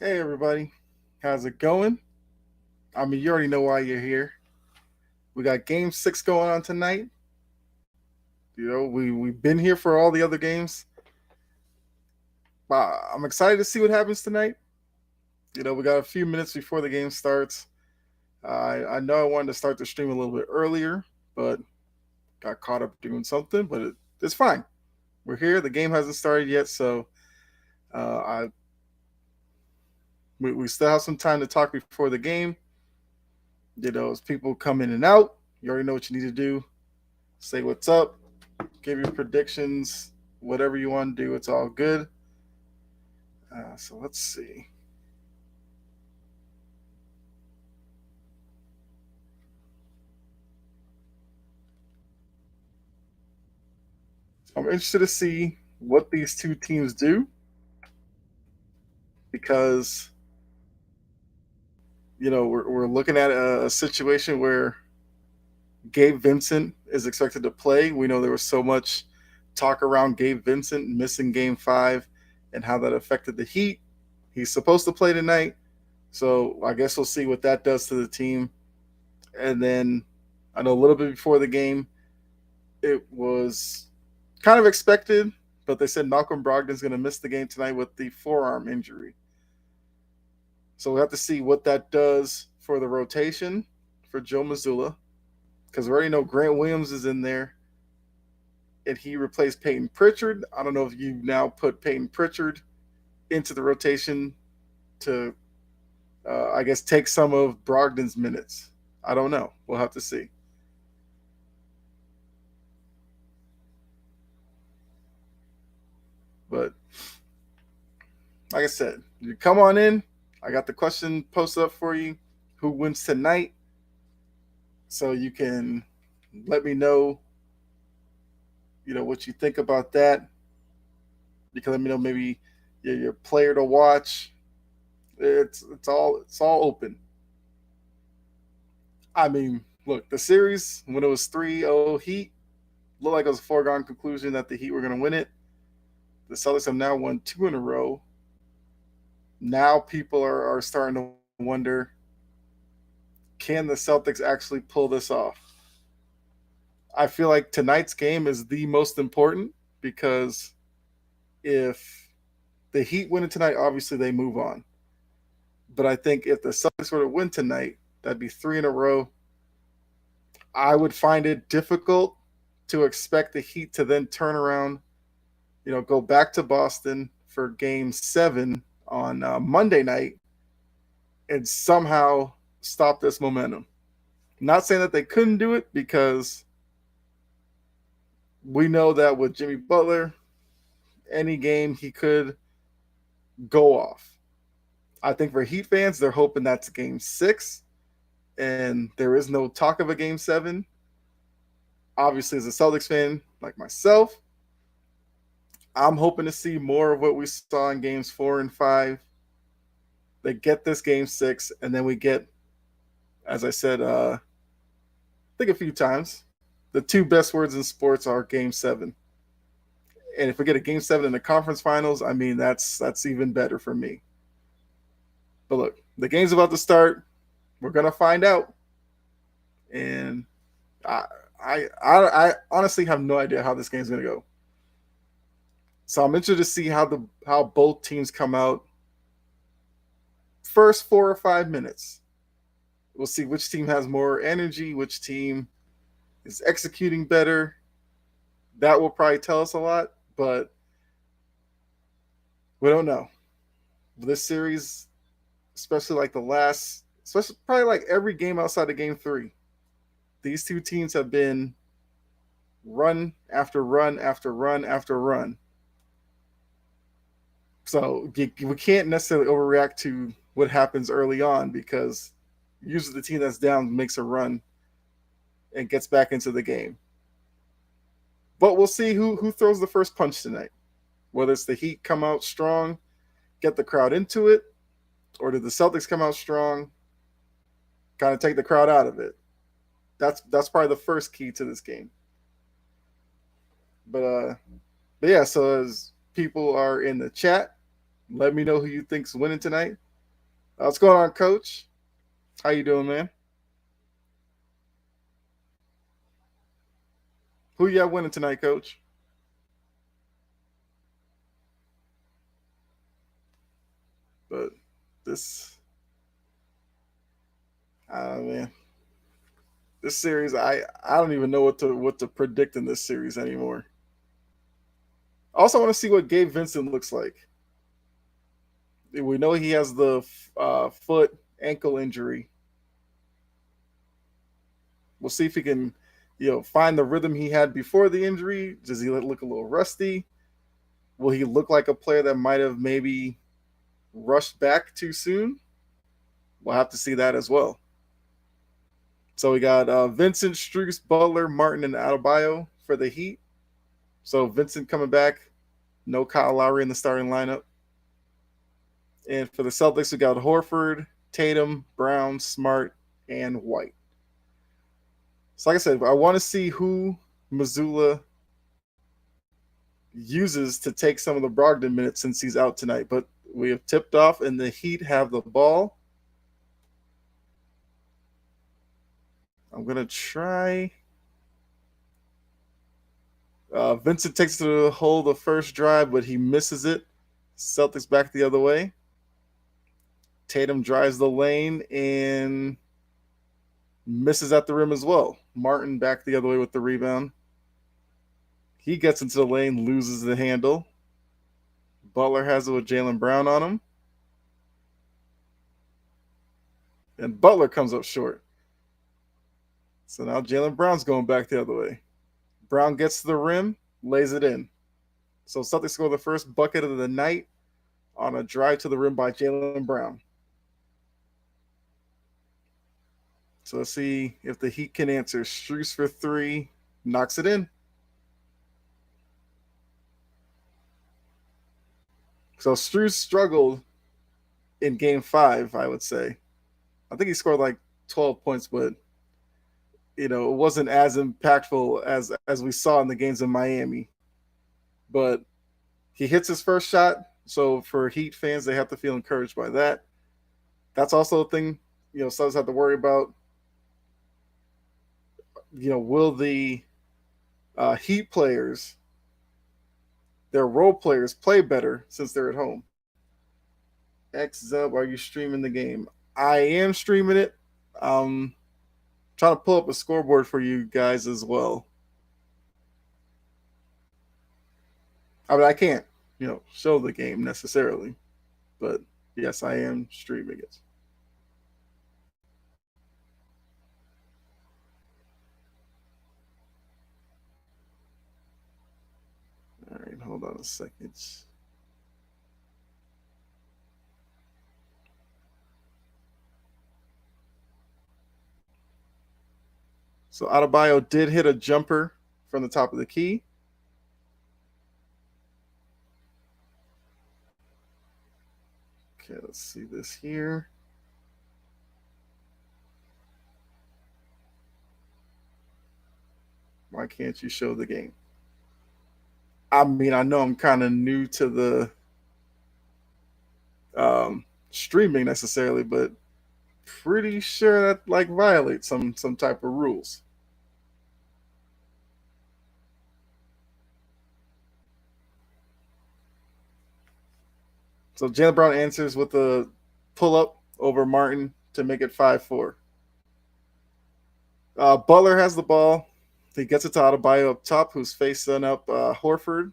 Hey everybody, how's it going? I mean, you already know why you're here. We got Game Six going on tonight. We've been here for all the other games. I'm excited to see what happens tonight. We got a few minutes before the game starts. I know I wanted to start the stream a little bit earlier, but got caught up doing something. But it's fine. We're here. The game hasn't started yet, so uh, I we still have some time to talk before the game. As people come in and out, you already know what you need to do. Say what's up, give your predictions, whatever you want to do. It's all good. So let's see. I'm interested to see what these two teams do because we're looking at a situation where Gabe Vincent is expected to play. We know there was so much talk around Gabe Vincent missing Game Five and how that affected the Heat. He's supposed to play tonight, so I guess we'll see what that does to the team. And then I know a little bit before the game, it was kind of expected, but they said Malcolm Brogdon's going to miss the game tonight with the forearm injury. So we have to see what that does for the rotation for Joe Mazzulla, because we already know Grant Williams is in there, and he replaced Peyton Pritchard. I don't know if you now put Peyton Pritchard into the rotation to, I guess, take some of Brogdon's minutes. I don't know. We'll have to see. But like I said, you come on in. I got the question posted up for you. Who wins tonight? So you can let me know, what you think about that. You can let me know maybe your player to watch. It's all open. I mean, look, the series when it was 3-0 Heat looked like it was a foregone conclusion that the Heat were going to win it. The Celtics have now won two in a row. Now people are starting to wonder, can the Celtics actually pull this off? I feel like tonight's game is the most important because if the Heat win it tonight, obviously they move on. But I think if the Celtics were to win tonight, that'd be three in a row. I would find it difficult to expect the Heat to then turn around, go back to Boston for game seven on Monday night and somehow stop this momentum. Not saying that they couldn't do it because we know that with Jimmy Butler, any game he could go off. I think for Heat fans, they're hoping that's game six and there is no talk of a game seven. Obviously, as a Celtics fan like myself, I'm hoping to see more of what we saw in games four and five. They get this game six, and then we get, as I said, I think a few times, the two best words in sports are game seven. And if we get a game seven in the conference finals, I mean that's even better for me. But look, the game's about to start. We're gonna find out, and I I honestly have no idea how this game's gonna go. So I'm interested to see how both teams come out. First 4 or 5 minutes, we'll see which team has more energy, which team is executing better. That will probably tell us a lot, but we don't know. This series, especially like the last, especially probably like every game outside of game three, these two teams have been run after run after run after run. So we can't necessarily overreact to what happens early on because usually the team that's down makes a run and gets back into the game. But we'll see who throws the first punch tonight. Whether it's the Heat come out strong, get the crowd into it, or did the Celtics come out strong, kind of take the crowd out of it. That's probably the first key to this game. But but yeah, so as people are in the chat, let me know who you think's winning tonight. What's going on, Coach? How you doing, man? Who you got winning tonight, Coach? But this, man, this series, I don't even know what to predict in this series anymore. I also want to see what Gabe Vincent looks like. We know he has the foot ankle injury. We'll see if he can, find the rhythm he had before the injury. Does he look a little rusty? Will he look like a player that might have maybe rushed back too soon? We'll have to see that as well. So we got Vincent, Struess, Butler, Martin, and Adebayo for the Heat. So Vincent coming back. No Kyle Lowry in the starting lineup. And for the Celtics, we got Horford, Tatum, Brown, Smart, and White. So like I said, I want to see who Mazzulla uses to take some of the Brogdon minutes since he's out tonight. But we have tipped off, and the Heat have the ball. I'm going to try. Vincent takes to the hole the first drive, but he misses it. Celtics back the other way. Tatum drives the lane and misses at the rim as well. Martin back the other way with the rebound. He gets into the lane, loses the handle. Butler has it with Jaylen Brown on him. And Butler comes up short. So now Jaylen Brown's going back the other way. Brown gets to the rim, lays it in. So Celtics score the first bucket of the night on a drive to the rim by Jaylen Brown. So let's see if the Heat can answer. Struess for three, knocks it in. So Struess struggled in game 5, I would say. I think he scored like 12 points, but it wasn't as impactful as we saw in the games in Miami. But he hits his first shot, so for Heat fans, they have to feel encouraged by that. That's also a thing, Suns have to worry about. Will the Heat players, their role players, play better since they're at home? X-Zub, are you streaming the game? I am streaming it. Trying to pull up a scoreboard for you guys as well. I mean, I can't, show the game necessarily, but yes, I am streaming it. All right, hold on a second. So Adebayo did hit a jumper from the top of the key. Okay, let's see this here. Why can't you show the game? I mean, I know I'm kind of new to the streaming necessarily, but pretty sure that like violates some type of rules. So Jaylen Brown answers with a pull up over Martin to make it 5-4. Butler has the ball. He gets it to Adebayo up top, who's facing up Horford.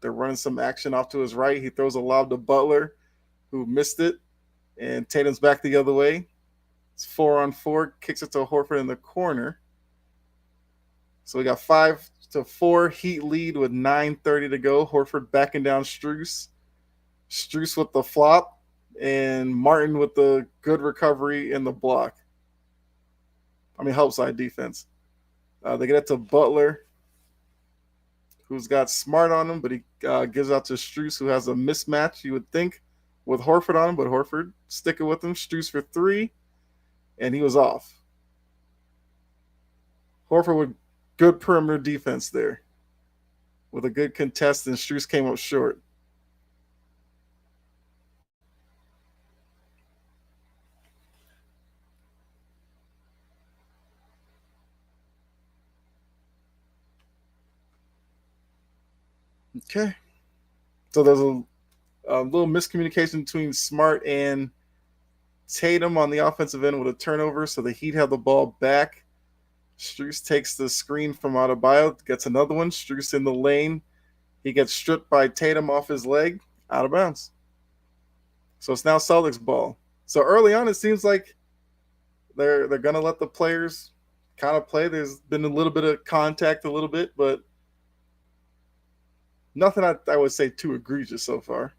They're running some action off to his right. He throws a lob to Butler, who missed it, and Tatum's back the other way. It's 4-on-4, kicks it to Horford in the corner. So we got 5-4 Heat lead with 9:30 to go. Horford backing down Struess. Struess with the flop, and Martin with the good recovery in the block. I mean, help side defense. They get it to Butler, who's got Smart on him, but he gives out to Struess, who has a mismatch, you would think, with Horford on him, but Horford sticking with him. Struess for three, and he was off. Horford with good perimeter defense there, with a good contest, and Struess came up short. Okay. So there's a little miscommunication between Smart and Tatum on the offensive end with a turnover. So the Heat have the ball back. Strus takes the screen from Adebayo, gets another one. Strus in the lane. He gets stripped by Tatum off his leg, out of bounds. So it's now Celtics ball. So early on, it seems like they're gonna let the players kind of play. There's been a little bit of contact, a little bit, but nothing I would say too egregious so far.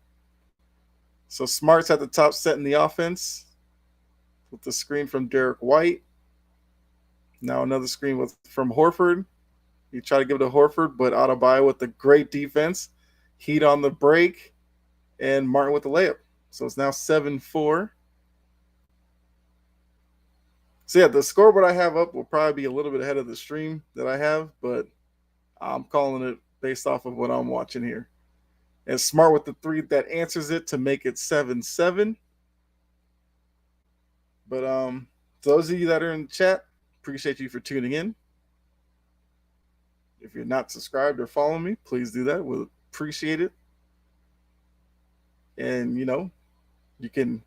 So Smart's at the top, setting the offense with the screen from Derek White. Now another screen from Horford. You try to give it to Horford, but Adebayo with the great defense. Heat on the break, and Martin with the layup. So it's now 7-4. So yeah, the scoreboard I have up will probably be a little bit ahead of the stream that I have, but I'm calling it based off of what I'm watching here. And Smart with the three that answers it to make it 7-7. But those of you that are in the chat, appreciate you for tuning in. If you're not subscribed or following me, please do that. We'll appreciate it. And you can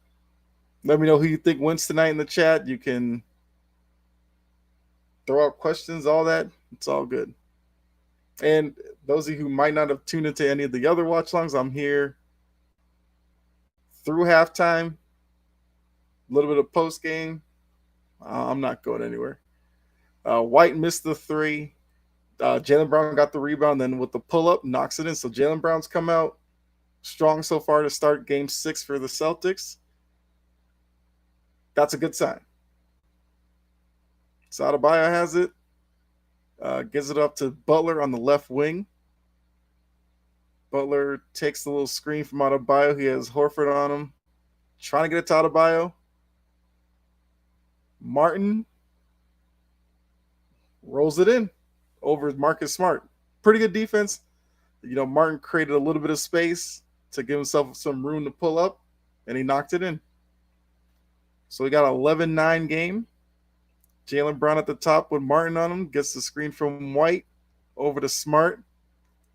let me know who you think wins tonight in the chat. You can throw out questions, all that. It's all good. And those of you who might not have tuned into any of the other watch longs, I'm here through halftime, a little bit of post game. I'm not going anywhere. White missed the three. Jaylen Brown got the rebound, then with the pull up, knocks it in. So Jaylen Brown's come out strong so far to start game 6 for the Celtics. That's a good sign. So Adebayo has it. Gives it up to Butler on the left wing. Butler takes the little screen from Adebayo. He has Horford on him. Trying to get it to Adebayo. Martin rolls it in over Marcus Smart. Pretty good defense. Martin created a little bit of space to give himself some room to pull up, and he knocked it in. So we got an 11-9 game. Jaylen Brown at the top with Martin on him. Gets the screen from White over to Smart.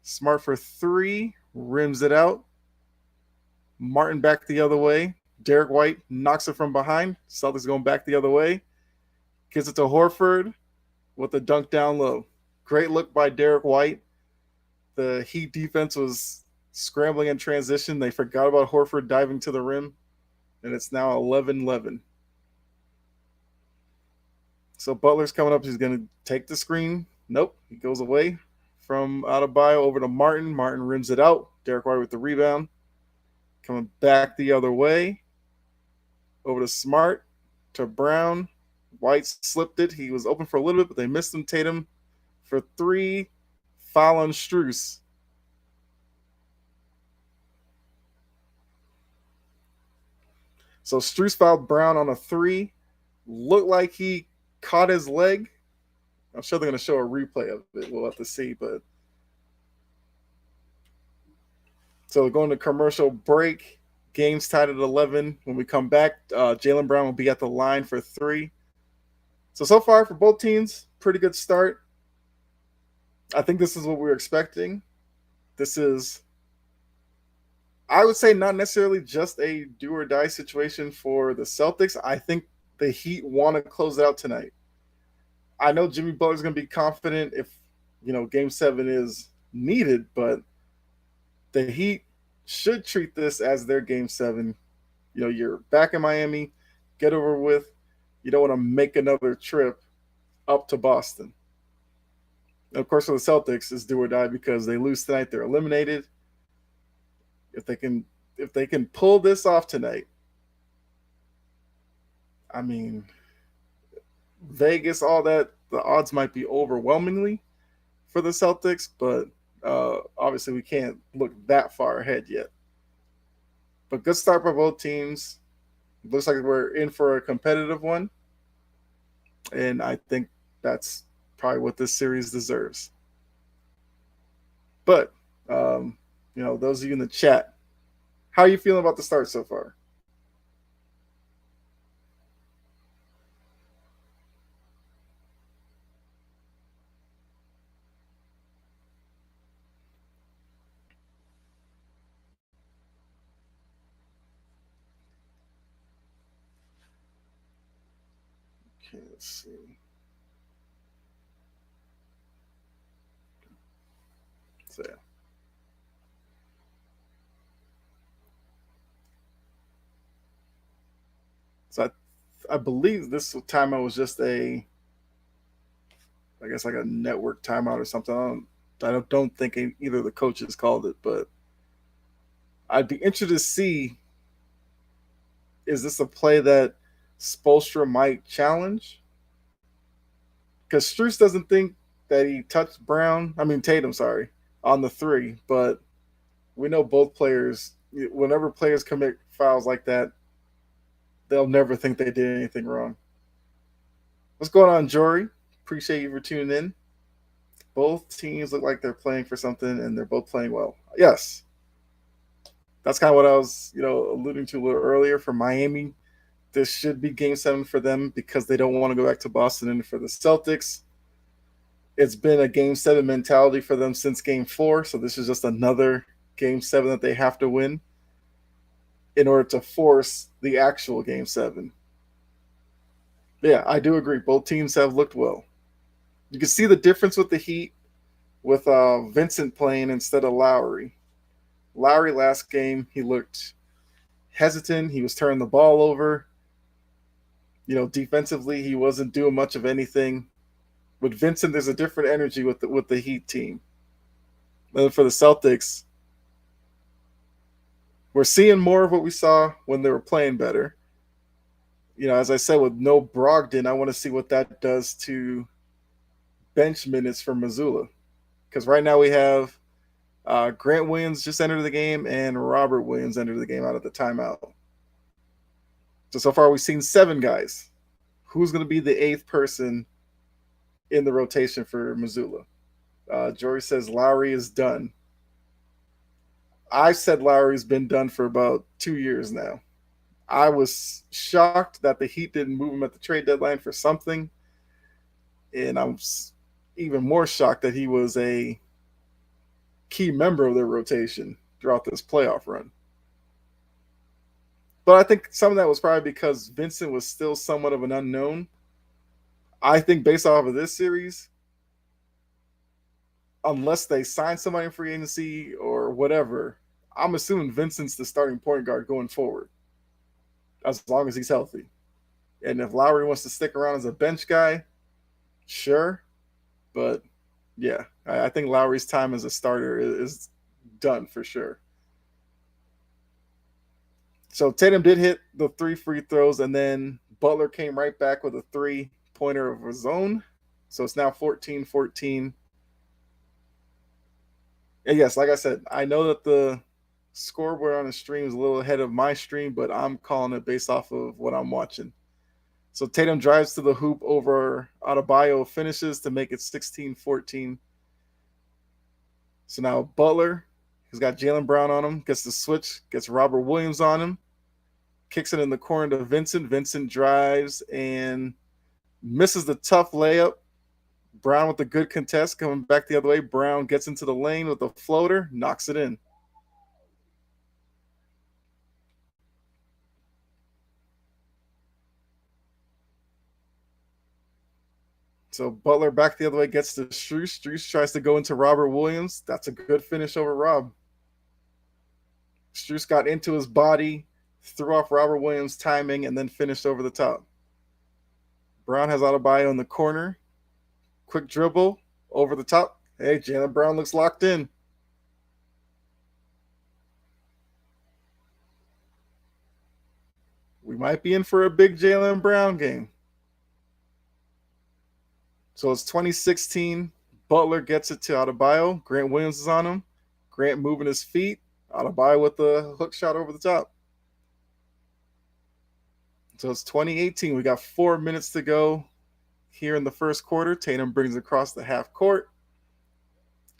Smart for 3. Rims it out. Martin back the other way. Derek White knocks it from behind. Celtics going back the other way. Gives it to Horford with a dunk down low. Great look by Derek White. The Heat defense was scrambling in transition. They forgot about Horford diving to the rim, and it's now 11-11. So Butler's coming up. He's going to take the screen. Nope. He goes away from Adebayo over to Martin. Martin rims it out. Derek White with the rebound. Coming back the other way. Over to Smart. To Brown. White slipped it. He was open for a little bit, but they missed him. Tatum for 3. Foul on Strus. So Strus fouled Brown on a 3. Looked like he caught his leg. I'm sure they're going to show a replay of it. We'll have to see. But so going to commercial break. Game's tied at 11. When we come back, Jaylen Brown will be at the line for 3. So far for both teams, pretty good start. I think this is what we're expecting. This is, I would say, not necessarily just a do or die situation for the Celtics. I think the Heat want to close it out tonight. I know Jimmy Butler's going to be confident if, Game 7 is needed, but the Heat should treat this as their Game 7. You're back in Miami, get over with. You don't want to make another trip up to Boston. And of course, for the Celtics, it's do or die because they lose tonight, they're eliminated. If they can pull this off tonight, I mean, Vegas, all that, the odds might be overwhelmingly for the Celtics, but obviously we can't look that far ahead yet. But good start by both teams. Looks like we're in for a competitive one, and I think that's probably what this series deserves. But those of you in the chat, how are you feeling about the start so far? Okay, let's see. So, yeah. So I believe this timeout was just I guess like a network timeout or something. I don't think either of the coaches called it, but I'd be interested to see, is this a play that Spoelstra might challenge? Because Struess doesn't think that he touched Tatum, sorry, on the three, but we know both players, whenever players commit fouls like that, they'll never think they did anything wrong. What's going on, Jory? Appreciate you for tuning in. Both teams look like they're playing for something, and they're both playing well. Yes, that's kind of what I was, alluding to a little earlier. For Miami, this should be Game 7 for them because they don't want to go back to Boston. And for the Celtics, it's been a Game 7 mentality for them since Game 4. So this is just another Game 7 that they have to win in order to force the actual Game 7. Yeah, I do agree. Both teams have looked well. You can see the difference with the Heat with Vincent playing instead of Lowry. Lowry last game, he looked hesitant. He was turning the ball over. Defensively, he wasn't doing much of anything. With Vincent, there's a different energy with the Heat team. And for the Celtics, we're seeing more of what we saw when they were playing better. As I said, with no Brogdon, I want to see what that does to bench minutes for Missoula. Because right now we have Grant Williams just entered the game and Robert Williams entered the game out of the timeout. So far we've seen 7 guys. Who's going to be the 8th person in the rotation for Missoula? Jory says Lowry is done. I said Lowry's been done for about 2 years now. I was shocked that the Heat didn't move him at the trade deadline for something. And I'm even more shocked that he was a key member of their rotation throughout this playoff run. But I think some of that was probably because Vincent was still somewhat of an unknown. I think based off of this series, unless they sign somebody in free agency or whatever, I'm assuming Vincent's the starting point guard going forward, as long as he's healthy. And if Lowry wants to stick around as a bench guy, sure. But yeah, I think Lowry's time as a starter is done for sure. So Tatum did hit the 3 free throws, and then Butler came right back with a 3-pointer of his own. So it's now 14-14. And yes, like I said, I know that the scoreboard on the stream is a little ahead of my stream, but I'm calling it based off of what I'm watching. So Tatum drives to the hoop over Adebayo, finishes to make it 16-14. So now Butler, he's got Jaylen Brown on him, gets the switch, gets Robert Williams on him, kicks it in the corner to Vincent. Vincent drives and misses the tough layup. Brown with the good contest coming back the other way. Brown gets into the lane with a floater, knocks it in. So Butler back the other way, gets to Struess. Struess tries to go into Robert Williams. That's a good finish over Rob. Struess got into his body, threw off Robert Williams' timing, and then finished over the top. Brown has Adebayo in the corner. Quick dribble over the top. Hey, Jaylen Brown looks locked in. We might be in for a big Jaylen Brown game. So it's 2016. Butler gets it to Adebayo. Grant Williams is on him. Grant moving his feet. Adebayo with the hook shot over the top. So it's 2018. We got 4 minutes to go here in the first quarter. Tatum brings it across the half court.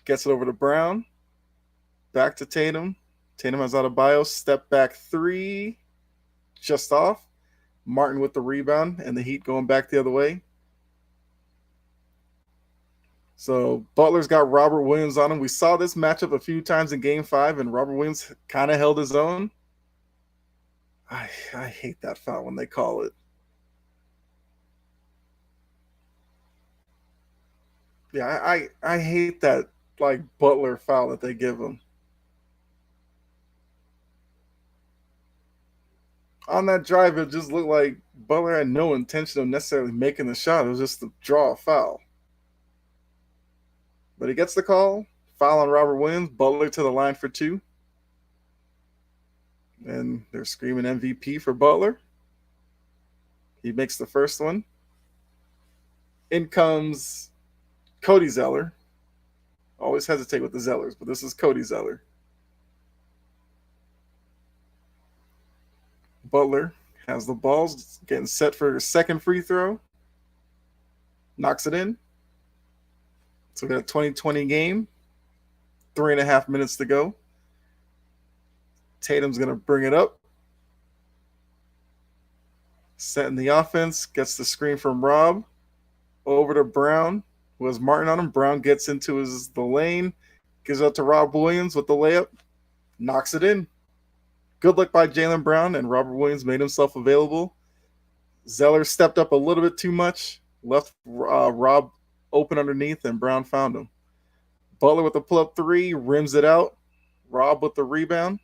Gets it over to Brown. Back to Tatum. Tatum has Adebayo. Step back 3. Just off. Martin with the rebound and the Heat going back the other way. So Butler's got Robert Williams on him. We saw this matchup a few times in Game 5, and Robert Williams kind of held his own. I hate that foul when they call it. Yeah, I hate that like Butler foul that they give him. On that drive, it just looked like Butler had no intention of necessarily making the shot. It was just to draw a foul. But he gets the call. Foul on Robert Williams. Butler to the line for two. And they're screaming MVP for Butler. He makes the first one. In comes Cody Zeller. Always hesitate with the Zellers, but this is Cody Zeller. Butler has the balls, getting set for his second free throw. Knocks it in. So we got a 20-20 game. 3.5 minutes to go. Tatum's going to bring it up. Setting the offense. Gets the screen from Rob. Over to Brown. Who has Martin on him. Brown gets into the lane. Gives it up to Rob Williams with the layup. Knocks it in. Good luck by Jaylen Brown, and Robert Williams made himself available. Zeller stepped up a little bit too much. Left Rob open underneath, and Brown found him. Butler with the pull-up three. Rims it out. Rob with the rebound.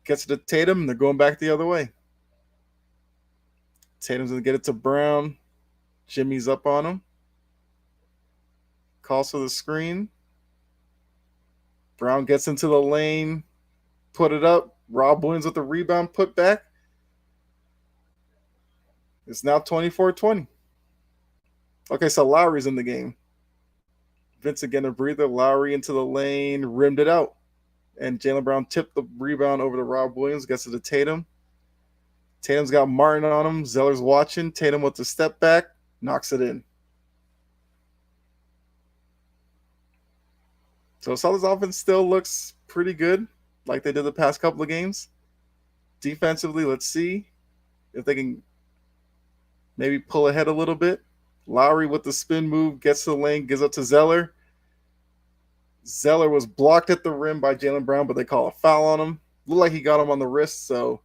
Gets it to Tatum, and they're going back the other way. Tatum's going to get it to Brown. Jimmy's up on him. Calls for the screen. Brown gets into the lane. Put it up. Rob Williams with the rebound, put back. It's now 24-20. Okay, so Lowry's in the game. Vince again a breather. Lowry into the lane, rimmed it out. And Jaylen Brown tipped the rebound over to Rob Williams, gets it to Tatum. Tatum's got Martin on him. Zeller's watching. Tatum with the step back, knocks it in. So Celtics offense still looks pretty good, like they did the past couple of games. Defensively, let's see if they can maybe pull ahead a little bit. Lowry with the spin move, gets to the lane, gives up to Zeller. Zeller was blocked at the rim by Jaylen Brown, but they call a foul on him. Looked like he got him on the wrist, so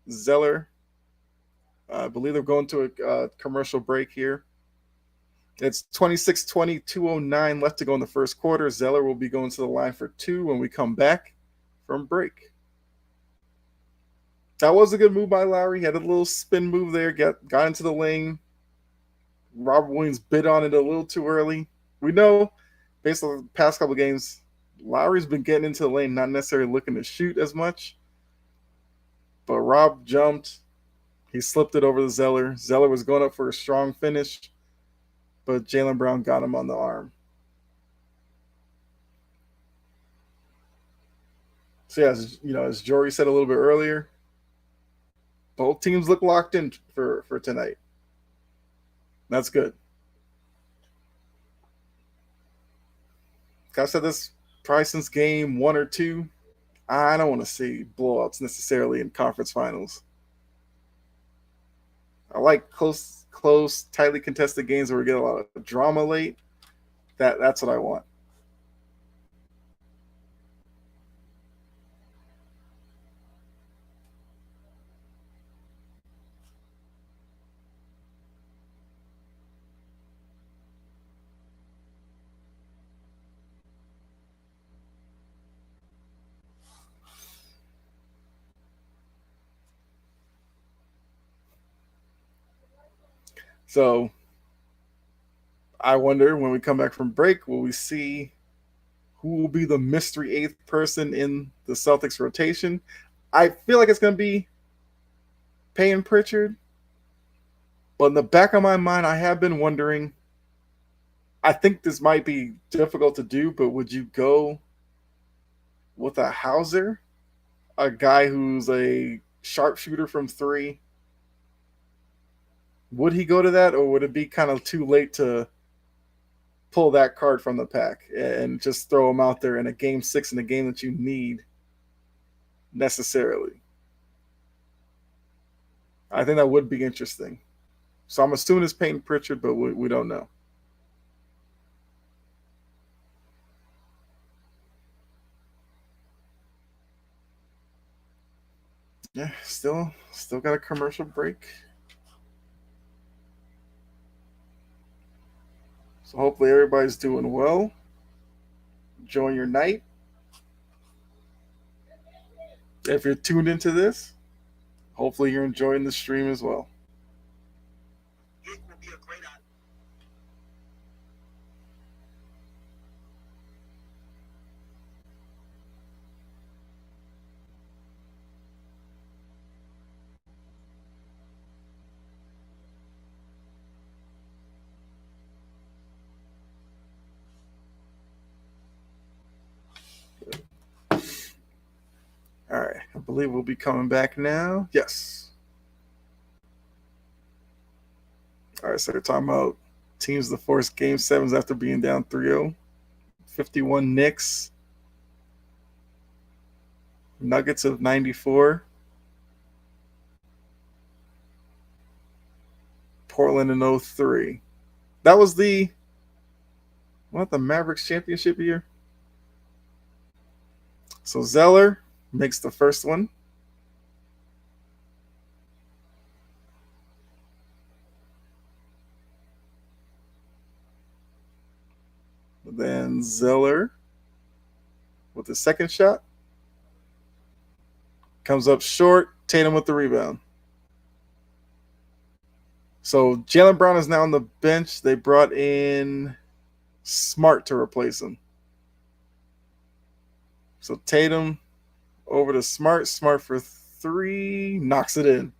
Zeller, I believe they're going to a commercial break here. It's 26-20, 2:09 left to go in the first quarter. Zeller will be going to the line for two when we come back from break. That was a good move by Lowry. He had a little spin move there, got into the lane. Robert Williams bit on it a little too early. We know, based on the past couple of games, Lowry's been getting into the lane, not necessarily looking to shoot as much. But Rob jumped. He slipped it over to Zeller. Zeller was going up for a strong finish, but Jaylen Brown got him on the arm. So yeah, as Jory said a little bit earlier, both teams look locked in for tonight. That's good. Like I said this probably since game 1 or 2. I don't want to see blowouts necessarily in conference finals. I like close, tightly contested games where we get a lot of drama late. That's what I want. So I wonder when we come back from break, will we see who will be the mystery eighth person in the Celtics rotation? I feel like it's going to be Payton Pritchard. But in the back of my mind, I have been wondering, I think this might be difficult to do, but would you go with a Hauser? A guy who's a sharpshooter from three? Would he go to that, or would it be kind of too late to pull that card from the pack and just throw him out there in a game 6 in a game that you need necessarily? I think that would be interesting. So I'm assuming it's Payton Pritchard, but we don't know. Yeah, still got a commercial break. So hopefully everybody's doing well. Enjoying your night. If you're tuned into this, hopefully you're enjoying the stream as well. All right, I believe we'll be coming back now. Yes. All right, so they're talking about teams to force game sevens after being down 3-0. 51 Knicks. Nuggets of 94. Portland in 03. That was the Mavericks championship year. So Zeller makes the first one. Then Zeller with the second shot. Comes up short. Tatum with the rebound. So Jaylen Brown is now on the bench. They brought in Smart to replace him. So Tatum over to Smart. Smart for 3. Knocks it in.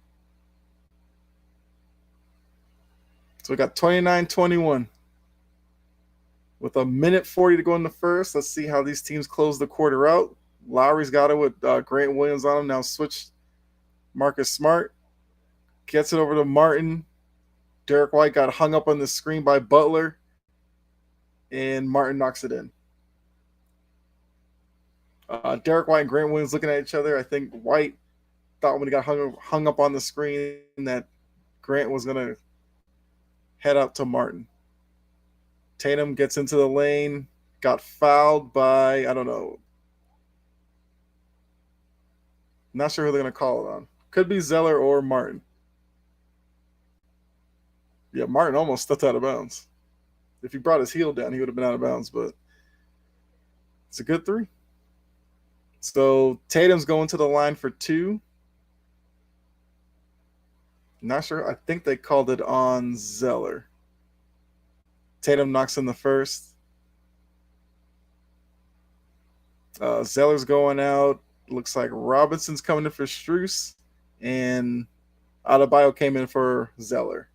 So we got 29-21. With a minute 40 to go in the first. Let's see how these teams close the quarter out. Lowry's got it with Grant Williams on him. Now switch Marcus Smart. Gets it over to Martin. Derek White got hung up on the screen by Butler. And Martin knocks it in. Derek White and Grant Williams looking at each other. I think White thought when he got hung up on the screen that Grant was going to head up to Martin. Tatum gets into the lane. Got fouled by, I don't know. Not sure who they're going to call it on. Could be Zeller or Martin. Yeah, Martin almost stepped out of bounds. If he brought his heel down, he would have been out of bounds, but it's a good 3. So Tatum's going to the line for 2. Not sure. I think they called it on Zeller. Tatum knocks in the first. Zeller's going out. Looks like Robinson's coming in for Strus. And Adebayo came in for Zeller.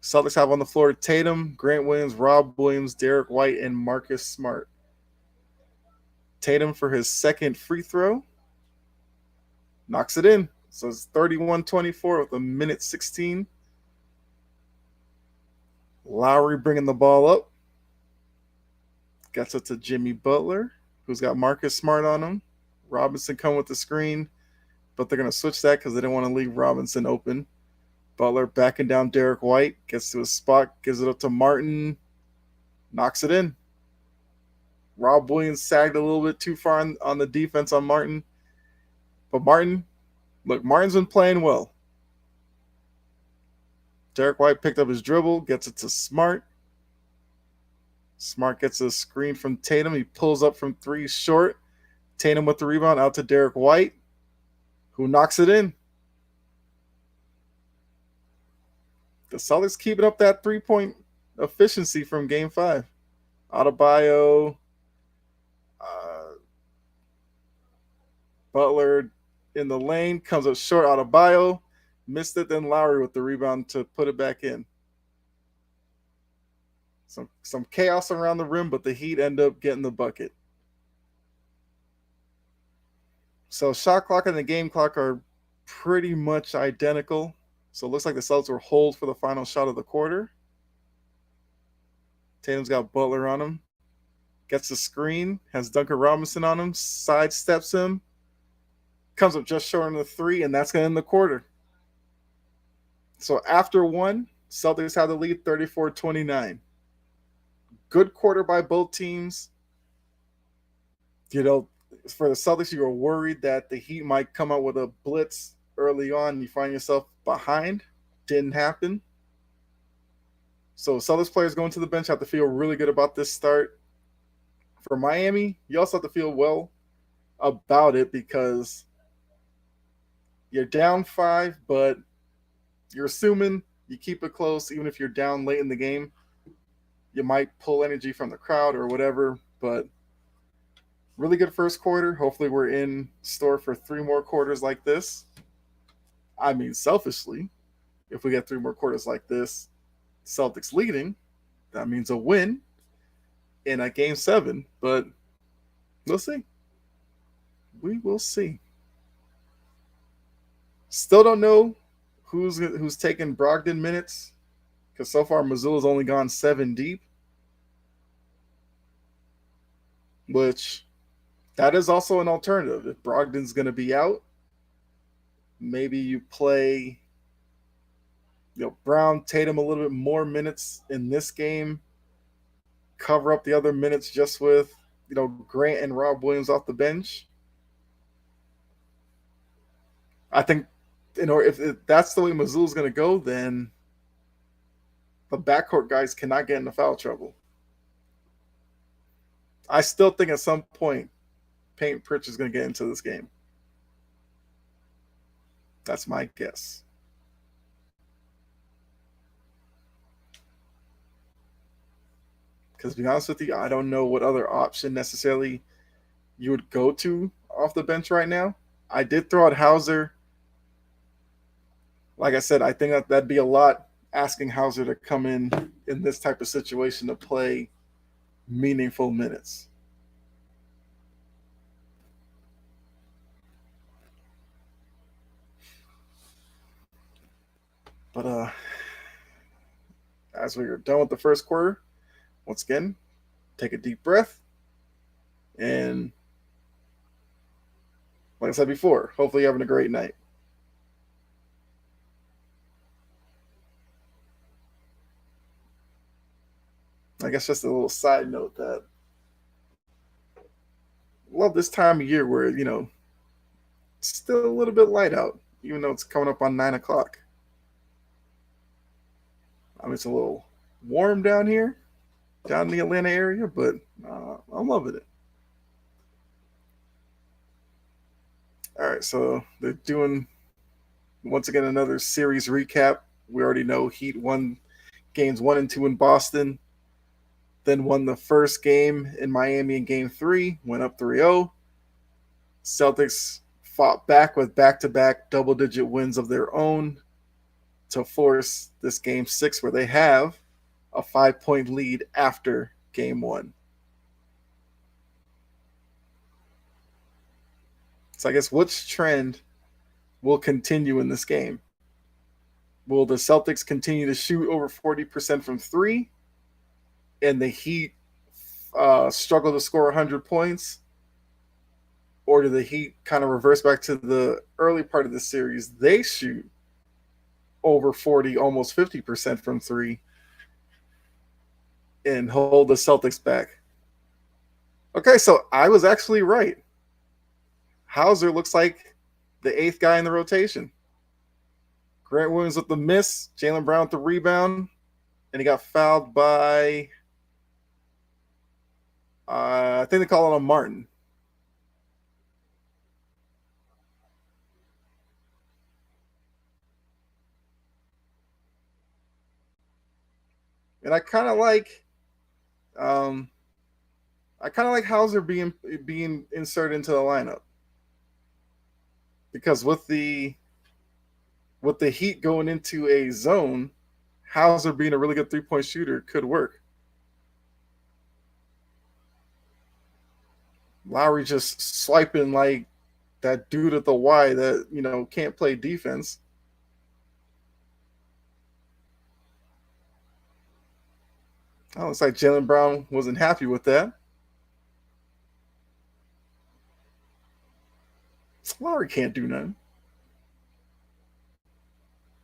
Celtics have on the floor Tatum, Grant Williams, Rob Williams, Derek White, and Marcus Smart. Tatum for his second free throw. Knocks it in. So it's 31-24 with a minute 16. Lowry bringing the ball up. Gets it to Jimmy Butler, who's got Marcus Smart on him. Robinson come with the screen, but they're going to switch that because they didn't want to leave Robinson open. Butler backing down Derek White. Gets to his spot, gives it up to Martin. Knocks it in. Rob Williams sagged a little bit too far on the defense on Martin. But Martin's been playing well. Derek White picked up his dribble, gets it to Smart. Smart gets a screen from Tatum. He pulls up from 3 short. Tatum with the rebound out to Derek White, who knocks it in. The Celtics keeping up that 3-point efficiency from Game 5. Adebayo, Butler in the lane, comes up short. Adebayo missed it, then Lowry with the rebound to put it back in. Some chaos around the rim, but the Heat end up getting the bucket. So shot clock and the game clock are pretty much identical. So it looks like the Celtics will hold for the final shot of the quarter. Tatum's got Butler on him. Gets the screen, has Duncan Robinson on him, sidesteps him, comes up just short on the 3, and that's going to end the quarter. So after 1, Celtics have the lead 34-29. Good quarter by both teams. You know, for the Celtics, you were worried that the Heat might come out with a blitz early on and you find yourself behind. Didn't happen. So Celtics players going to the bench have to feel really good about this start. For Miami, you also have to feel well about it because you're down 5, but you're assuming you keep it close even if you're down late in the game. You might pull energy from the crowd or whatever, but really good first quarter. Hopefully, we're in store for 3 more quarters like this. I mean, selfishly, if we get 3 more quarters like this, Celtics leading, that means a win in a game 7. But we'll see. We will see. Still don't know who's taking Brogdon minutes because so far Missoula's only gone 7 deep, which that is also an alternative. If Brogdon's going to be out, maybe you play Brown, Tatum a little bit more minutes in this game, cover up the other minutes just with Grant and Rob Williams off the bench. I think if that's the way Missoula's going to go, then the backcourt guys cannot get into foul trouble. I still think at some point Payton Pritchard is going to get into this game. That's my guess. Because to be honest with you, I don't know what other option necessarily you would go to off the bench right now. I did throw out Hauser. Like I said, I think that'd be a lot asking Hauser to come in this type of situation to play meaningful minutes. But as we are done with the first quarter, once again, take a deep breath. And like I said before, hopefully you're having a great night. I guess just a little side note that love this time of year where, it's still a little bit light out, even though it's coming up on 9 o'clock. I mean, it's a little warm down here, down in the Atlanta area, but I'm loving it. All right, so they're doing, once again, another series recap. We already know Heat won games 1 and 2 in Boston, then won the first game in Miami in game 3, went up 3-0. Celtics fought back with back-to-back double-digit wins of their own to force this game 6 where they have a 5-point lead after game 1. So I guess which trend will continue in this game? Will the Celtics continue to shoot over 40% from 3 and the Heat struggle to score 100 points? Or do the Heat kind of reverse back to the early part of the series? They shoot over 40, almost 50% from 3 and hold the Celtics back. Okay, so I was actually right. Hauser looks like the 8th guy in the rotation. Grant Williams with the miss, Jaylen Brown with the rebound, and he got fouled by, I think they call him Martin. And I kind of like Hauser being inserted into the lineup because with the Heat going into a zone, Hauser being a really good 3-point shooter could work. Lowry just swiping like that dude at the Y that can't play defense. Oh, looks like Jaylen Brown wasn't happy with that. Lowry can't do nothing.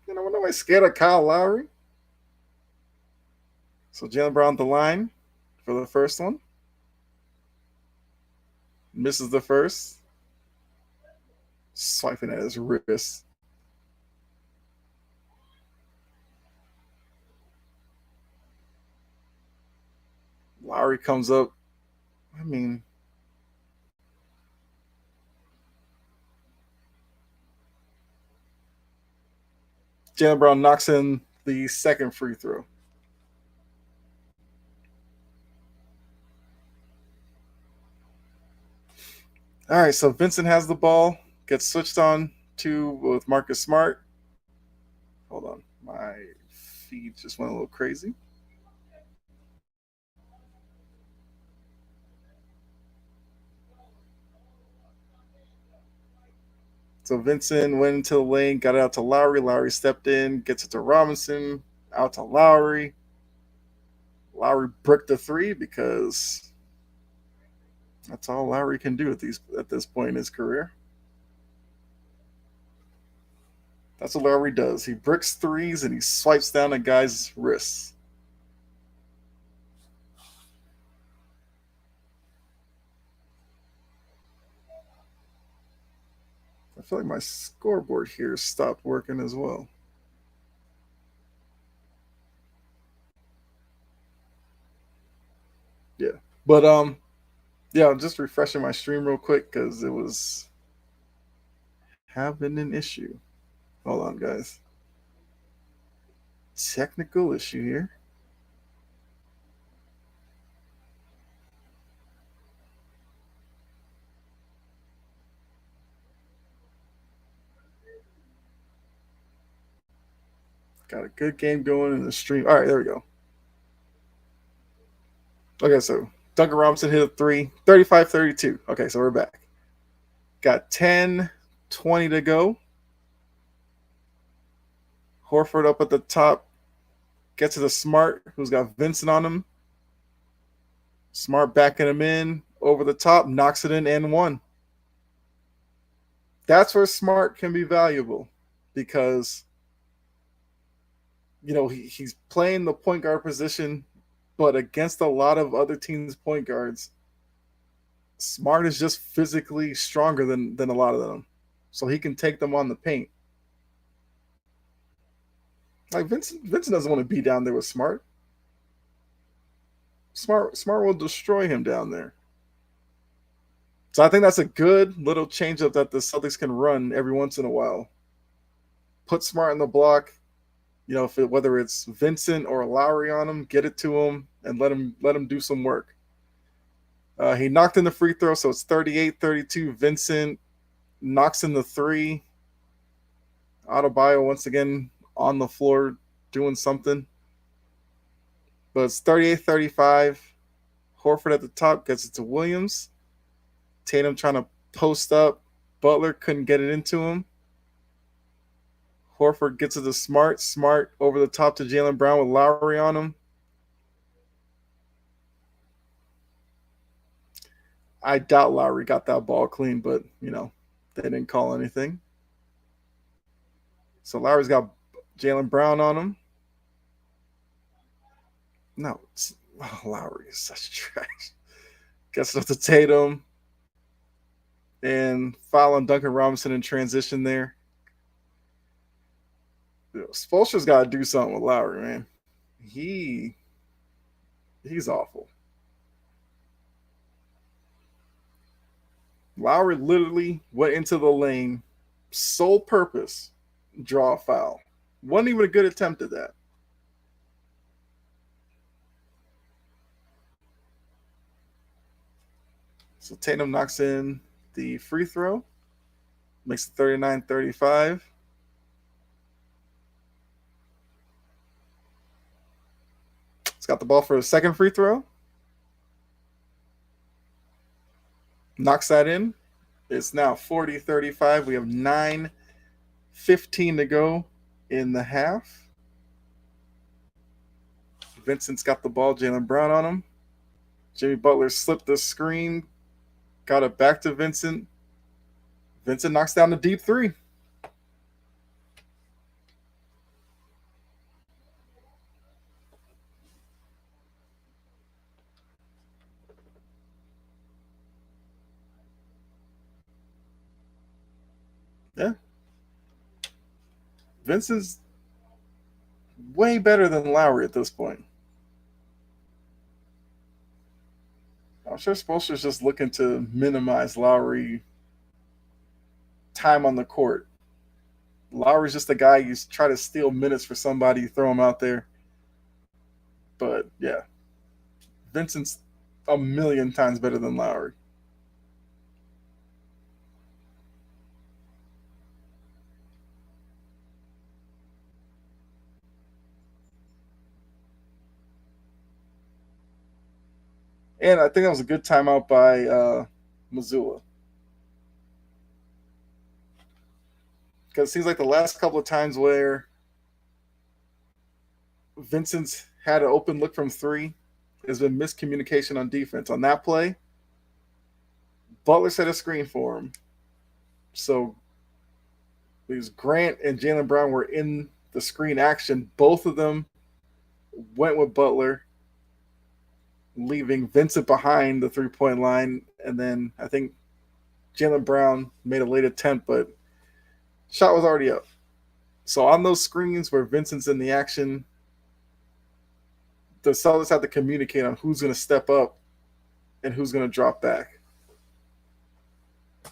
Nobody's scared of Kyle Lowry. So Jaylen Brown the line for the first one. Misses the first. Swiping at his wrist. Lowry comes up. I mean, Jaylen Brown knocks in the second free throw. All right, so Vincent has the ball, gets switched on to with Marcus Smart. Hold on, my feed just went a little crazy. So Vincent went into the lane, got it out to Lowry. Lowry stepped in, gets it to Robinson, out to Lowry. Lowry bricked the three because that's all Lowry can do at this point in his career. That's what Lowry does. He bricks threes and he swipes down a guy's wrists. I feel like my scoreboard here stopped working as well. Yeah. But yeah, I'm just refreshing my stream real quick because it was having an issue. Hold on, guys. Technical issue here. Got a good game going in the stream. All right, there we go. Okay, so Duncan Robinson hit a three, 35-32. Okay, so we're back. Got 10, 20 to go. Horford up at the top. Gets to the Smart, who's got Vincent on him. Smart backing him in. Over the top, knocks it in and one. That's where Smart can be valuable because, he's playing the point guard position, but against a lot of other teams' point guards, Smart is just physically stronger than a lot of them. So he can take them on the paint. Like Vincent doesn't want to be down there with Smart. Smart will destroy him down there. So I think that's a good little changeup that the Celtics can run every once in a while. Put Smart in the block, whether it's Vincent or Lowry on him, get it to him and let him do some work. He knocked in the free throw, so it's 38-32. Vincent knocks in the three. Adebayo once again on the floor doing something. But it's 38-35. Horford at the top gets it to Williams. Tatum trying to post up. Butler couldn't get it into him. Horford gets it to Smart. Smart over the top to Jaylen Brown with Lowry on him. I doubt Lowry got that ball clean, but, they didn't call anything. So Lowry's got Jaylen Brown on him. No, Lowry is such trash. Gets it up to Tatum. And foul on Duncan Robinson in transition there. Spoelstra's got to do something with Lowry, man. He's awful. Lowry literally went into the lane, sole purpose, draw a foul. Wasn't even a good attempt at that. So Tatum knocks in the free throw, makes it 39-35. He's got the ball for a second free throw. Knocks that in. It's now 40-35. We have 9:15 to go in the half. Vincent's got the ball. Jaylen Brown on him. Jimmy Butler slipped the screen. Got it back to Vincent. Vincent knocks down the deep three. Yeah. Vincent's way better than Lowry at this point. I'm sure Spoelstra's just looking to minimize Lowry time on the court. Lowry's just a guy you try to steal minutes for somebody, throw him out there. But yeah, Vincent's a million times better than Lowry. And I think that was a good timeout by Missoula. Because it seems like the last couple of times where Vincent's had an open look from three, there's been miscommunication on defense. On that play, Butler set a screen for him. So these Grant and Jaylen Brown were in the screen action. Both of them went with Butler, leaving Vincent behind the 3-point line. And then I think Jaylen Brown made a late attempt, but shot was already up. So on those screens where Vincent's in the action, the Celtics have to communicate on who's going to step up and who's going to drop back.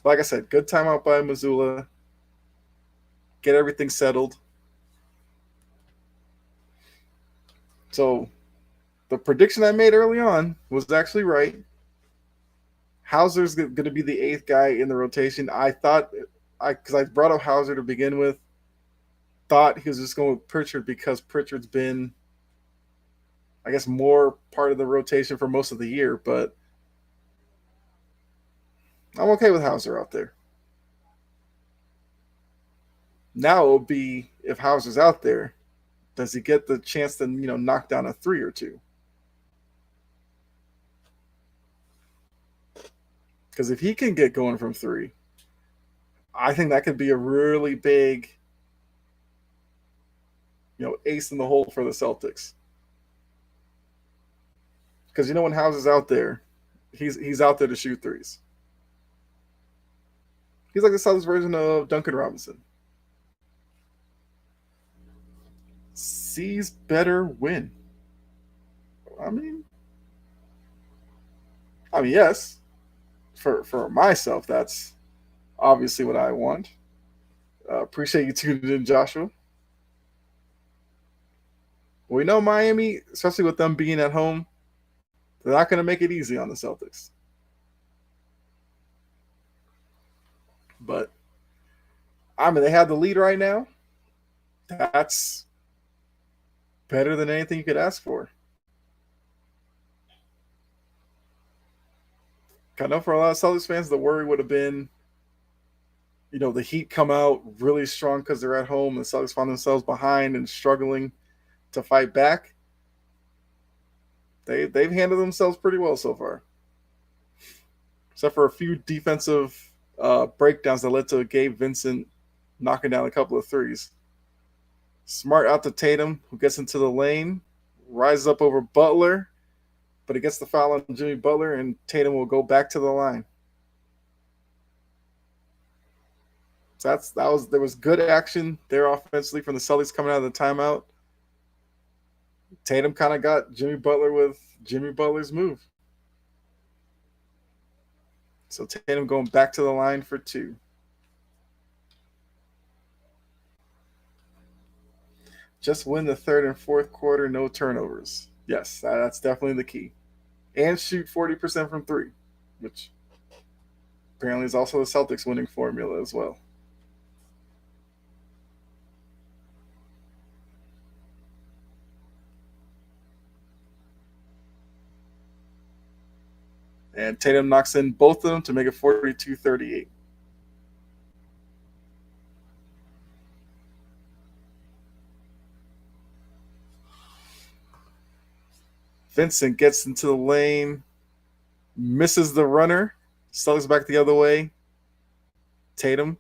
Like I said, good timeout by Missoula. Get everything settled. So the prediction I made early on was actually right. Hauser's going to be the 8th guy in the rotation. I thought, because I brought up Hauser to begin with, thought he was just going with Pritchard because Pritchard's been, I guess, more part of the rotation for most of the year. But I'm okay with Hauser out there. Now it will be, if Hauser's out there, does he get the chance to, knock down a 3 or 2? Because if he can get going from 3, I think that could be a really big, ace in the hole for the Celtics. Because when Hauser's out there, he's out there to shoot threes. He's like the Celtics version of Duncan Robinson. Sees better win. I mean, yes. For myself, that's obviously what I want. Appreciate you tuning in, Joshua. We know Miami, especially with them being at home, they're not going to make it easy on the Celtics. But, they have the lead right now. That's better than anything you could ask for. I know for a lot of Celtics fans, the worry would have been, the Heat come out really strong because they're at home and the Celtics find themselves behind and struggling to fight back. They've handled themselves pretty well so far. Except for a few defensive breakdowns that led to Gabe Vincent knocking down a couple of threes. Smart out to Tatum, who gets into the lane, rises up over Butler, but he gets the foul on Jimmy Butler, and Tatum will go back to the line. So there was good action there offensively from the Celtics coming out of the timeout. Tatum kind of got Jimmy Butler with Jimmy Butler's move. So Tatum going back to the line for 2. Just win the 3rd and 4th quarter, no turnovers. Yes, that's definitely the key. And shoot 40% from 3, which apparently is also the Celtics winning formula as well. And Tatum knocks in both of them to make it 42-38. Vincent gets into the lane, misses the runner, Celtics back the other way. Tatum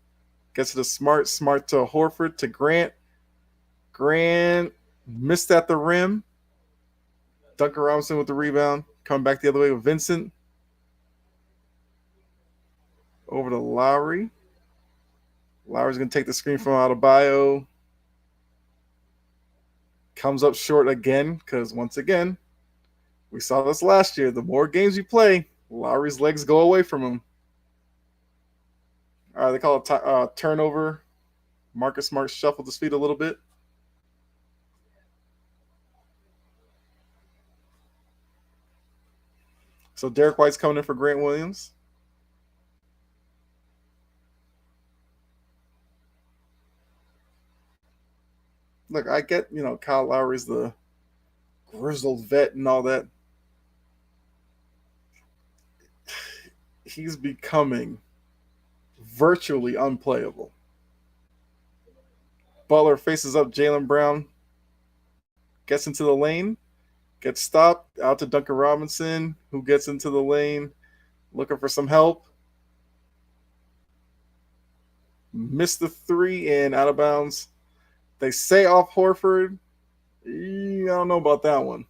gets to the Smart to Horford to Grant. Grant missed at the rim. Duncan Robinson with the rebound, coming back the other way with Vincent. Over to Lowry. Lowry's going to take the screen from Adebayo. Comes up short again because, once again, we saw this last year. The more games you play, Lowry's legs go away from him. They call it turnover. Marcus Smart shuffled his feet a little bit. So Derek White's coming in for Grant Williams. Look, I get, Kyle Lowry's the grizzled vet and all that. He's becoming virtually unplayable. Butler faces up Jaylen Brown, gets into the lane, gets stopped, out to Duncan Robinson, who gets into the lane, looking for some help. Missed the three and out of bounds. They say off Horford. I don't know about that one.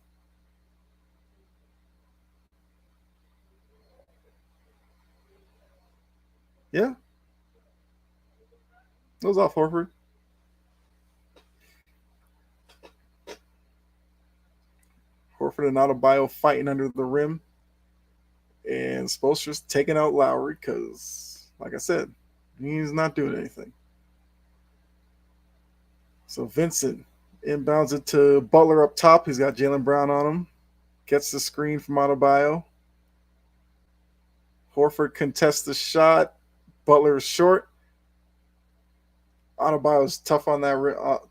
Yeah, it was off Horford. Horford and Adebayo fighting under the rim. And Spoelstra's taking out Lowry because, like I said, he's not doing anything. So Vincent inbounds it to Butler up top. He's got Jaylen Brown on him. Gets the screen from Adebayo. Horford contests the shot. Butler is short. Adebayo's tough on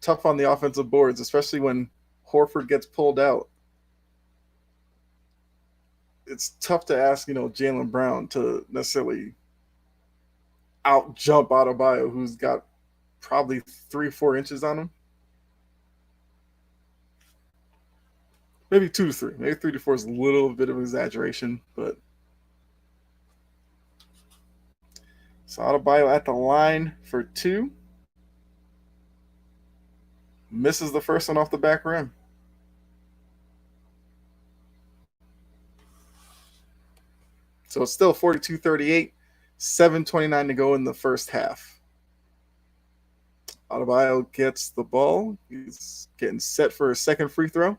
tough on the offensive boards, especially when Horford gets pulled out. It's tough to ask, Jaylen Brown to necessarily out jump Adebayo, who's got probably 3-4 inches on him. Maybe 2 to 3. Maybe 3 to 4 is a little bit of an exaggeration, but so Adebayo at the line for two. Misses the first one off the back rim. So it's still 42-38, 7:29 to go in the first half. Adebayo gets the ball. He's getting set for a second free throw.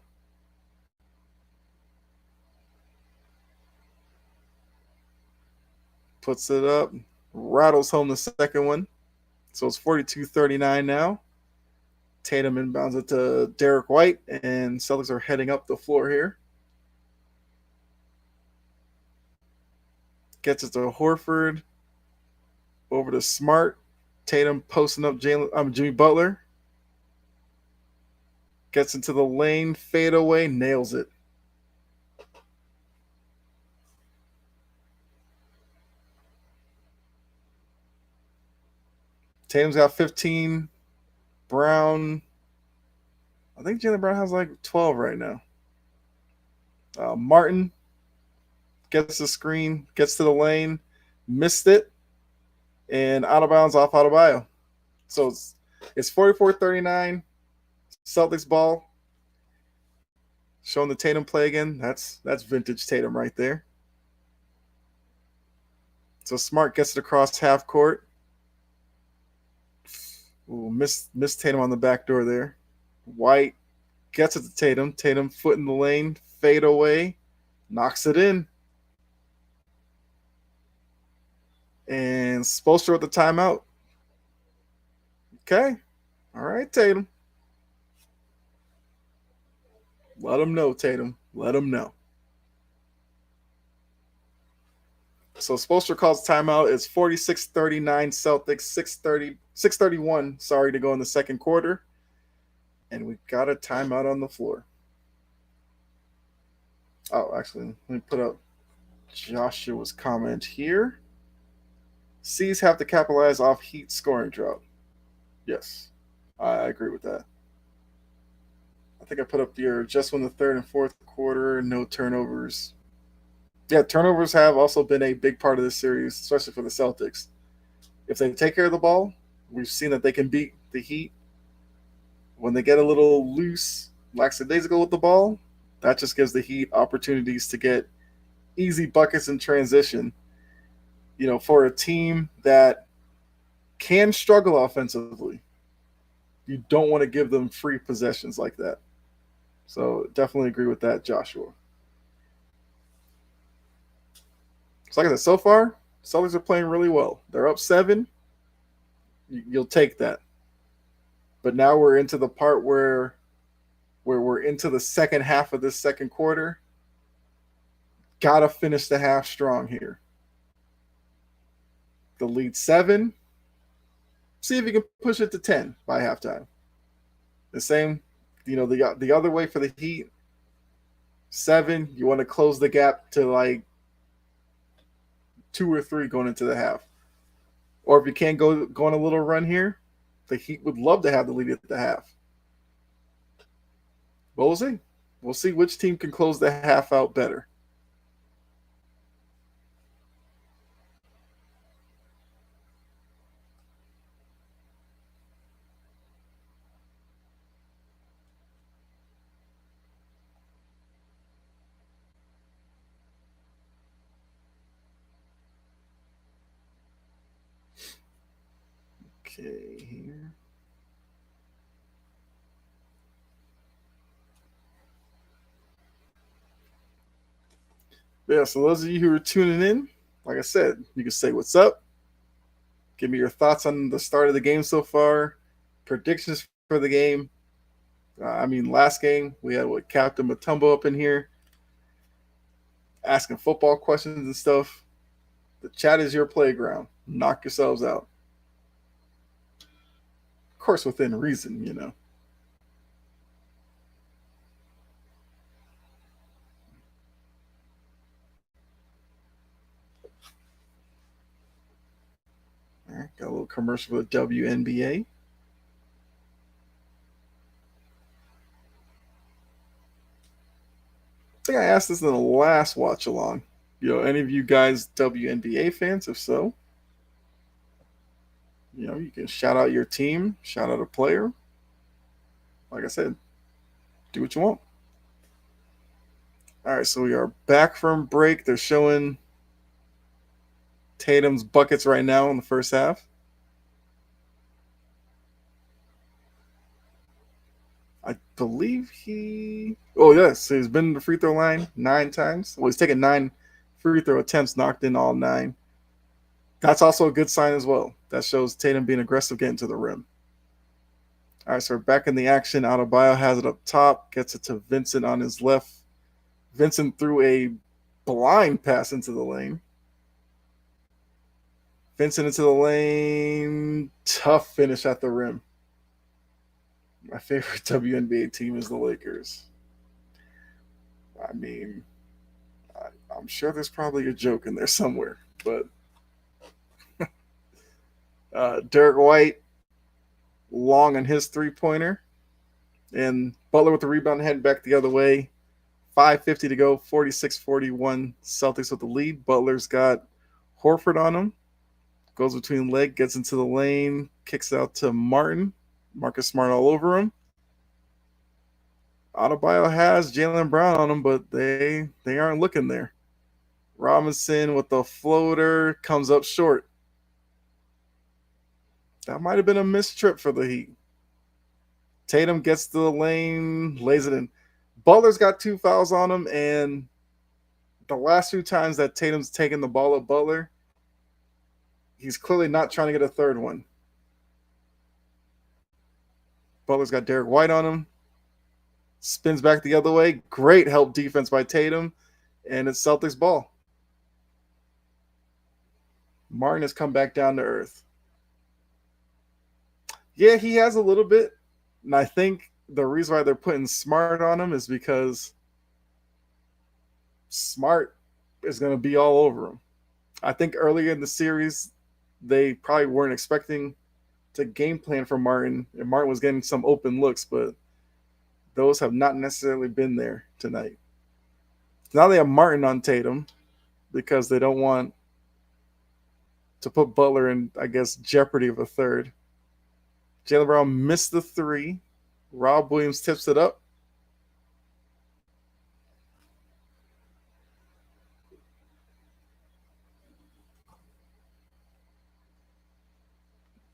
Puts it up, rattles home the second one. So it's 42-39 now. Tatum inbounds it to Derek White, and Celtics are heading up the floor here. Gets it to Horford. Over to Smart. Tatum posting up Jimmy Butler. Gets into the lane, fade away, nails it. Tatum's got 15. Brown, I think Jaylen Brown has like 12 right now. Martin gets the screen, gets to the lane, missed it, and out of bounds off Adebayo. So it's 44-39, Celtics ball. Showing the Tatum play again. That's vintage Tatum right there. So Smart gets it across half court. Ooh, missed Tatum on the back door there. White gets it to Tatum. Tatum foot in the lane, fade away, knocks it in. And Spoelstra with the timeout. Okay. All right, Tatum. Let him know, Tatum. Let him know. So Spoelstra calls timeout. It's 46-39 Celtics, 6:31, to go in the second quarter. And we got a timeout on the floor. Oh, actually, let me put up Joshua's comment here. C's have to capitalize off Heat scoring drought. Yes, I agree with that. I think I put up here just win the third and fourth quarter, no turnovers. Yeah, turnovers have also been a big part of this series, especially for the Celtics. If they take care of the ball, we've seen that they can beat the Heat. When they get a little loose, lackadaisical with the ball, that just gives the Heat opportunities to get easy buckets in transition. For a team that can struggle offensively, you don't want to give them free possessions like that. So definitely agree with that, Joshua. So like I said, so far, Celtics are playing really well. They're up 7. You'll take that. But now we're into the part where we're into the second half of this second quarter. Gotta finish the half strong here. The lead 7. See if you can push it to 10 by halftime. The same, the other way for the Heat. 7. You want to close the gap to like 2 or 3 going into the half. Or if you can't go on a little run here, the Heat would love to have the lead at the half. But we'll see. We'll see which team can close the half out better. Okay, here. Yeah, so those of you who are tuning in, like I said, you can say what's up. Give me your thoughts on the start of the game so far, predictions for the game. Last game we had Captain Matumbo up in here asking football questions and stuff. The chat is your playground. Knock yourselves out. Of course, within reason. All right, got a little commercial for the WNBA. I think I asked this in the last watch along. Any of you guys WNBA fans? If so, you can shout out your team, shout out a player. Like I said, do what you want. All right, so we are back from break. They're showing Tatum's buckets right now in the first half. I believe he. Oh, yes. So he's been in the free throw line 9 times. Well, he's taken 9 free throw attempts, knocked in all 9. That's also a good sign as well. That shows Tatum being aggressive getting to the rim. All right, so we're back in the action. Adebayo has it up top, gets it to Vincent on his left. Vincent threw a blind pass into the lane. Vincent into the lane. Tough finish at the rim. My favorite WNBA team is the Lakers. I'm sure there's probably a joke in there somewhere, but Derek White long on his 3-pointer, and Butler with the rebound heading back the other way. 5:50 to go, 46-41. Celtics with the lead. Butler's got Horford on him. Goes between leg, gets into the lane, kicks out to Martin. Marcus Smart all over him. Adebayo has Jaylen Brown on him, but they aren't looking there. Robinson with the floater comes up short. That might have been a missed trip for the Heat. Tatum gets to the lane, lays it in. Butler's got 2 fouls on him, and the last 2 times that Tatum's taken the ball at Butler, he's clearly not trying to get a third one. Butler's got Derek White on him. Spins back the other way. Great help defense by Tatum, and it's Celtics ball. Martin has come back down to earth. Yeah, he has a little bit, and I think the reason why they're putting Smart on him is because Smart is going to be all over him. I think earlier in the series, they probably weren't expecting to game plan for Martin, and Martin was getting some open looks, but those have not necessarily been there tonight. Now they have Martin on Tatum because they don't want to put Butler in, I guess, jeopardy of a third. Jaylen Brown missed the 3. Rob Williams tips it up.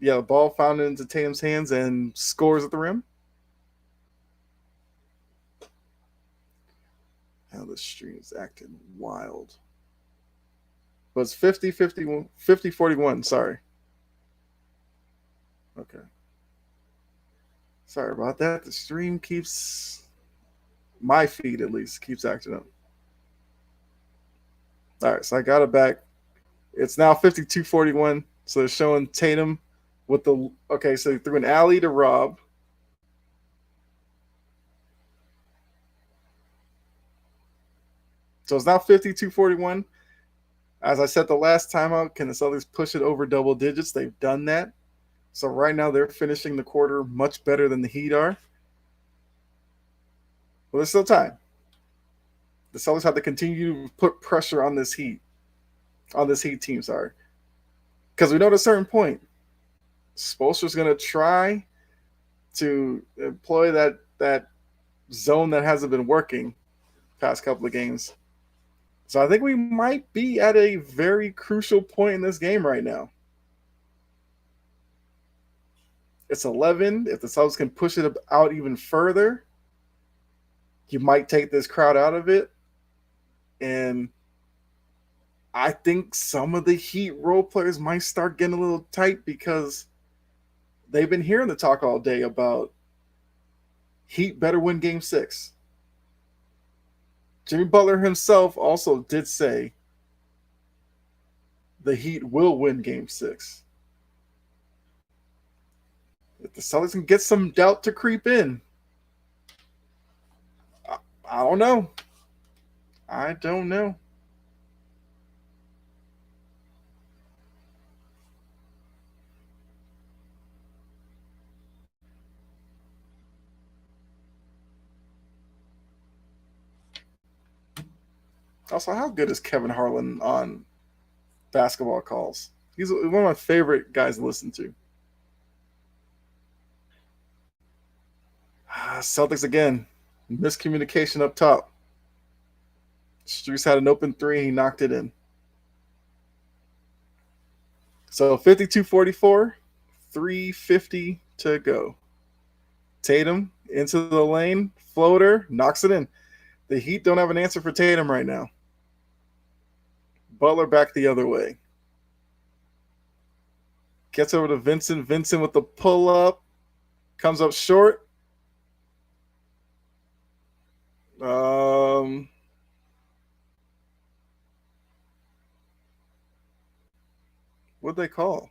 Yeah, the ball found into Tatum's hands and scores at the rim. How the stream is acting wild. But it's 50-41. Sorry. Okay. Sorry about that. The stream keeps, my feed at least, keeps acting up. All right, so I got it back. It's now 52-41. So they're showing Tatum with the, okay, so he threw an alley to Rob. So it's now 52-41. As I said the last time out, can the Celtics push it over double digits? They've done that. So right now they're finishing the quarter much better than the Heat are. Well, there's still time. The Celtics have to continue to put pressure on this Heat team, sorry. Because we know at a certain point, Spoelstra's going to try to employ that zone that hasn't been working past couple of games. So I think we might be at a very crucial point in this game right now. It's 11. If the Celtics can push it out even further, you might take this crowd out of it. And I think some of the Heat role players might start getting a little tight because they've been hearing the talk all day about Heat better win game 6. Jimmy Butler himself also did say the Heat will win game 6. If the Celtics can get some doubt to creep in, I don't know. I don't know. Also, how good is Kevin Harlan on basketball calls? He's one of my favorite guys to listen to. Celtics again. Miscommunication up top. Strus had an open three. He knocked it in. So 52-44, 3:50 to go. Tatum into the lane, floater, knocks it in. The Heat don't have an answer for Tatum right now. Butler back the other way. Gets over to Vincent. Vincent with the pull up. Comes up short. What'd they call?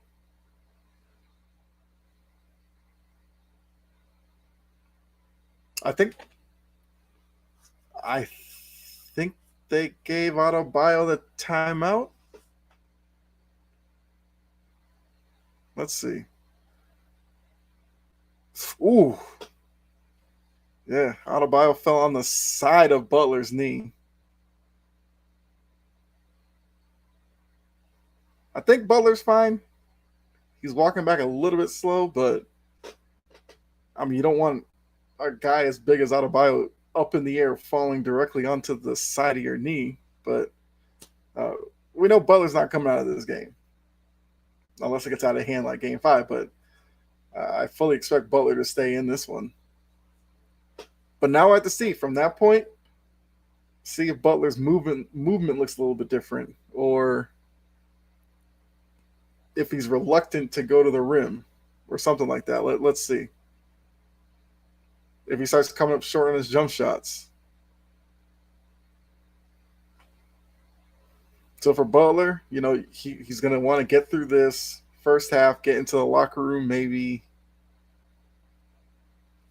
I think they gave Adebayo the timeout. Let's see. Ooh. Yeah, Adebayo fell on the side of Butler's knee. I think Butler's fine. He's walking back a little bit slow, but I mean, you don't want a guy as big as Adebayo up in the air falling directly onto the side of your knee. But uh, we know Butler's not coming out of this game unless it gets out of hand like Game 5. But I fully expect Butler to stay in this one. But now I have to see from that point, see if Butler's movement looks a little bit different, or if he's reluctant to go to the rim or something like that. Let's see. If he starts coming up short on his jump shots. So for Butler, you know, he's going to want to get through this first half, get into the locker room, maybe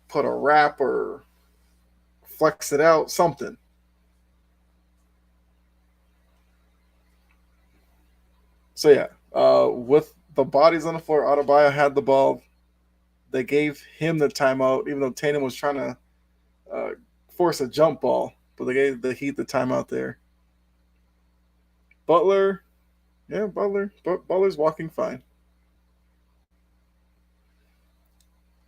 put a wrap or flex it out, something. So yeah, with the bodies on the floor, Adebayo had the ball. They gave him the timeout, even though Tatum was trying to force a jump ball, but they gave the Heat the timeout there. Butler, yeah, Butler's walking fine.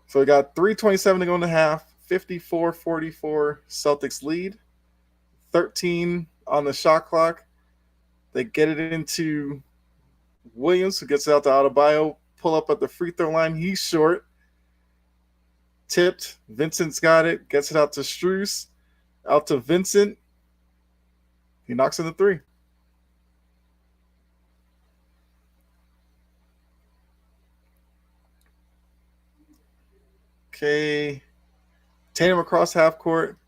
So we got 3:27 to go in the half. 54-44 Celtics lead. 13 on the shot clock. They get it into Williams, who gets it out to Adebayo. Pull up at the free throw line. He's short. Tipped. Vincent's got it. Gets it out to Strus. Out to Vincent. He knocks in the three. Okay. Tatum across half court.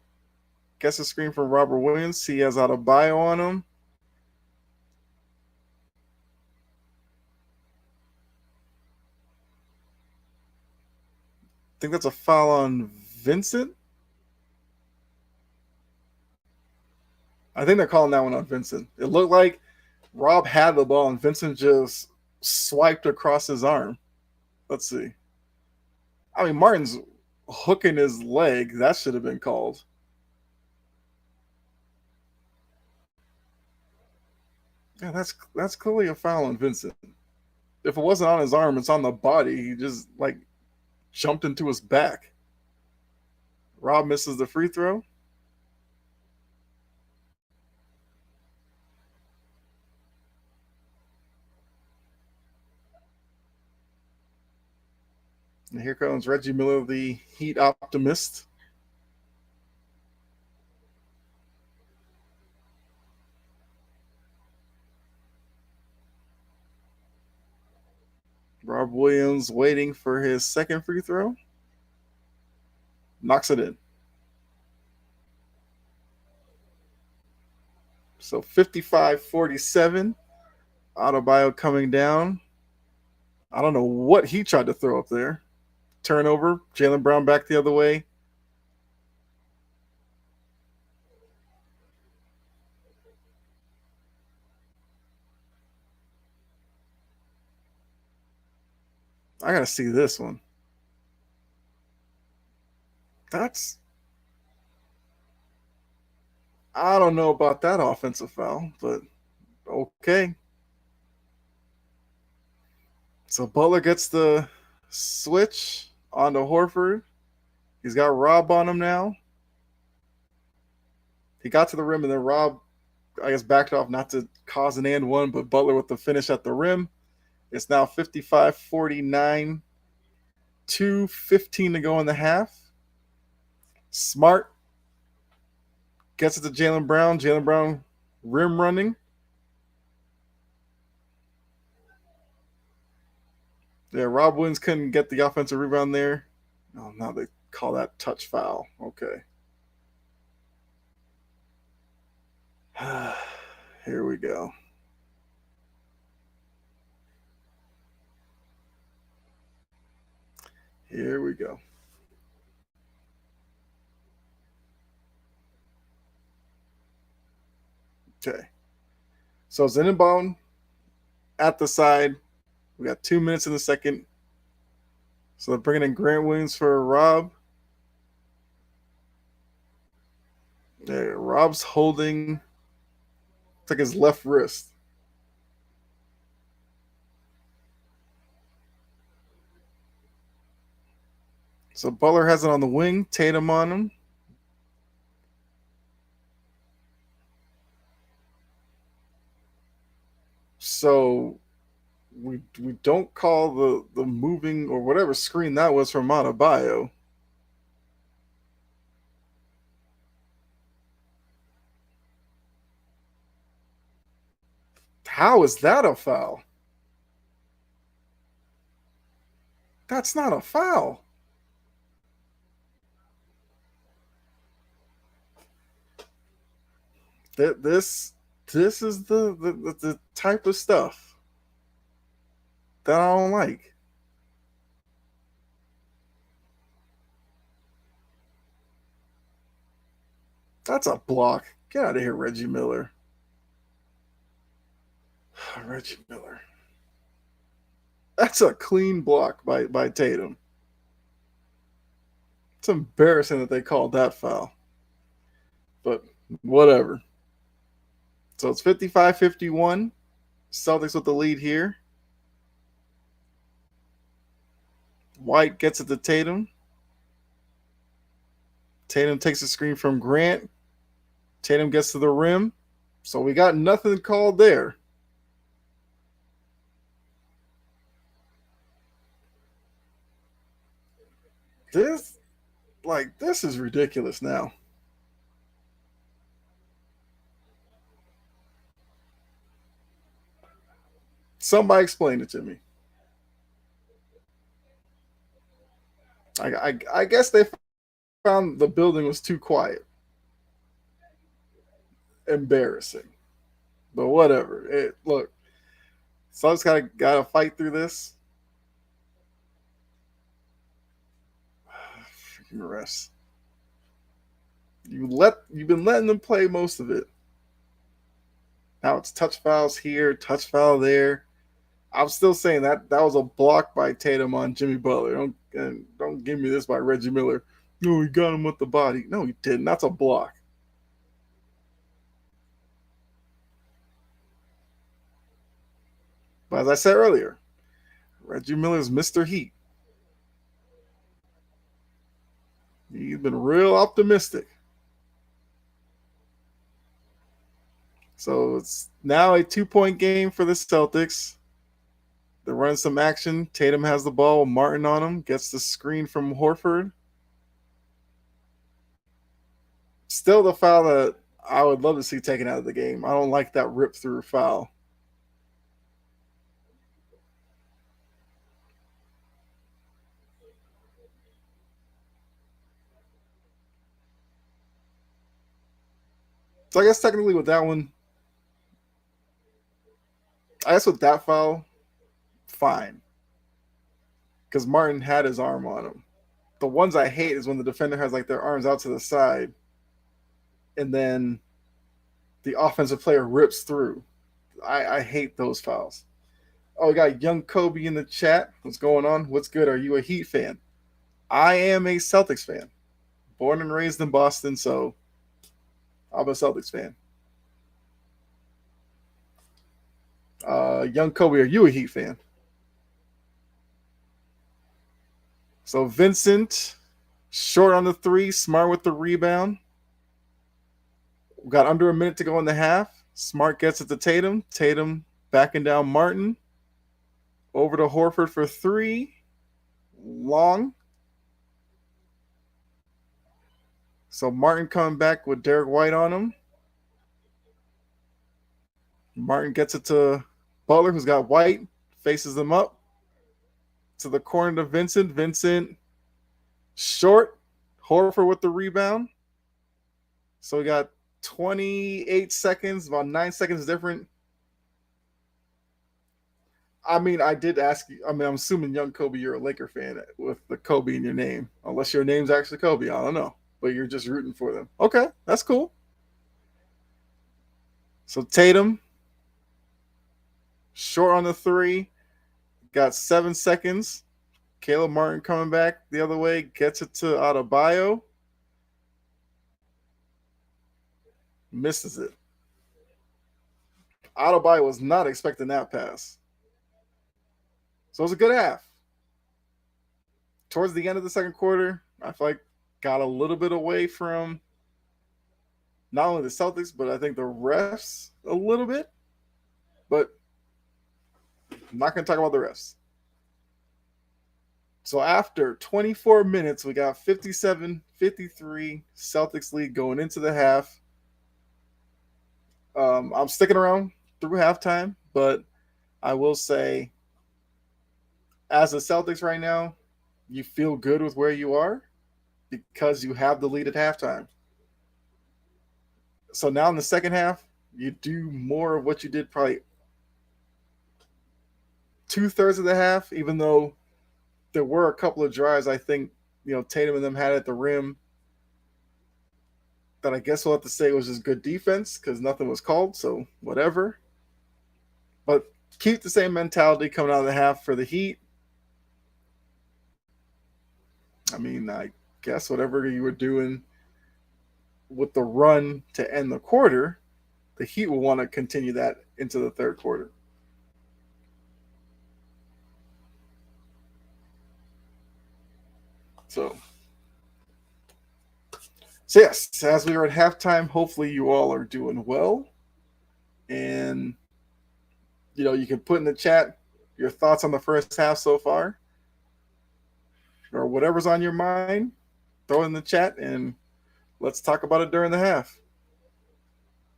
Gets a screen from Robert Williams. He has out a bio on him. I think that's a foul on Vincent. I think they're calling that one on Vincent. It looked like Rob had the ball and Vincent just swiped across his arm. Let's see. I mean, Martin's hooking his leg. That should have been called. Yeah, that's clearly a foul on Vincent. If it wasn't on his arm, it's on the body. He just like jumped into his back. Rob misses the free throw. And here comes Reggie Miller, the Heat optimist. Rob Williams waiting for his second free throw. Knocks it in. So 55-47. Adebayo coming down. I don't know what he tried to throw up there. Turnover. Jaylen Brown back the other way. I gotta see this one. That's I don't know about that offensive foul, but okay. So Butler gets the switch onto Horford. He's got Rob on him now. He got to the rim and then Rob, I guess, backed off not to cause an and one, but Butler with the finish at the rim. It's now 55-49. 2:15 to go in the half. Smart gets it to Jaylen Brown. Jaylen Brown rim running. Yeah, Rob Williams couldn't get the offensive rebound there. Oh, now they call that touch foul. Okay. Here we go. Here we go. Okay. So Zenenbaum at the side. We got 2 minutes in the second. So they're bringing in Grant Williams for Rob. Yeah, Rob's holding, it's like his left wrist. So Butler has it on the wing. Tatum on him. So we don't call the moving or whatever screen that was from Adebayo. How is that a foul? That's not a foul. This is the type of stuff that I don't like. That's a block. Get out of here, Reggie Miller. Reggie Miller. That's a clean block by Tatum. It's embarrassing that they called that foul. But whatever. So it's 55-51. Celtics with the lead here. White gets it to Tatum. Tatum takes a screen from Grant. Tatum gets to the rim. So we got nothing called there. This is ridiculous now. Somebody explain it to me. I guess they found the building was too quiet. Embarrassing, but whatever. Look, Celtics gotta fight through this. Freaking rest. You've been letting them play most of it. Now it's touch fouls here, touch foul there. I'm still saying that was a block by Tatum on Jimmy Butler. Don't give me this by Reggie Miller. No, he got him with the body. No, he didn't. That's a block. But as I said earlier, Reggie Miller's Mr. Heat. He's been real optimistic. So it's now a 2-point game for the Celtics. They're running some action. Tatum has the ball. Martin on him. Gets the screen from Horford. Still the foul that I would love to see taken out of the game. I don't like that rip through foul. So I guess technically with that one, I guess with that foul, fine. Because Martin had his arm on him. The ones I hate is when the defender has like their arms out to the side and then the offensive player rips through. I hate those fouls. Oh, we got young Kobe in the chat. What's going on? What's good? Are you a Heat fan? I am a Celtics fan. Born and raised in Boston, so I'm a Celtics fan. Young Kobe, are you a Heat fan? So Vincent, short on the three, Smart with the rebound. We got under a minute to go in the half. Smart gets it to Tatum. Tatum backing down Martin. Over to Horford for three. Long. So Martin coming back with Derek White on him. Martin gets it to Butler, who's got White. Faces them up. To the corner to Vincent. Vincent short. Horford with the rebound. So we got 28 seconds, about 9 seconds different. I mean, I did ask you. I mean, I'm assuming, young Kobe, you're a Laker fan with the Kobe in your name, unless your name's actually Kobe. I don't know, but you're just rooting for them. Okay, that's cool. So Tatum, short on the three, got 7 seconds. Caleb Martin coming back the other way, gets it to Adebayo, misses it. Adebayo was not expecting that pass. So it was a good half. Towards the end of the second quarter, I feel like got a little bit away from not only the Celtics, but I think the refs a little bit. But I'm not going to talk about the refs. So after 24 minutes, we got 57-53 Celtics lead going into the half. I'm sticking around through halftime, but I will say, as the Celtics right now, you feel good with where you are because you have the lead at halftime. So now in the second half, you do more of what you did probably 2/3 of the half, even though there were a couple of drives I think, Tatum and them had at the rim that I guess we'll have to say was just good defense because nothing was called, so whatever. But keep the same mentality coming out of the half for the Heat. I mean, I guess whatever you were doing with the run to end the quarter, the Heat will want to continue that into the third quarter. So yes, as we are at halftime, hopefully you all are doing well. And, you can put in the chat your thoughts on the first half so far or whatever's on your mind. Throw it in the chat and let's talk about it during the half.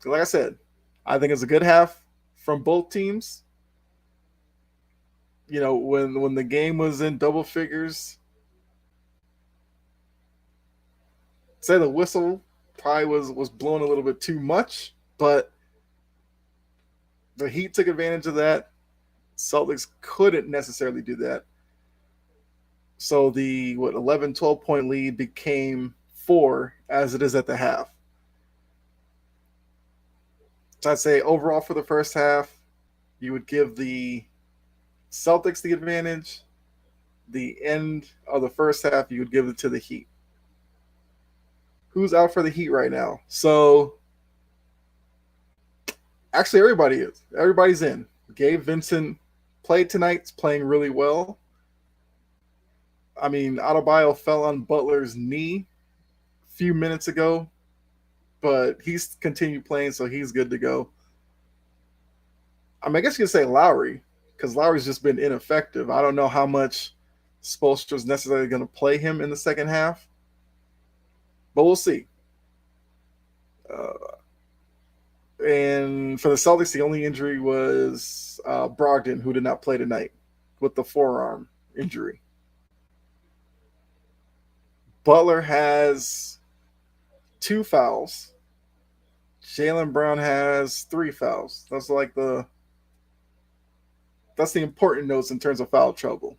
So like I said, I think it's a good half from both teams. When the game was in double figures, say the whistle probably was blown a little bit too much, but the Heat took advantage of that. Celtics couldn't necessarily do that. So the 11, 12 point lead became 4 as it is at the half. So I'd say overall for the first half, you would give the Celtics the advantage. The end of the first half, you would give it to the Heat. Who's out for the Heat right now? So actually, everybody is. Everybody's in. Gabe Vincent played tonight, playing really well. I mean, Adebayo fell on Butler's knee a few minutes ago, but he's continued playing, so he's good to go. I mean, I guess you could say Lowry, because Lowry's just been ineffective. I don't know how much Spoelstra's necessarily going to play him in the second half, but we'll see. Uh, and for the Celtics, the only injury was Brogdon, who did not play tonight with the forearm injury. Butler has 2 fouls. Jaylen Brown has 3 fouls. That's the important notes in terms of foul trouble.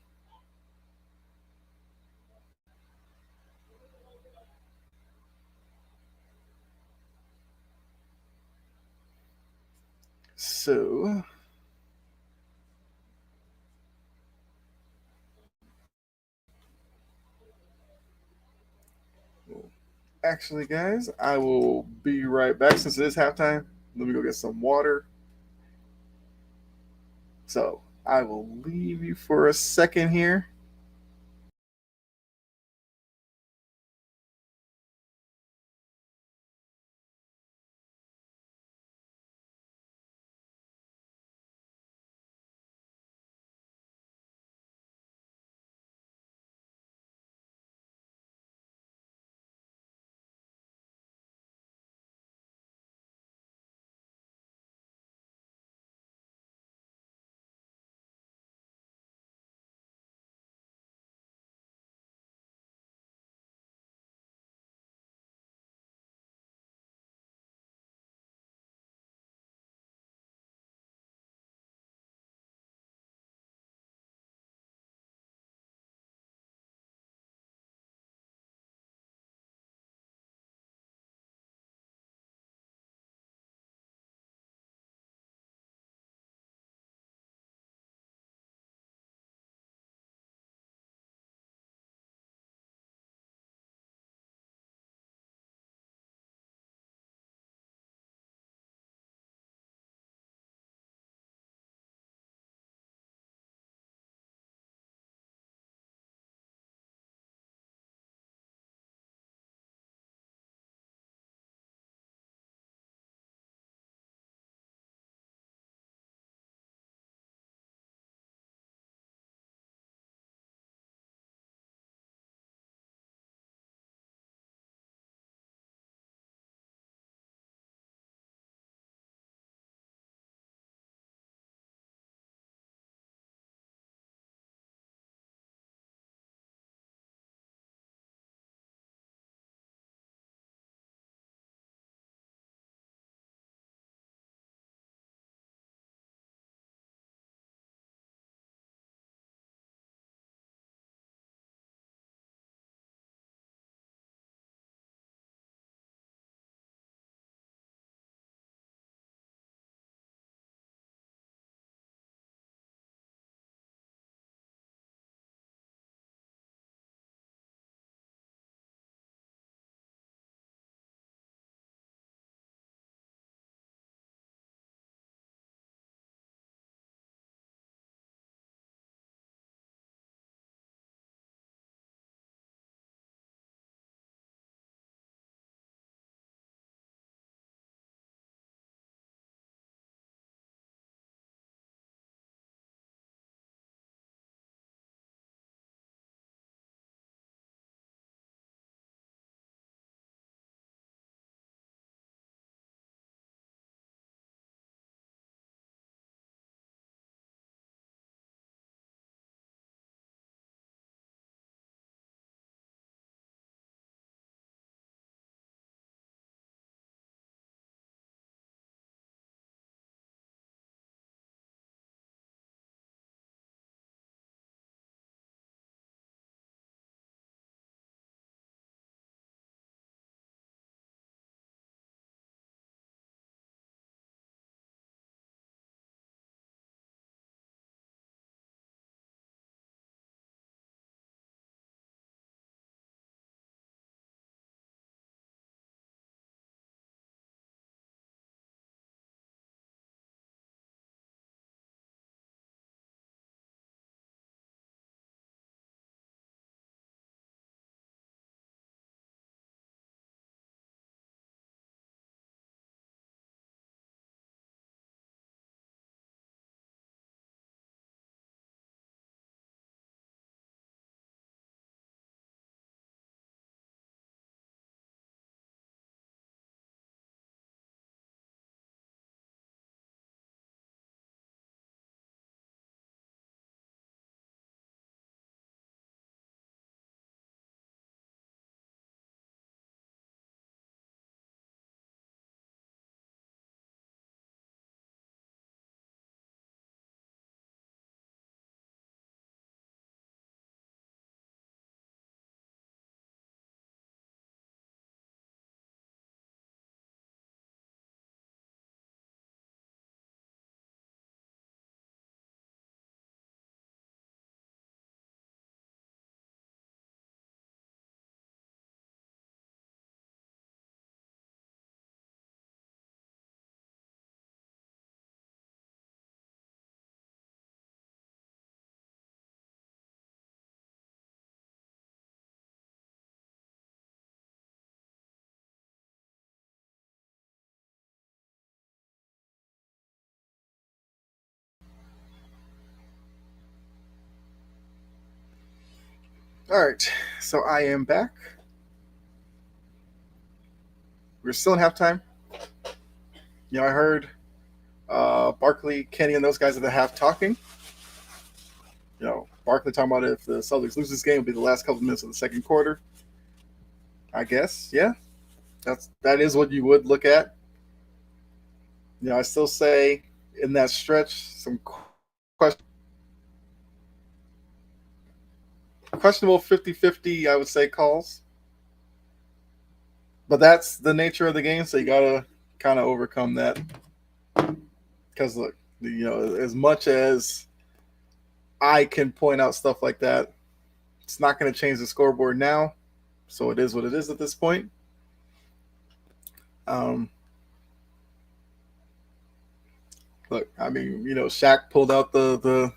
So actually, guys, I will be right back since it is halftime. Let me go get some water. So I will leave you for a second here. All right, so I am back. We're still in halftime. I heard Barkley, Kenny, and those guys at the half talking. Barkley talking about if the Celtics lose this game, it'll be the last couple of minutes of the second quarter. I guess, yeah, that is what you would look at. I still say in that stretch, some questionable 50-50, I would say, calls. But that's the nature of the game, so you gotta kind of overcome that. Because look, as much as I can point out stuff like that, it's not going to change the scoreboard now. So it is what it is at this point. Um, Look, I mean, Shaq pulled out the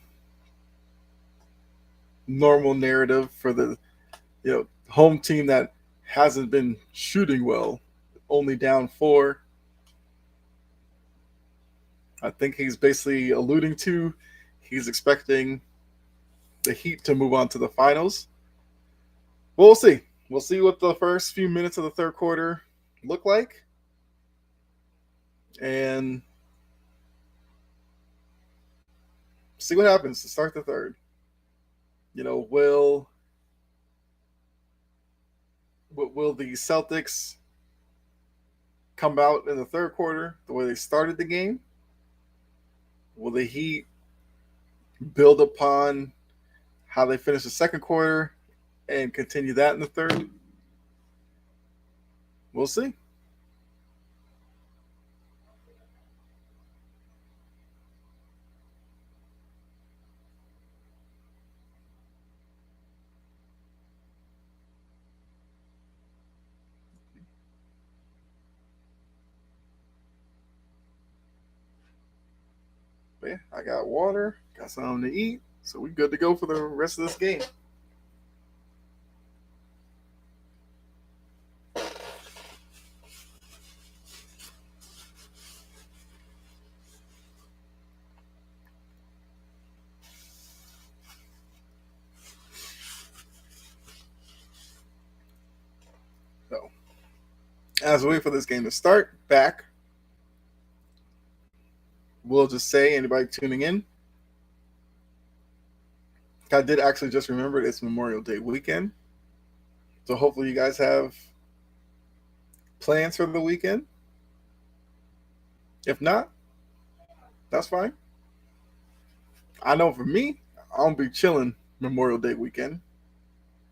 normal narrative for the home team that hasn't been shooting well, only down 4. I think he's basically alluding to he's expecting the Heat to move on to the finals. We'll see. We'll see what the first few minutes of the third quarter look like. And see what happens to start the third. Will the Celtics come out in the third quarter the way they started the game? Will the Heat build upon how they finished the second quarter and continue that in the third? We'll see. But yeah, I got water, got something to eat, so we good to go for the rest of this game. So, as we wait for this game to start, back, we'll just say, anybody tuning in, I did actually just remember it's Memorial Day weekend. So hopefully you guys have plans for the weekend. If not, that's fine. I know for me, I'll be chilling Memorial Day weekend.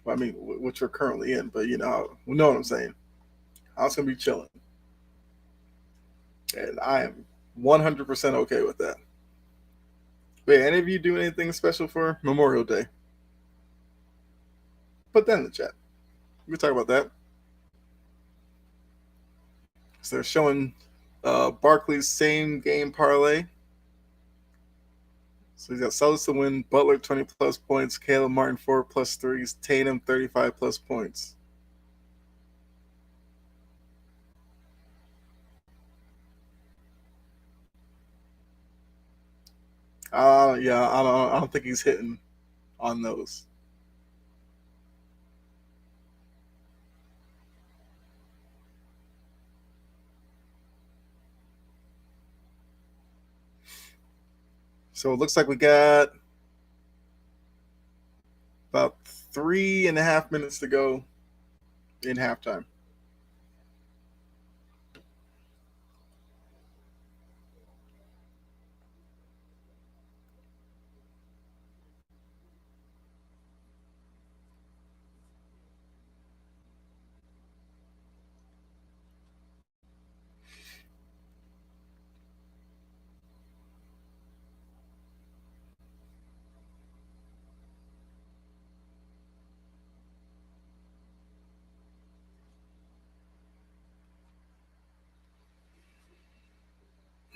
I mean, which we're currently in, but you know what I'm saying. I was gonna be chilling, and I am 100% okay with that. But yeah, any of you do anything special for Memorial Day? Put that in the chat. We can talk about that. So they're showing Barkley's same game parlay. So he's got Celtics to win, Butler 20 plus points, Caleb Martin 4 plus threes, Tatum 35 plus points. Yeah, I don't think he's hitting on those. So it looks like we got about 3.5 minutes to go in halftime.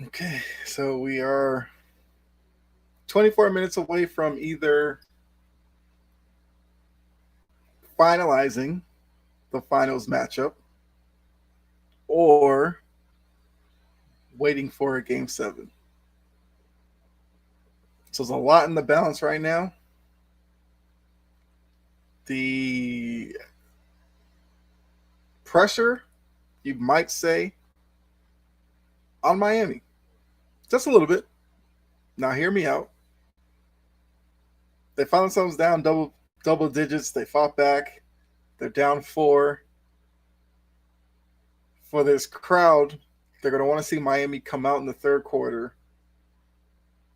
Okay, so we are 24 minutes away from either finalizing the finals matchup or waiting for a game 7. So there's a lot in the balance right now. the pressure, you might say, on Miami. Just a little bit. Now, hear me out. They found themselves down double digits. They fought back. They're down 4. For this crowd, they're going to want to see Miami come out in the third quarter,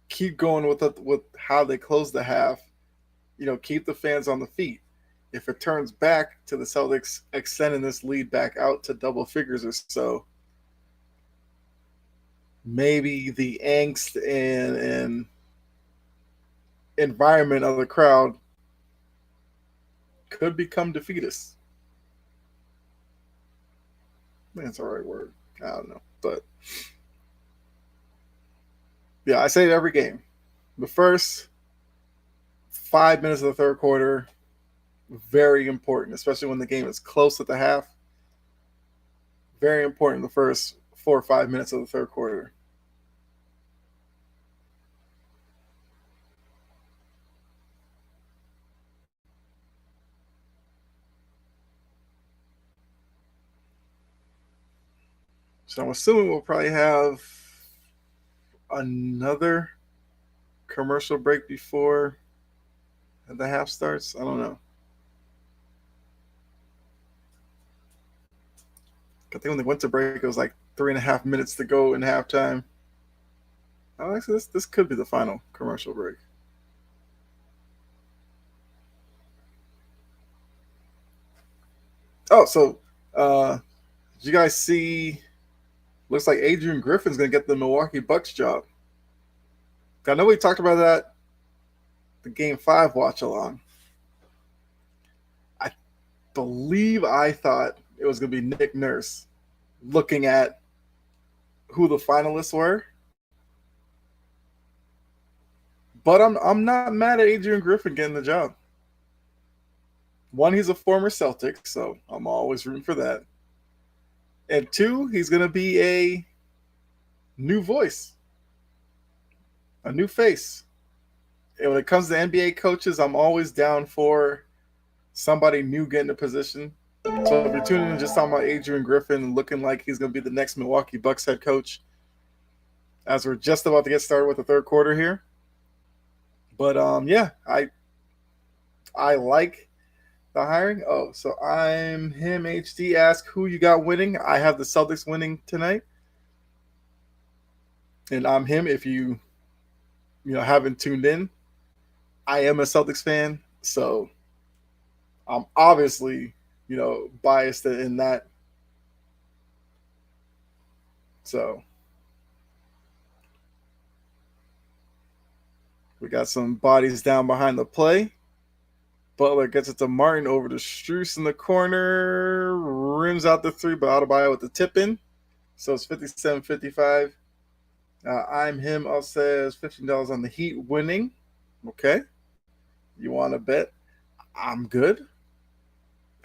keep going with how they close the half, keep the fans on the feet. If it turns back to the Celtics extending this lead back out to double figures or so, maybe the angst and environment of the crowd could become defeatist. I think that's the right word. I don't know. But yeah, I say it every game. The first 5 minutes of the third quarter, very important, especially when the game is close at the half. Very important the first 4 or 5 minutes of the third quarter. So I'm assuming we'll probably have another commercial break before the half starts. I don't know. I think when they went to break, it was like 3.5 minutes to go in halftime. Oh, actually, this could be the final commercial break. Oh, so did you guys see? Looks like Adrian Griffin's going to get the Milwaukee Bucks job. I know we talked about that the Game 5 watch along. I believe I thought it was going to be Nick Nurse looking at who the finalists were. But I'm not mad at Adrian Griffin getting the job. One, he's a former Celtic, so I'm always rooting for that. And 2, he's going to be a new voice, a new face. And when it comes to NBA coaches, I'm always down for somebody new getting a position. So if you're tuning in, just talking about Adrian Griffin looking like he's going to be the next Milwaukee Bucks head coach, as we're just about to get started with the third quarter here. But yeah, I like the hiring. Oh, so I'm him. HD ask who you got winning. I have the Celtics winning tonight, and I'm him. If you haven't tuned in, I am a Celtics fan, so I'm obviously biased in that. So we got some bodies down behind the play. Butler gets it to Martin over to Strus in the corner. Rims out the 3, but Adebayo with the tip in. So it's 57-55. I'm him. I'll say $15 on the Heat winning. Okay. You want to bet? I'm good.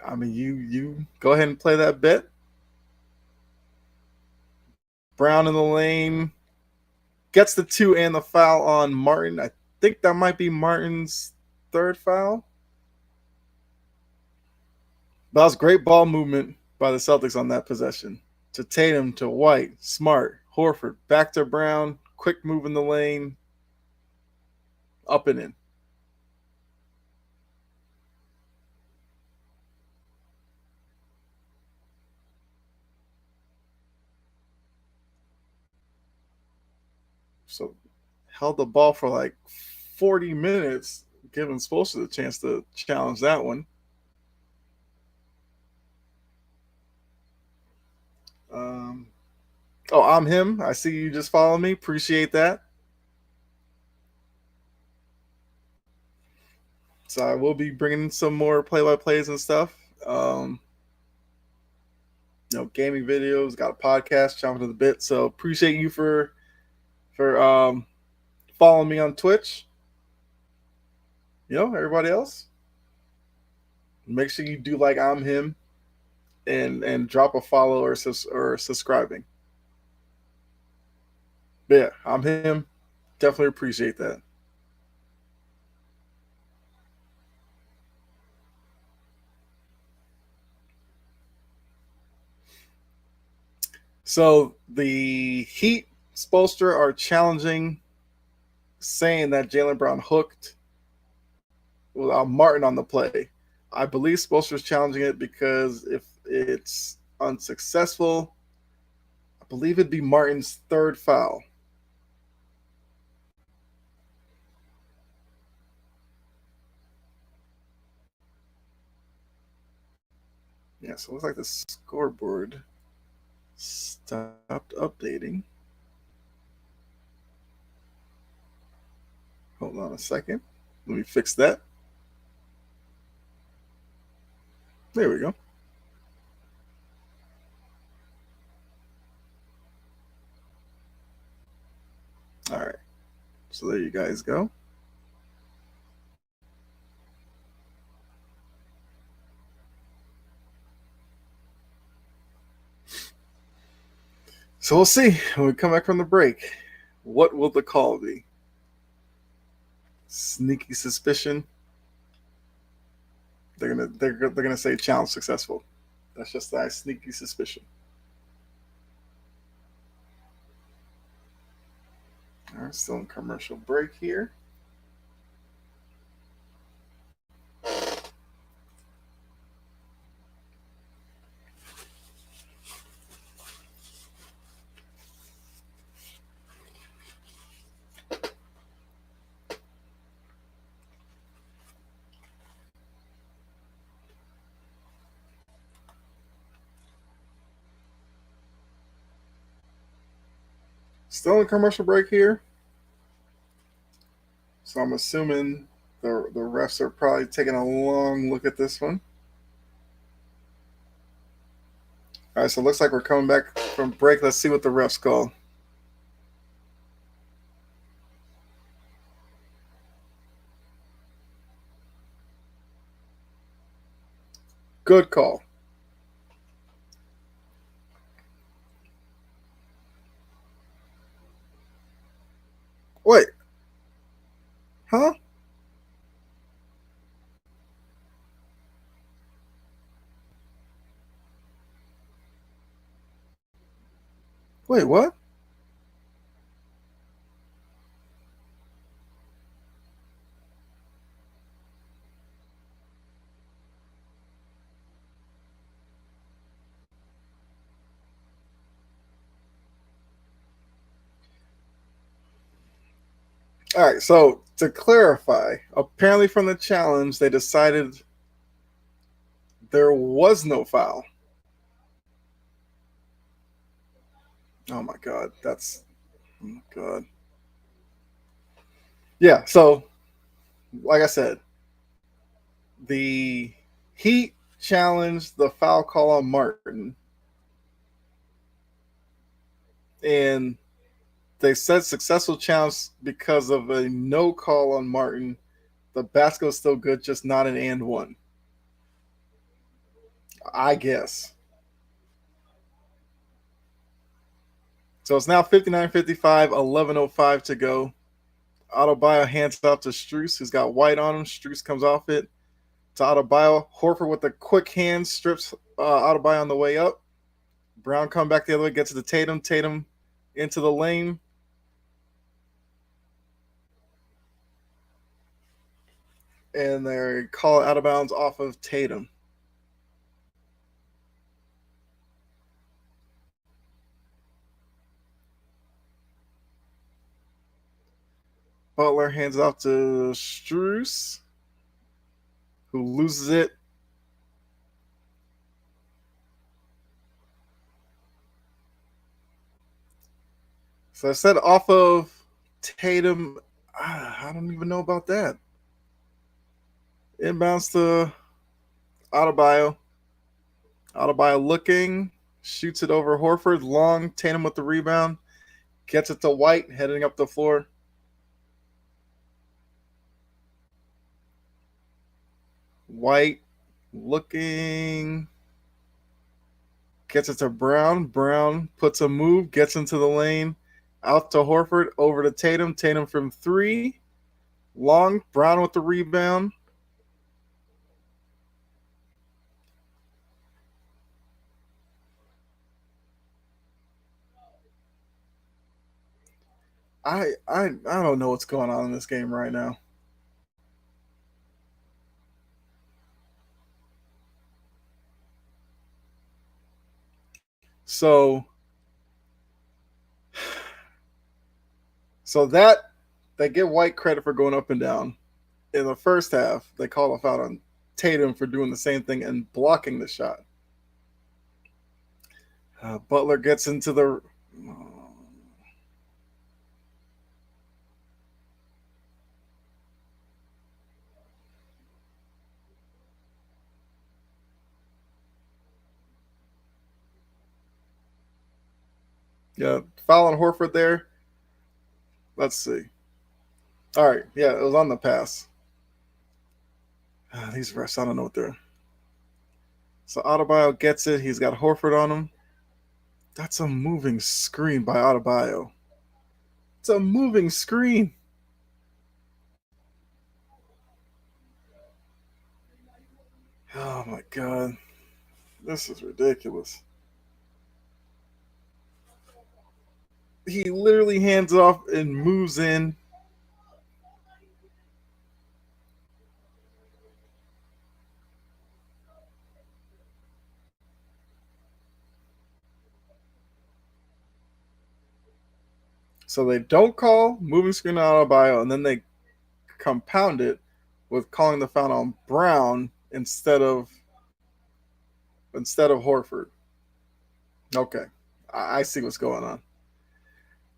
I mean, you go ahead and play that bet. Brown in the lane. Gets the 2 and the foul on Martin. I think that might be Martin's 3rd foul. That was great ball movement by the Celtics on that possession. To Tatum, to White, Smart, Horford, back to Brown, quick move in the lane, up and in. So held the ball for like 40 minutes, giving Spoelstra the chance to challenge that one. I'm him. I see you just follow me. Appreciate that. So I will be bringing some more play-by-plays and stuff. Gaming videos. Got a podcast, chomping to the bit. So appreciate you for following me on Twitch. Everybody else, make sure you do like I'm him, and drop a follow or subscribing. But yeah, I'm him. Definitely appreciate that. So the Heat Spolstra are challenging, saying that Jaylen Brown hooked Martin on the play. I believe Spolstra is challenging it because if it's unsuccessful, I believe it'd be Martin's third foul. Yeah, so it looks like the scoreboard stopped updating. Hold on a second. Let me fix that. There we go. All right. So there you guys go. So we'll see when we come back from the break. What will the call be? Sneaky suspicion. They're gonna say challenge successful. That's just that sneaky suspicion. All right, still in commercial break here. Still in commercial break here. So I'm assuming the refs are probably taking a long look at this one. All right, so it looks like we're coming back from break. Let's see what the refs call. Good call. Wait. Huh? Wait, what? All right, so to clarify, apparently from the challenge, they decided there was no foul. Oh my god, that's oh my god. Yeah, so like I said, the Heat challenged the foul call on Martin, and they said successful challenge because of a no call on Martin. The basketball's still good, just not an and one. I guess. So it's now 59-55, 11:05 to go. Adebayo hands off to Strus, who's got white on him. Strus comes off it to Adebayo. Horford with a quick hand strips Adebayo on the way up. Brown come back the other way, gets to the Tatum. Tatum into the lane. And they call it out of bounds off of Tatum. Butler hands it off to Strus, who loses it. So I said off of Tatum. I don't even know about that. Inbounds to Adebayo. Adebayo looking, shoots it over Horford. Long, Tatum with the rebound. Gets it to White, heading up the floor. White looking. Gets it to Brown. Brown puts a move, gets into the lane. Out to Horford, over to Tatum. Tatum from three. Long, Brown with the rebound. I don't know what's going on in this game right now. So so that they give White credit for going up and down. In the first half, they call a foul on Tatum for doing the same thing and blocking the shot. Butler gets into the. Yeah, foul on Horford there. Let's see. All right, yeah, it was on the pass. These refs, I don't know what they're. So Adebayo gets it. He's got Horford on him. That's a moving screen by Adebayo. It's a moving screen. Oh my god, this is ridiculous. He literally hands off and moves in. So they don't call moving screen on Adebayo, and then they compound it with calling the foul on Brown instead of Horford. Okay, I see what's going on.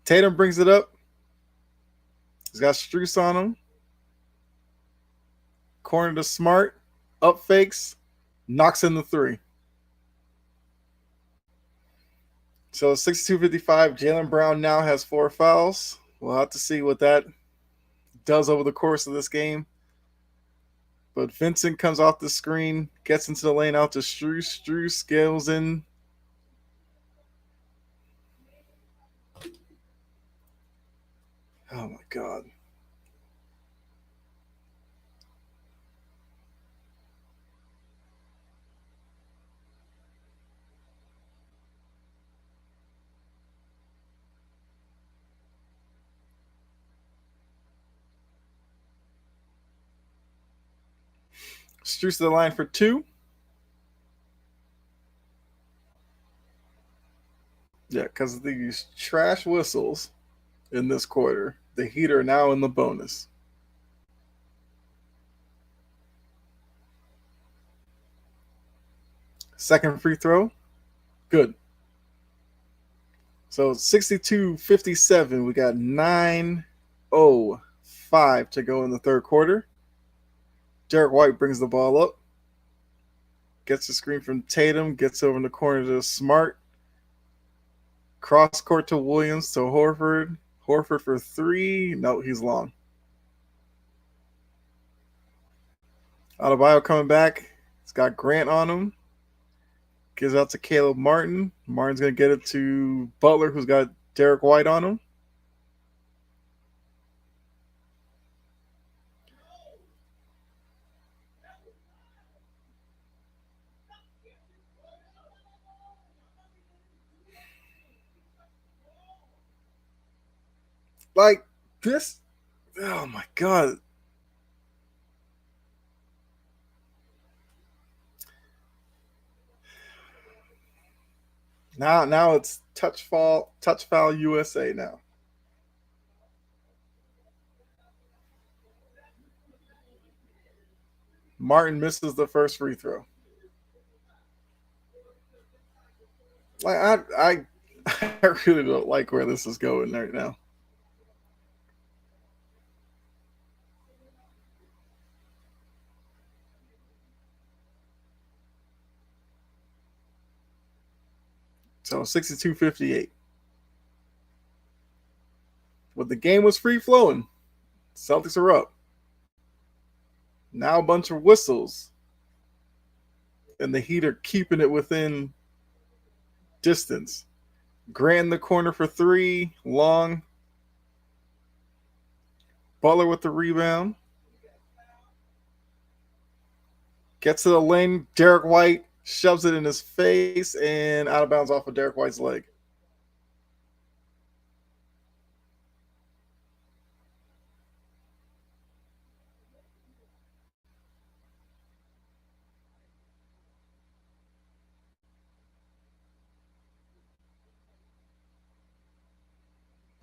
Tatum brings it up. He's got Struess on him. Corner to Smart. Up fakes. Knocks in the three. So 62-55. Jaylen Brown now has 4 fouls. We'll have to see what that does over the course of this game. But Vincent comes off the screen, gets into the lane out to Struess. Struess scales in. Oh my god. Struess to the line for 2. Yeah, because of these trash whistles in this quarter, the Heat are now in the bonus. Second free throw. Good. So 62-57. We got 9:05 to go in the third quarter. Derek White brings the ball up. Gets the screen from Tatum. Gets over in the corner to Smart. Cross court to Williams to Horford. Horford for 3. No, he's long. Adebayo coming back. He's got Grant on him. Gives out to Caleb Martin. Martin's going to get it to Butler, who's got Derek White on him. Like, this. Oh my God. Now it's touch foul USA now. Martin misses the first free throw. Like I really don't like where this is going right now. So 62-58. But the game was free flowing. Celtics are up. Now a bunch of whistles. And the Heat are keeping it within distance. Grant in the corner for 3. Long. Butler with the rebound. Gets to the lane. Derek White shoves it in his face and out of bounds off of Derek White's leg.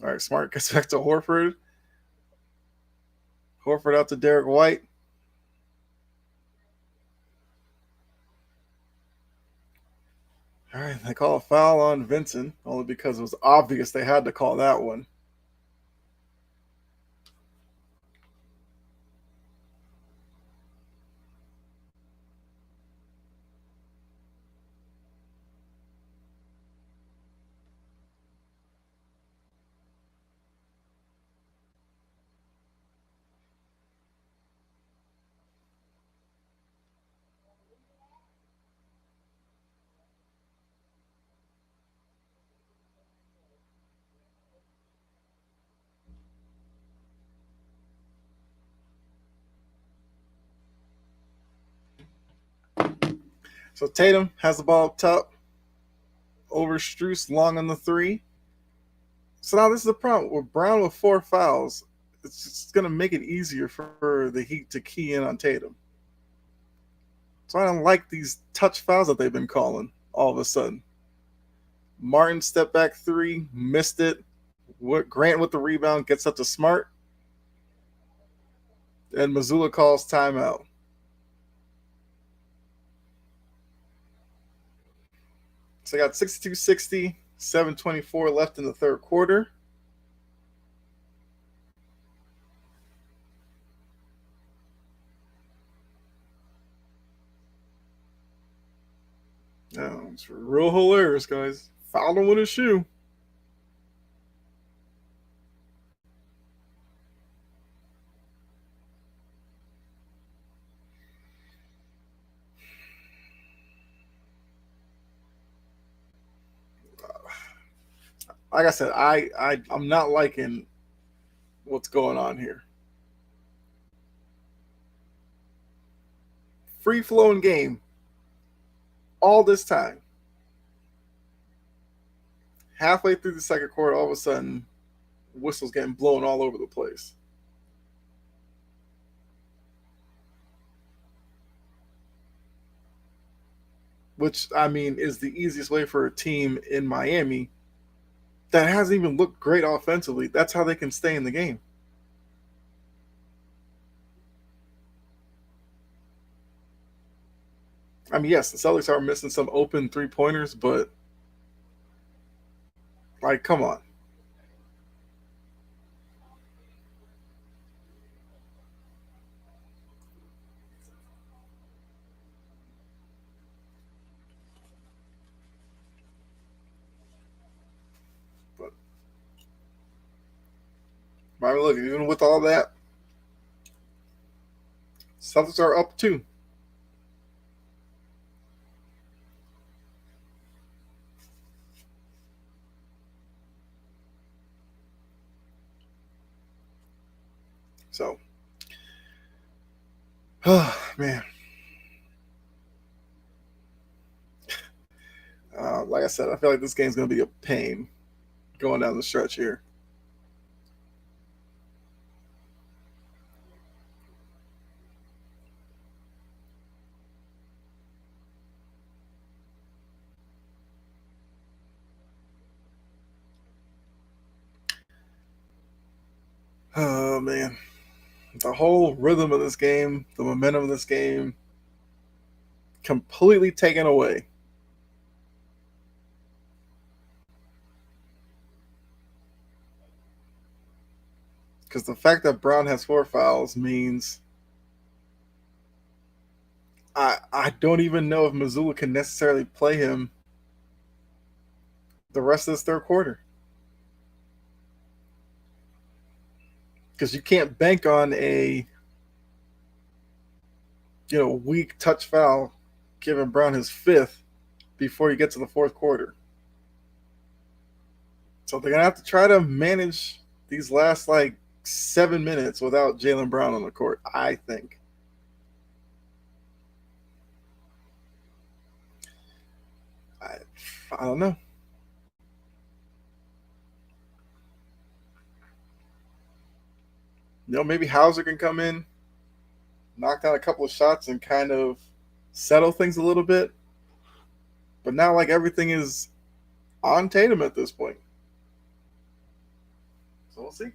All right, Smart gets back to Horford. Horford out to Derek White. All right, they call a foul on Vincent, only because it was obvious they had to call that one. So Tatum has the ball up top over Struess, long on the three. So now this is the problem with Brown with 4 fouls. It's just going to make it easier for the Heat to key in on Tatum. So I don't like these touch fouls that they've been calling all of a sudden. Martin step back 3, missed it. Grant with the rebound gets up to Smart, and Mazzulla calls timeout. So I got 62-60, 7:24 left in the third quarter. Oh, it's real hilarious, guys. Fouled him with his shoe. Like I said, I'm not liking what's going on here. Free flowing game all this time. Halfway through the second quarter, all of a sudden, whistles getting blown all over the place. Which, I mean, is the easiest way for a team in Miami that hasn't even looked great offensively. That's how they can stay in the game. I mean, yes, the Celtics are missing some open 3-pointers, but like, come on. But I mean, look, even with all that, Celtics are up 2. So, man. Like I said, I feel like this game's going to be a pain going down the stretch here. Oh, man. The whole rhythm of this game, the momentum of this game, completely taken away. Because the fact that Brown has 4 fouls means I don't even know if Mazzulla can necessarily play him the rest of this third quarter. Because you can't bank on a weak touch foul giving Brown his 5th before you get to the fourth quarter. So they're gonna have to try to manage these last like 7 minutes without Jaylen Brown on the court, I think. I, I don't know. Maybe Hauser can come in, knock down a couple of shots, and kind of settle things a little bit. But now, like, everything is on Tatum at this point. So we'll see.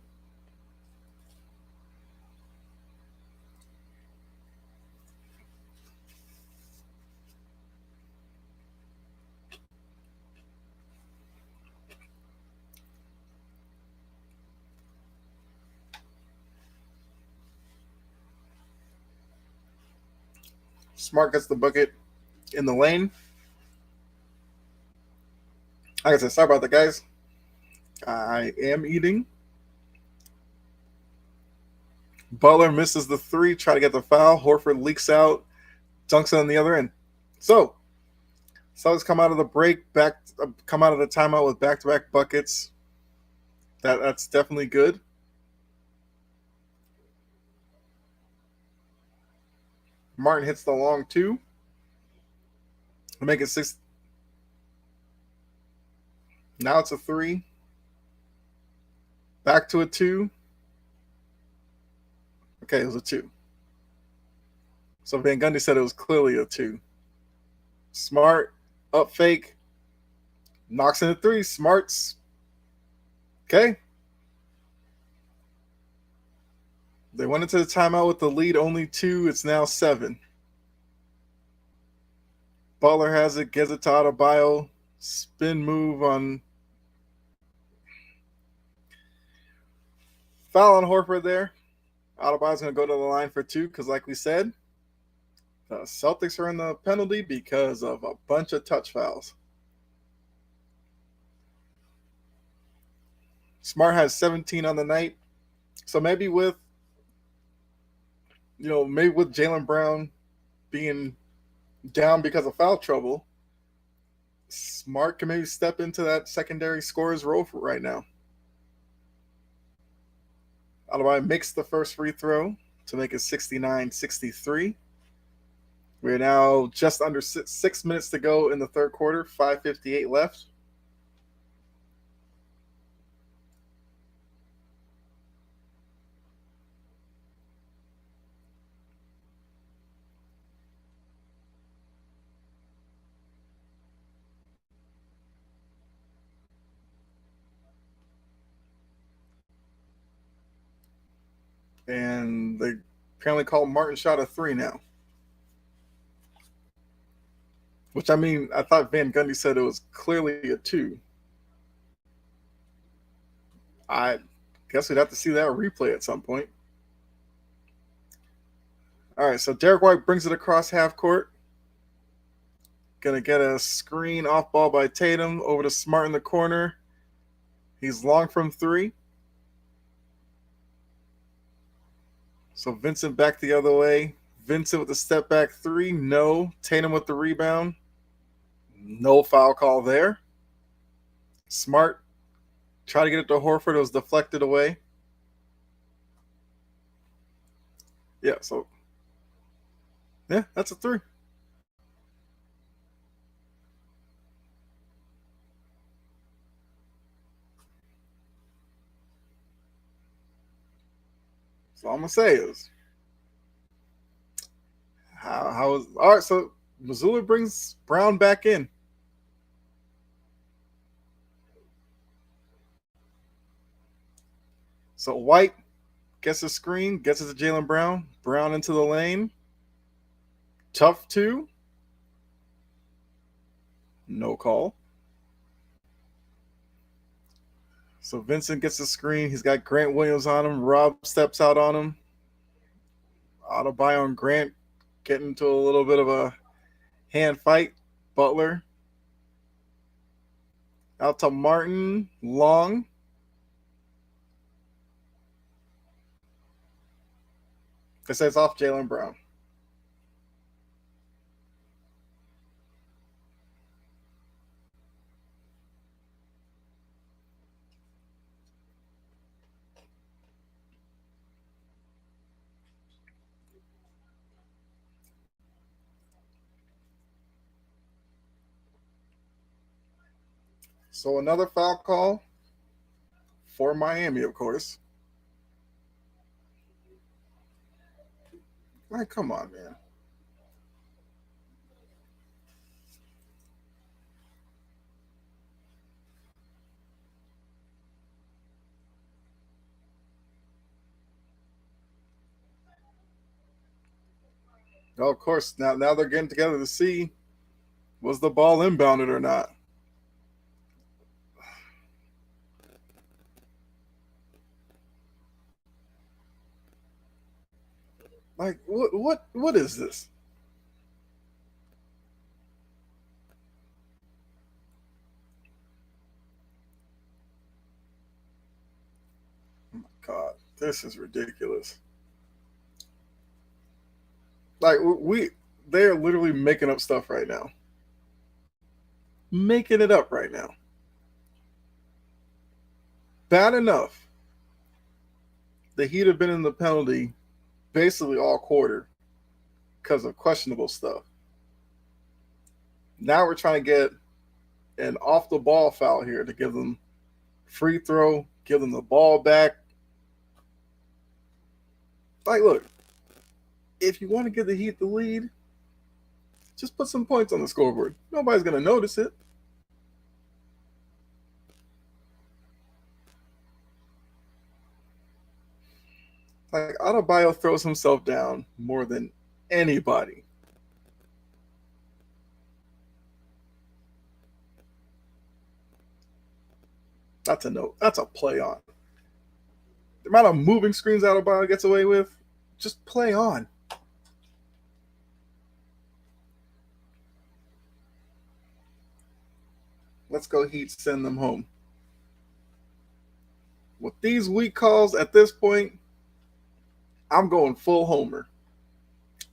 Smart gets the bucket in the lane. Like I said, sorry about that, guys. I am eating. Butler misses the three, try to get the foul. Horford leaks out, dunks it on the other end. So, Celtics come out of the break, come out of the timeout with back-to-back buckets. That's definitely good. Martin hits the long two to make it 6. Now it's a 3. Back to a 2. Okay, it was a 2. So Van Gundy said it was clearly a 2. Smart, up fake, knocks in a 3. Smart's okay. They went into the timeout with the lead only 2. It's now 7. Butler has it, gets it to Adebayo. Spin move on foul on Horford there. Adebayo's going to go to the line for 2 because, like we said, the Celtics are in the penalty because of a bunch of touch fouls. Smart has 17 on the night. So maybe with Jaylen Brown being down because of foul trouble, Smart can maybe step into that secondary scorer's role for right now. Adebayo makes the first free throw to make it 69-63. We're now just under 6 minutes to go in the third quarter, 5:58 left. And they apparently call Martin shot a 3 now. Which, I mean, I thought Van Gundy said it was clearly a 2. I guess we'd have to see that replay at some point. All right, so Derek White brings it across half court. Gonna get a screen off ball by Tatum over to Smart in the corner. He's long from 3. So Vincent back the other way. Vincent with the step back 3. No. Tatum with the rebound. No foul call there. Smart try to get it to Horford. It was deflected away. Yeah, so yeah, that's a 3. So all I'm gonna say is how is all right. So Missoula brings Brown back in. So White gets a screen, gets it to Jaylen Brown. Brown into the lane. Tough 2. No call. So Vincent gets the screen. He's got Grant Williams on him. Rob steps out on him. Adebayo and Grant getting into a little bit of a hand fight. Butler out to Martin. Long. It says off Jaylen Brown. So another foul call for Miami, of course. Like, come on, man. Oh, of course, now they're getting together to see was the ball inbounded or not. Like what is this? God, this is ridiculous. Like they're literally making up stuff right now. Making it up right now. Bad enough. The Heat have been in the penalty basically all quarter because of questionable stuff. Now we're trying to get an off the ball foul here to give them free throw, give them the ball back. Like, look, if you want to give the Heat the lead, just put some points on the scoreboard. Nobody's gonna notice it. Like Adebayo throws himself down more than anybody. That's a note. That's a play on. The amount of moving screens Adebayo gets away with, just play on. Let's go Heat, send them home. With these weak calls at this point, I'm going full homer.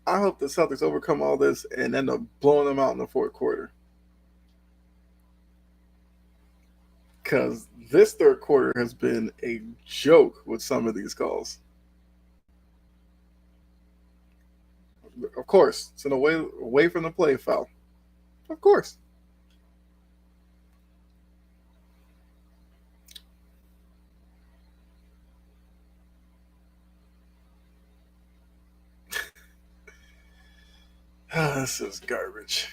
I hope the Celtics overcome all this and end up blowing them out in the fourth quarter. Because this third quarter has been a joke with some of these calls. Of course, it's an away from the play foul. Of course. This is garbage.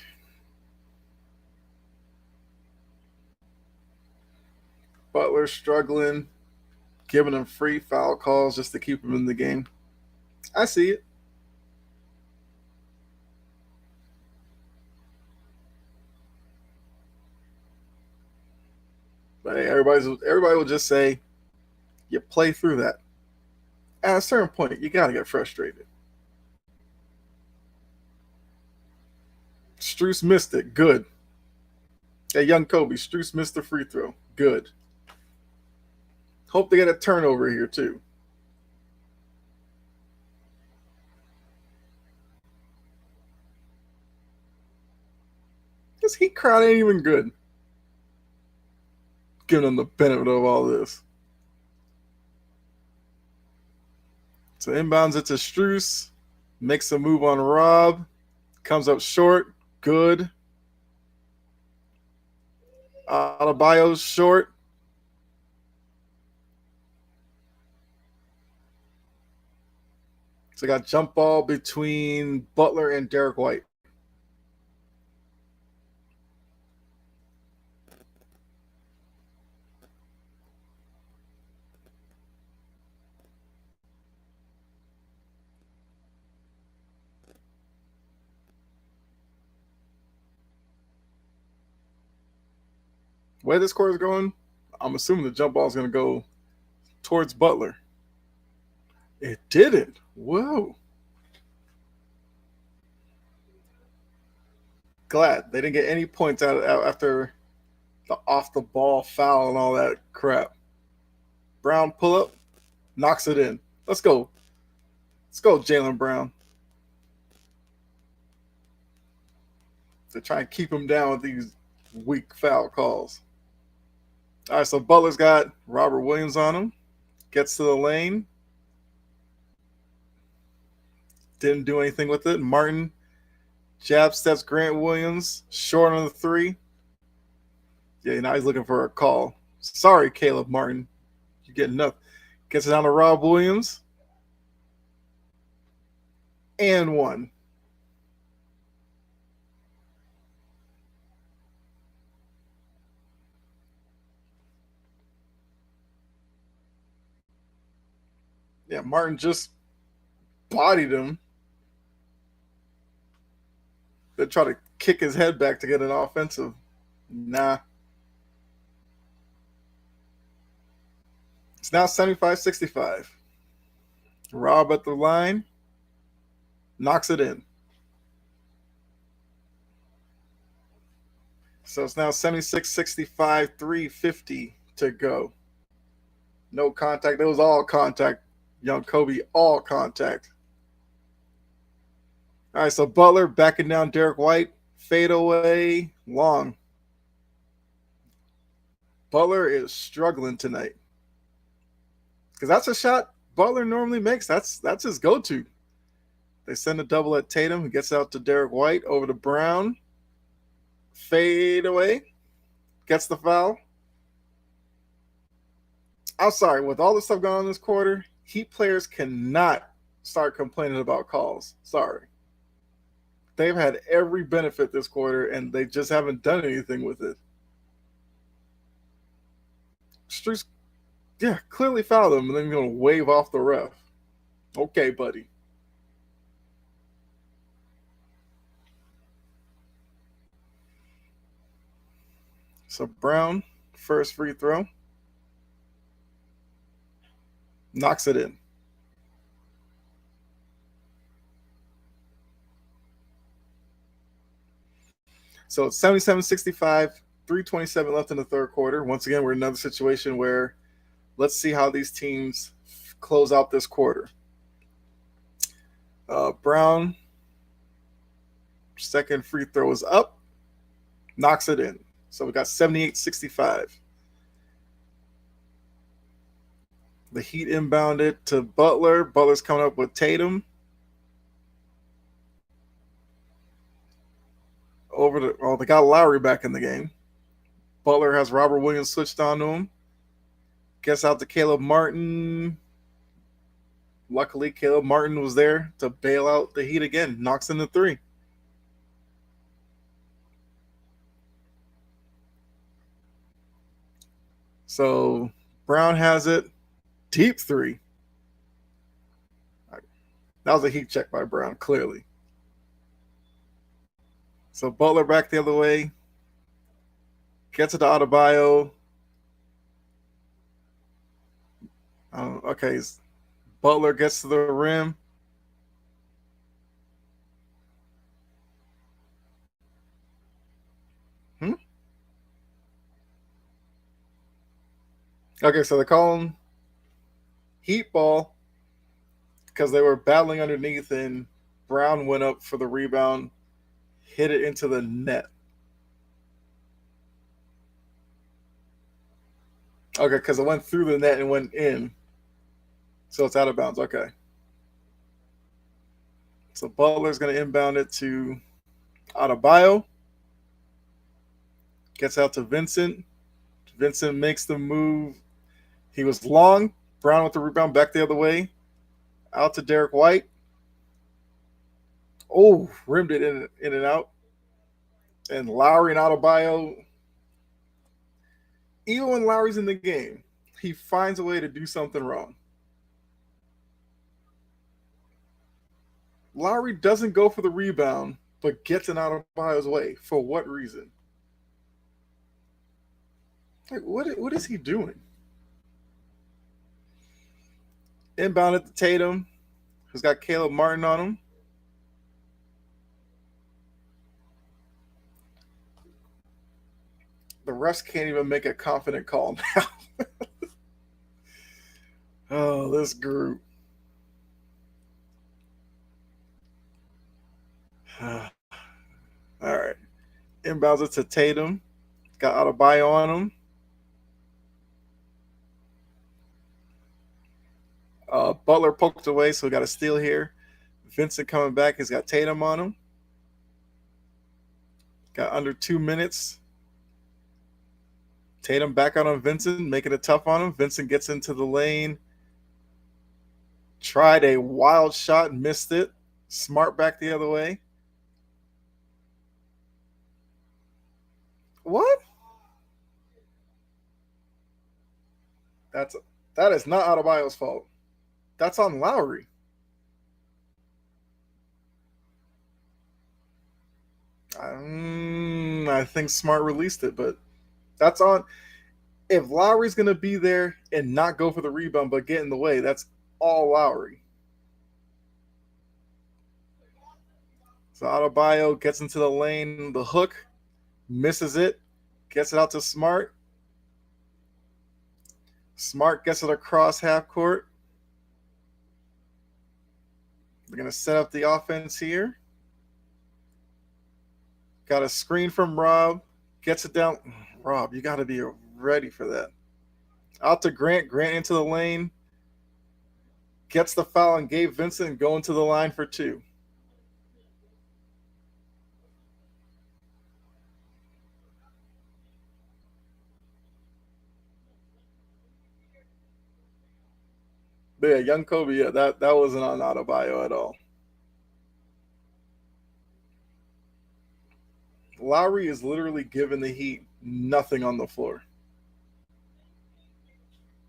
Butler struggling, giving them free foul calls just to keep them in the game. I see it. But hey, everybody will just say you play through that. At a certain point, you gotta get frustrated. Struce missed it. Good. Hey, young Kobe, Struce missed the free throw. Good. Hope they get a turnover here too. This Heat crowd ain't even good. Giving them the benefit of all this. So inbounds it to Struce. Makes a move on Rob. Comes up short. Good. Adebayo's short. So got jump ball between Butler and Derek White. Where this court is going, I'm assuming the jump ball is going to go towards Butler. It didn't. Whoa. Glad they didn't get any points out after the off the ball foul and all that crap. Brown pull up, knocks it in. Let's go. Let's go, Jaylen Brown. To try and keep him down with these weak foul calls. All right, so Butler's got Robert Williams on him. Gets to the lane. Didn't do anything with it. Martin jab steps Grant Williams. Short on the three. Yeah, now he's looking for a call. Sorry, Caleb Martin. You get nothing. Gets it down to Rob Williams. And one. Yeah, Martin just bodied him. They try to kick his head back to get an offensive. Nah. It's now 75-65. Rob at the line. Knocks it in. So it's now 76-65, 3:50 to go. No contact. It was all contact. Young Kobe, all contact. All right, so Butler backing down Derek White. Fade away, long. Butler is struggling tonight. Because that's a shot Butler normally makes. That's his go-to. They send a double at Tatum. He gets out to Derek White over to Brown. Fade away. Gets the foul. I'm sorry. With all the stuff going on this quarter, Heat players cannot start complaining about calls. Sorry. They've had every benefit this quarter, and they just haven't done anything with it. Streets, yeah, clearly fouled him, and then you're going to wave off the ref. Okay, buddy. So Brown, first free throw. Knocks it in. So it's 77-65, 3:27 left in the third quarter. Once again, we're in another situation where let's see how these teams close out this quarter. Brown, second free throw is up, knocks it in. So we got 78-65. The Heat inbounded to Butler. Butler's coming up with Tatum. They got Lowry back in the game. Butler has Robert Williams switched on to him. Gets out to Caleb Martin. Luckily, Caleb Martin was there to bail out the Heat again. Knocks in the three. So Brown has it. Deep three. That was a heat check by Brown, clearly. So Butler back the other way. Gets it to Adebayo. Okay. Butler gets to the rim. Okay, so they call him Heat ball because they were battling underneath, and Brown went up for the rebound, hit it into the net. Okay, because it went through the net and went in. So it's out of bounds. Okay. So Butler's going to inbound it to Adebayo. Gets out to Vincent. Vincent makes the move. He was long. Brown with the rebound back the other way. Out to Derek White. Oh, rimmed it in and out. And Lowry and Adebayo. Even when Lowry's in the game, he finds a way to do something wrong. Lowry doesn't go for the rebound, but gets in Adebayo's way. For what reason? Like, what is he doing? Inbound to Tatum, who's got Caleb Martin on him. The refs can't even make a confident call now. Oh, this group. All right. Inbounds it to Tatum. Got Adebayo on him. Butler poked away, so we got a steal here. Vincent coming back. He's got Tatum on him. Got under 2 minutes. Tatum back out on Vincent, making it tough on him. Vincent gets into the lane. Tried a wild shot, missed it. Smart back the other way. What? That is not Adebayo's fault. That's on Lowry. I think Smart released it, but that's on. If Lowry's going to be there and not go for the rebound but get in the way, that's all Lowry. So Adebayo gets into the lane, the hook, misses it, gets it out to Smart. Smart gets it across half court. They're going to set up the offense here. Got a screen from Rob. Gets it down. Rob, you got to be ready for that. Out to Grant. Grant into the lane. Gets the foul on Gabe Vincent going to the line for two. But yeah, young Kobe, yeah, that wasn't on Adebayo at all. Lowry is literally giving the Heat nothing on the floor.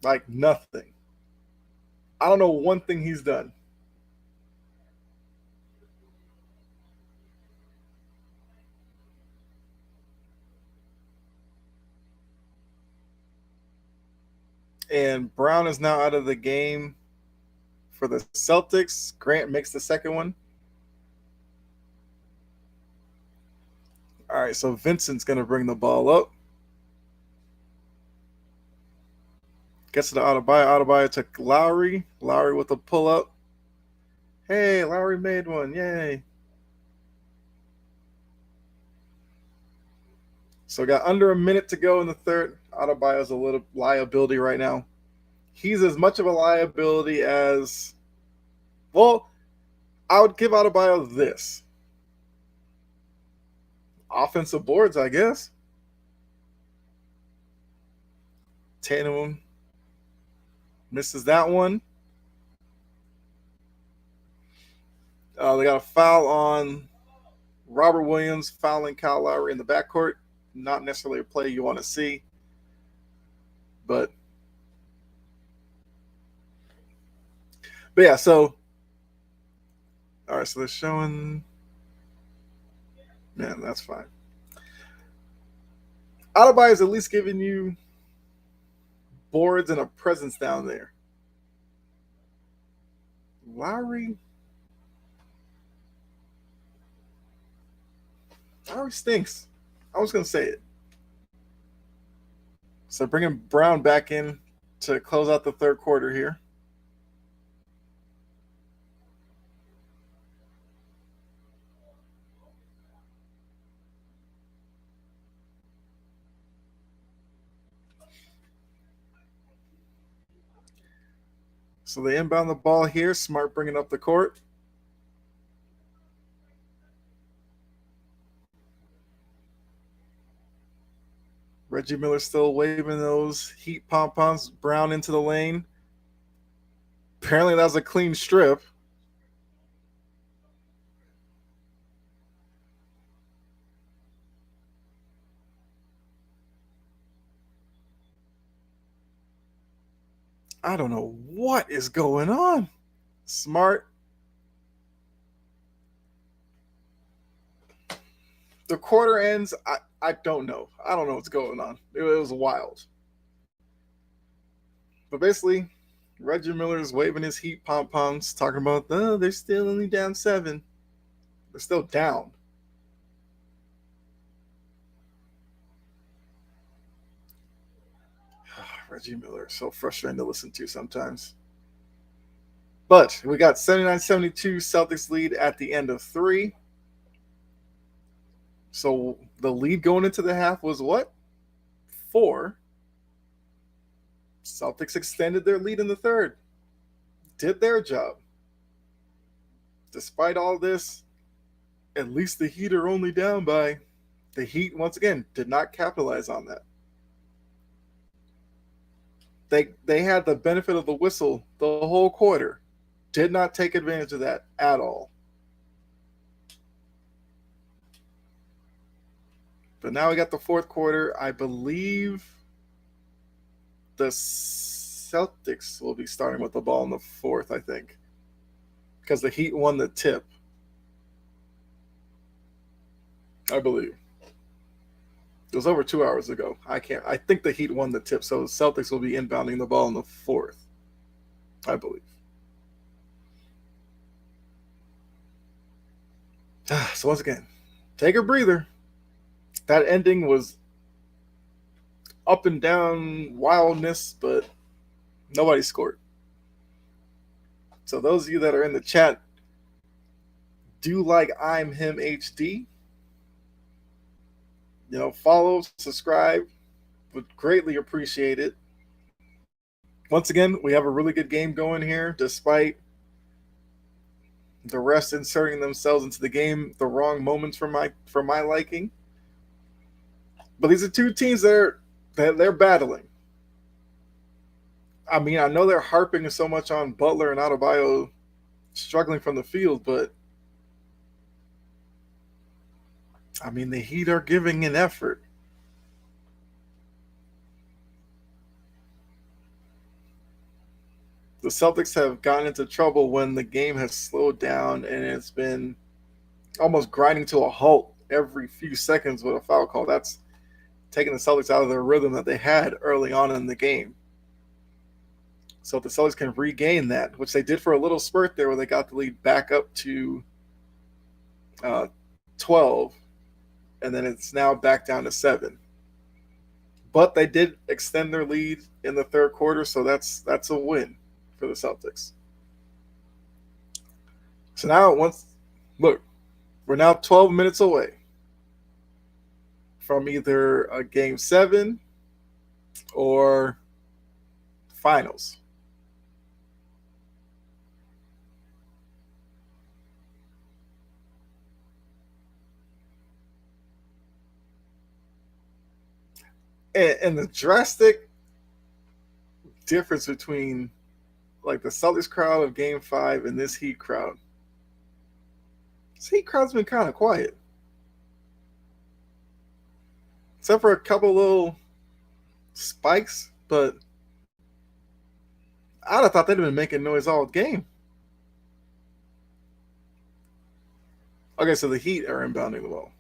Like nothing. I don't know one thing he's done. And Brown is now out of the game for the Celtics. Grant makes the second one. All right, so Vincent's going to bring the ball up. Gets to the Adebayo. Adebayo to Lowry. Lowry with a pull up. Hey, Lowry made one. Yay. So got under a minute to go in the third. Adebayo's a little liability right now. He's as much of a liability as, well, I would give Adebayo this. Offensive boards, I guess. Tatum misses that one. They got a foul on Robert Williams, fouling Kyle Lowry in the backcourt. Not necessarily a play you want to see, but yeah. So all right, so they're showing. Man, that's fine. Adebayo is at least giving you boards and a presence down there. Lowry stinks. I was going to say it. So bringing Brown back in to close out the third quarter here. So they inbound the ball here. Smart bringing up the court. Reggie Miller still waving those Heat pom-poms. Brown into the lane. Apparently that was a clean strip. I don't know what is going on. Smart. The quarter ends. I don't know. I don't know what's going on. It was wild. But basically, Reggie Miller's waving his Heat pom poms, talking about, oh, they're still only down 7. They're still down. Reggie Miller is so frustrating to listen to sometimes. But we got 79-72 Celtics lead at the end of 3. So the lead going into the half was what? 4. Celtics extended their lead in the third. Did their job. Despite all this, at least the Heat are only down by. The Heat, once again, did not capitalize on that. They had the benefit of the whistle the whole quarter. Did not take advantage of that at all. But now we got the fourth quarter. I believe the Celtics will be starting with the ball in the fourth, I think. Because the Heat won the tip. I believe. It was over 2 hours ago. I can't. I think the Heat won the tip, so the Celtics will be inbounding the ball in the fourth. I believe. So once again, take a breather. That ending was up and down wildness, but nobody scored. So those of you that are in the chat, do like I'm him HD. Follow, subscribe. Would greatly appreciate it. Once again, we have a really good game going here, despite the refs inserting themselves into the game the wrong moments for my liking. But these are two teams that they're battling. I mean, I know they're harping so much on Butler and Adebayo struggling from the field, but I mean, the Heat are giving an effort. The Celtics have gotten into trouble when the game has slowed down and it's been almost grinding to a halt every few seconds with a foul call. That's taking the Celtics out of their rhythm that they had early on in the game. So if the Celtics can regain that, which they did for a little spurt there where they got the lead back up to 12, and then it's now back down to 7. But they did extend their lead in the third quarter, so that's a win for the Celtics. So now we're now 12 minutes away from either a game 7 or finals. And the drastic difference between like the Celtics crowd of game 5 and this Heat crowd. This Heat crowd's been kind of quiet. Except for a couple little spikes, but I'd have thought they'd have been making noise all game. Okay, so the Heat are inbounding the ball.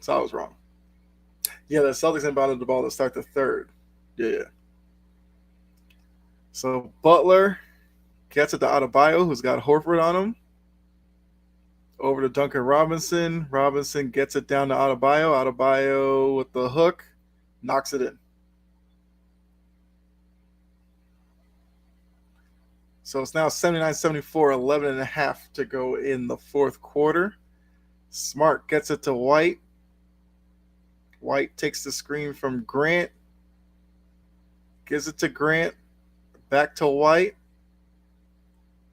So I was wrong. Yeah, the Celtics inbounded the ball to start the third. Yeah. So Butler gets it to Adebayo, who's got Horford on him. Over to Duncan Robinson. Robinson gets it down to Adebayo. Adebayo with the hook. Knocks it in. So it's now 79-74, 11 and a half to go in the fourth quarter. Smart gets it to White. White takes the screen from Grant. Gives it to Grant. Back to White.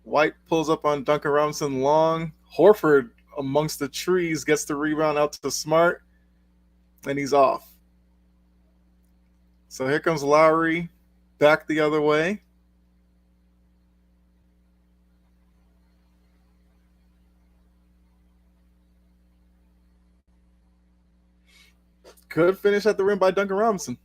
White pulls up on Duncan Robinson long. Horford amongst the trees gets the rebound out to Smart. And he's off. So here comes Lowry back the other way. Good finish at the rim by Duncan Robinson.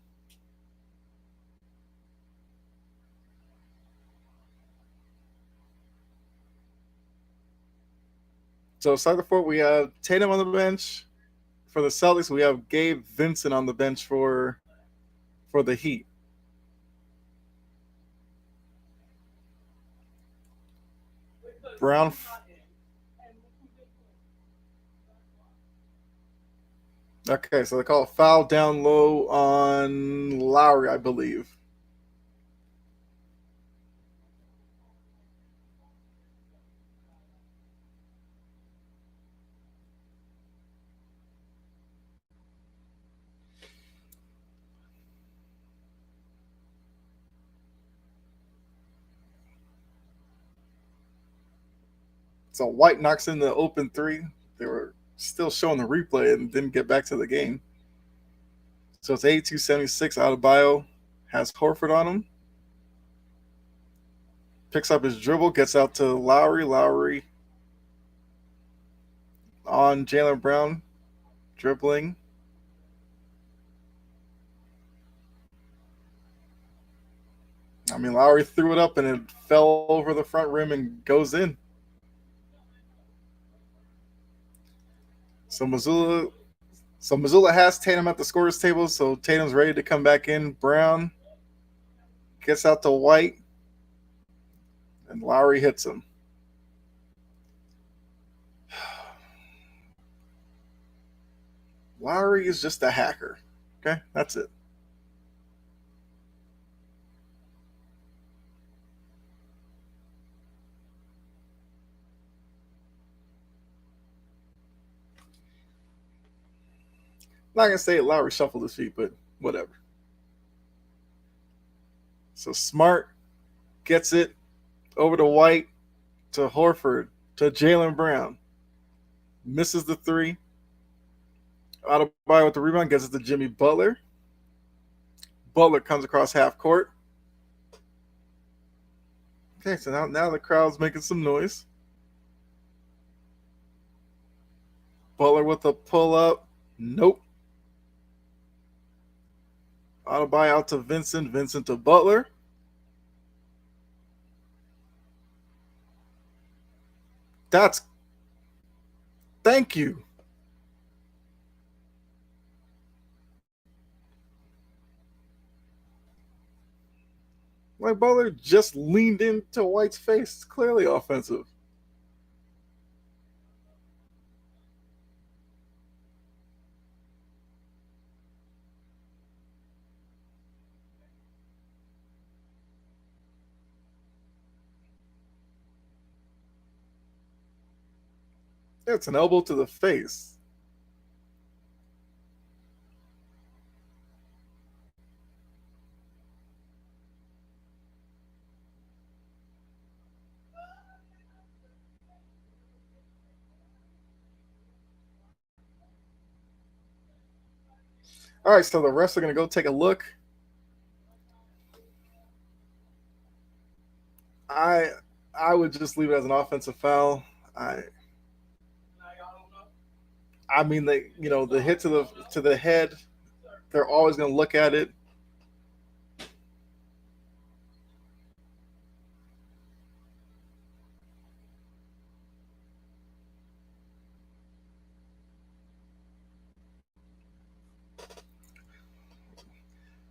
So start the fourth, we have Tatum on the bench. For the Celtics, we have Gabe Vincent on the bench for the Heat. Brown. Okay, so they call a foul down low on Lowry, I believe. So White knocks in the open three. They were still showing the replay and didn't get back to the game. So it's 82-76. Adebayo has Horford on him. Picks up his dribble, gets out to Lowry. Lowry on Jaylen Brown, dribbling. I mean, Lowry threw it up and it fell over the front rim and goes in. So Mazzulla So Missoula has Tatum at the scorers table, so Tatum's ready to come back in. Brown gets out to White, and Lowry hits him. Lowry is just a hacker. Okay, that's it. I'm not gonna say Lowry shuffled his feet, but whatever. So Smart gets it over to White, to Horford, to Jaylen Brown. Misses the three. Adebayo with the rebound gets it to Jimmy Butler. Butler comes across half court. Okay, so now the crowd's making some noise. Butler with a pull up. Nope. Adebayo out to Vincent. Vincent to Butler. That's. Thank you. Like Butler just leaned into White's face. It's clearly offensive. It's an elbow to the face. All right, so the refs are going to go take a look. I I would just leave it as an offensive foul. I I mean the hit to the head, they're always going to look at it.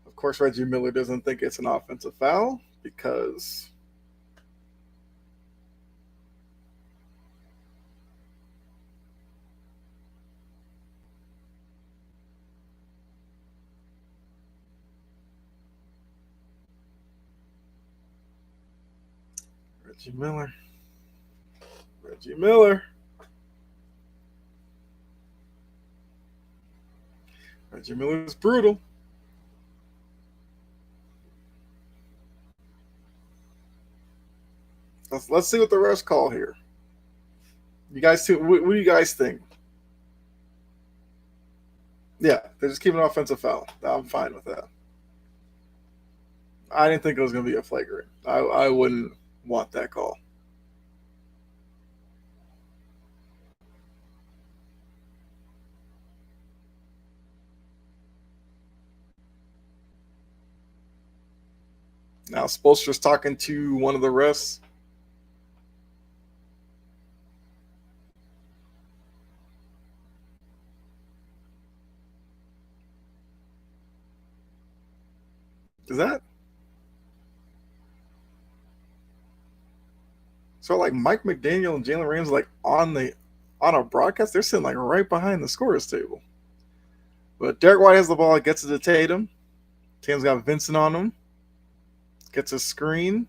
Of course, Reggie Miller doesn't think it's an offensive foul because Reggie Miller, Reggie Miller, Reggie Miller is brutal. Let's see what the refs call here. You guys, what do you guys think? Yeah, they're just keeping an offensive foul. I'm fine with that. I didn't think it was going to be a flagrant. I wouldn't want that call. Now, Spolster's talking to one of the refs. Is that so? Like Mike McDaniel and Jalen Ramsey, like on a broadcast, they're sitting like right behind the scorers table. But Derek White has the ball, gets it to Tatum. Tatum's got Vincent on him. Gets a screen.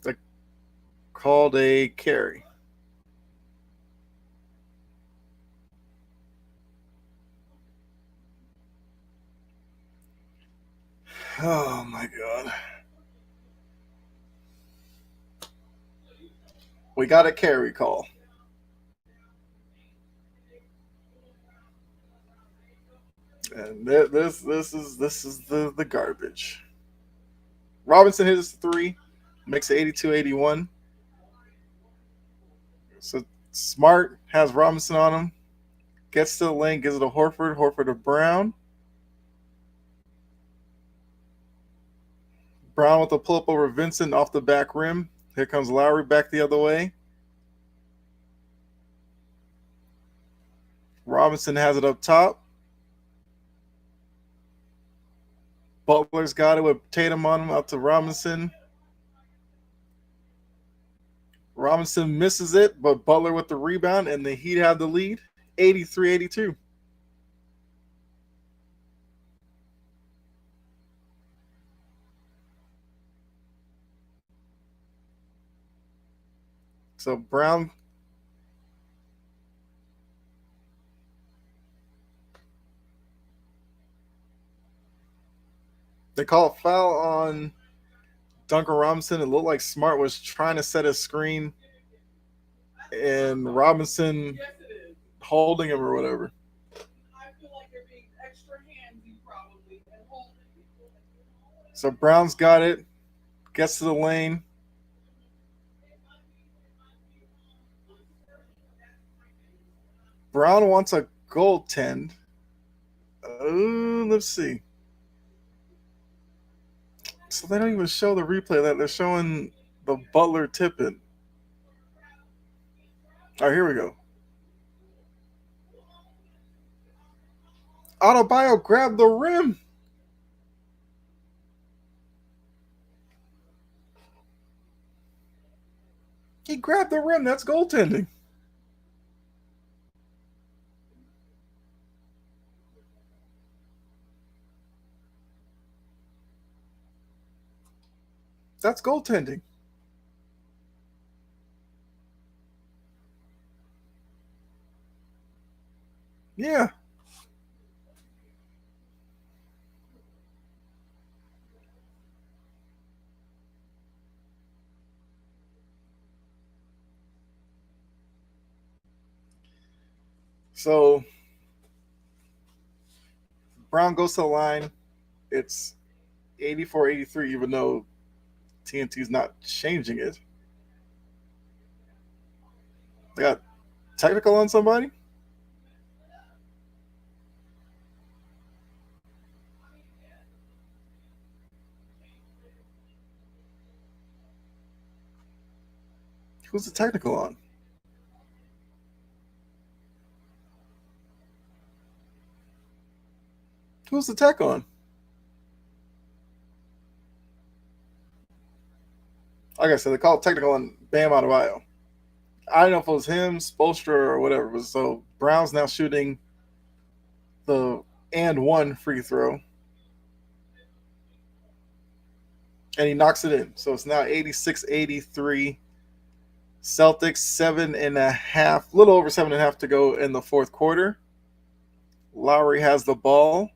They called a carry. Oh my god. We got a carry call. And this is the garbage. Robinson hits three, makes it 82-81. So Smart has Robinson on him, gets to the lane, gives it to Horford to Brown. Brown with a pull up over Vincent off the back rim. Here comes Lowry back the other way. Robinson has it up top. Butler's got it with Tatum on him out to Robinson. Robinson misses it, but Butler with the rebound, and the Heat have the lead 83-82. So Brown. They call a foul on Duncan Robinson. It looked like Smart was trying to set a screen, and Robinson holding him or whatever. So Brown's got it, gets to the lane. Brown wants a goaltend. Let's see. So they don't even show the replay of that. They're showing the Butler tipping. All right, here we go. Adebayo grabbed the rim. He grabbed the rim. That's goaltending. That's goaltending. Yeah. So Brown goes to the line. It's 84-83, even though TNT's not changing it. They got technical on somebody? Who's the technical on? Who's the tech on? Like I said, they call it technical on Bam Adebayo. I don't know if it was him, Spoelstra, or whatever. So Brown's now shooting the and one free throw. And he knocks it in. So it's now 86-83. Celtics 7.5, a little over 7.5 to go in the fourth quarter. Lowry has the ball.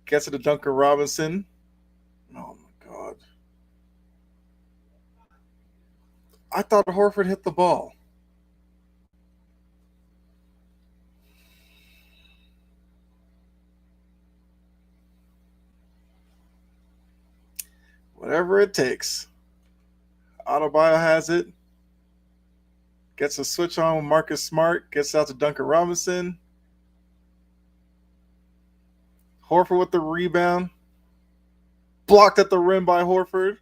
Gets it to Duncan Robinson. Oh my God. I thought Horford hit the ball. Whatever it takes. Adebayo has it. Gets a switch on with Marcus Smart. Gets out to Duncan Robinson. Horford with the rebound. Blocked at the rim by Horford.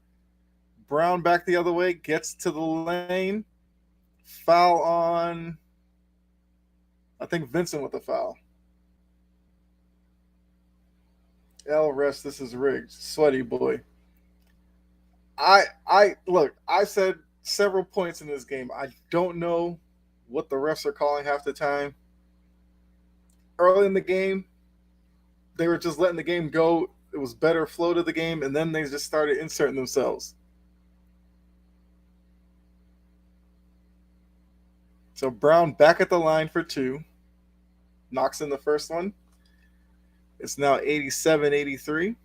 Brown back the other way. Gets to the lane. Foul on, I think, Vincent with the foul. L rest, this is rigged. Sweaty boy. I look, I said several points in this game. I don't know what the refs are calling half the time. Early in the game, they were just letting the game go. It was better flow to the game, and then they just started inserting themselves. So Brown back at the line for two. Knocks in the first one. It's now 87-83.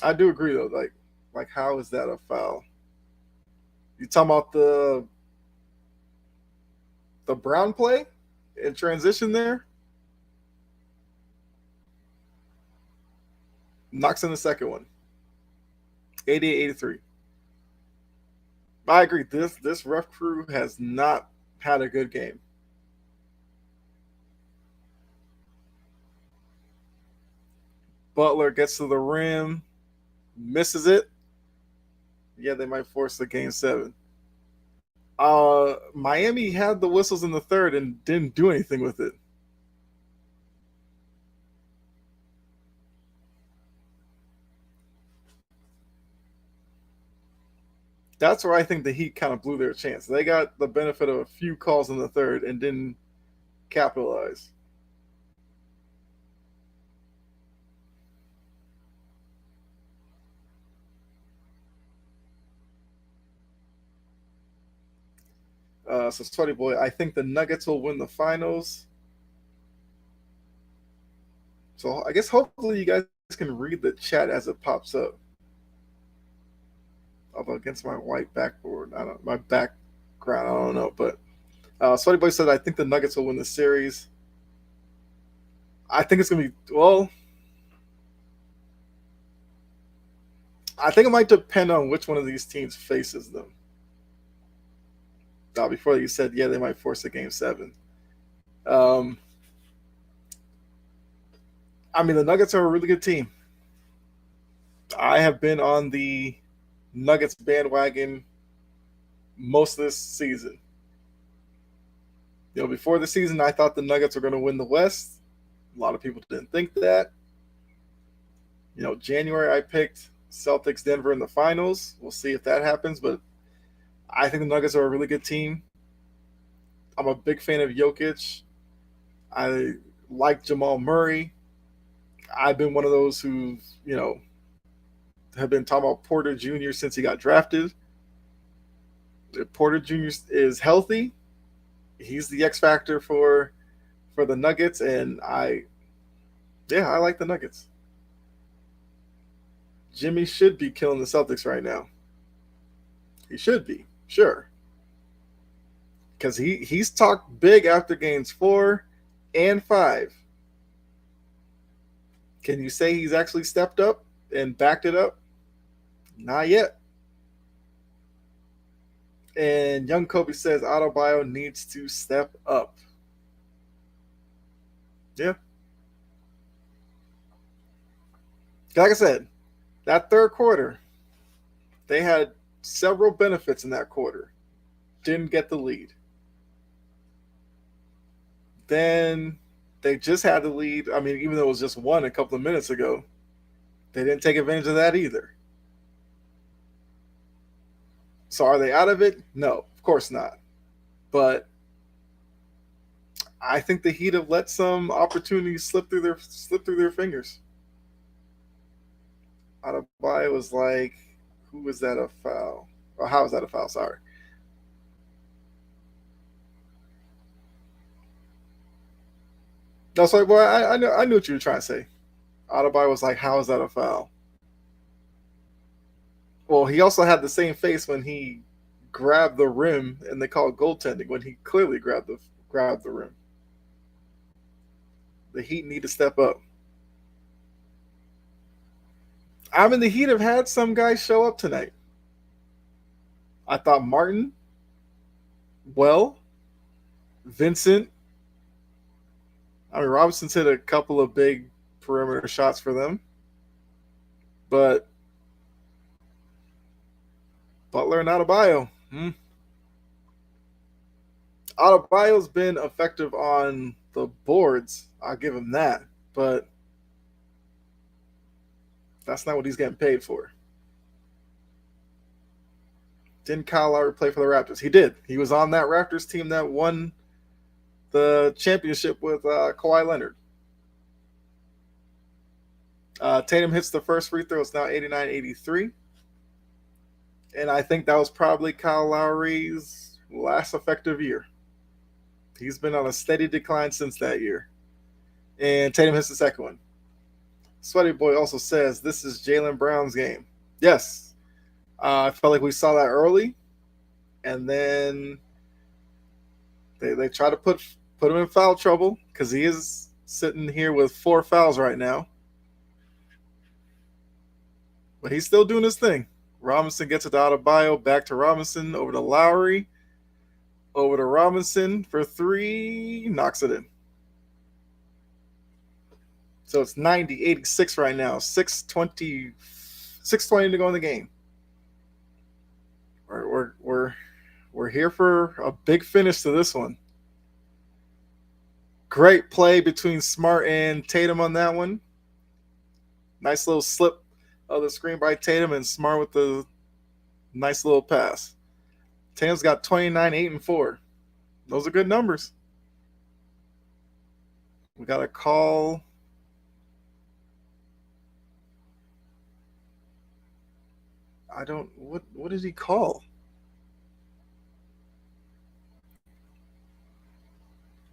I do agree though. Like how is that a foul? You talking about the Brown play in transition there? Knocks in the second one. 88-83. I agree. This ref crew has not had a good game. Butler gets to the rim, misses it. Yeah, they might force the game seven. Miami had the whistles in the third and didn't do anything with it. That's where I think the Heat kind of blew their chance. They got the benefit of a few calls in the third and didn't capitalize. So, Sweaty Boy, I think the Nuggets will win the finals. So, I guess hopefully you guys can read the chat as it pops up. Although against my white backboard, I don't my background, I don't know. But Sweaty Boy said I think the Nuggets will win the series. I think it's gonna be I think it might depend on which one of these teams faces them. Before you said, yeah, they might force a game seven. Um, I mean, the Nuggets are a really good team. I have been on the Nuggets bandwagon most of this season. Before the season, I thought the Nuggets were going to win the West. A lot of people didn't think that. January, I picked Celtics Denver in the finals. We'll see if that happens, but I think the Nuggets are a really good team. I'm a big fan of Jokic. I like Jamal Murray. I've been one of those who, have been talking about Porter Jr. since he got drafted. If Porter Jr. is healthy, he's the X factor for the Nuggets, and I like the Nuggets. Jimmy should be killing the Celtics right now. He should be, sure. Because he's talked big after games 4 and 5. Can you say he's actually stepped up and backed it up? Not yet. And young Kobe says Adebayo needs to step up. Yeah. Like I said, that third quarter, they had several benefits in that quarter. Didn't get the lead. Then they just had the lead. I mean, even though it was just one a couple of minutes ago, they didn't take advantage of that either. So are they out of it? No, of course not. But I think the Heat have let some opportunities slip through their fingers. Adebayo was like, who was that a foul? Or how was that a foul? Sorry. No, sorry, boy. I knew what you were trying to say. Adebayo was like, how is that a foul? Well, he also had the same face when he grabbed the rim, and they call it goaltending when he clearly grabbed the rim. The Heat need to step up. I mean, the Heat have had some guys show up tonight. I thought Martin, Vincent. I mean, Robinson's hit a couple of big perimeter shots for them. But Butler and Adebayo. Adebayo's been effective on the boards. I'll give him that. But that's not what he's getting paid for. Didn't Kyle Lowry play for the Raptors? He did. He was on that Raptors team that won the championship with Kawhi Leonard. Tatum hits the first free throw. It's now 89-83. And I think that was probably Kyle Lowry's last effective year. He's been on a steady decline since that year. And Tatum hits the second one. Sweaty Boy also says this is Jaylen Brown's game. Yes. I felt like we saw that early. And then they try to put him in foul trouble because he is sitting here with 4 fouls right now. But he's still doing his thing. Robinson gets it to Adebayo, back to Robinson, over to Lowry, over to Robinson for 3, knocks it in. So it's 90-86 right now. 6:20 to go in the game. We're here for a big finish to this one. Great play between Smart and Tatum on that one. Nice little slip of the screen by Tatum, and Smart with the nice little pass. Tatum's got 29, 8, and 4. Those are good numbers. We got a call. What did he call?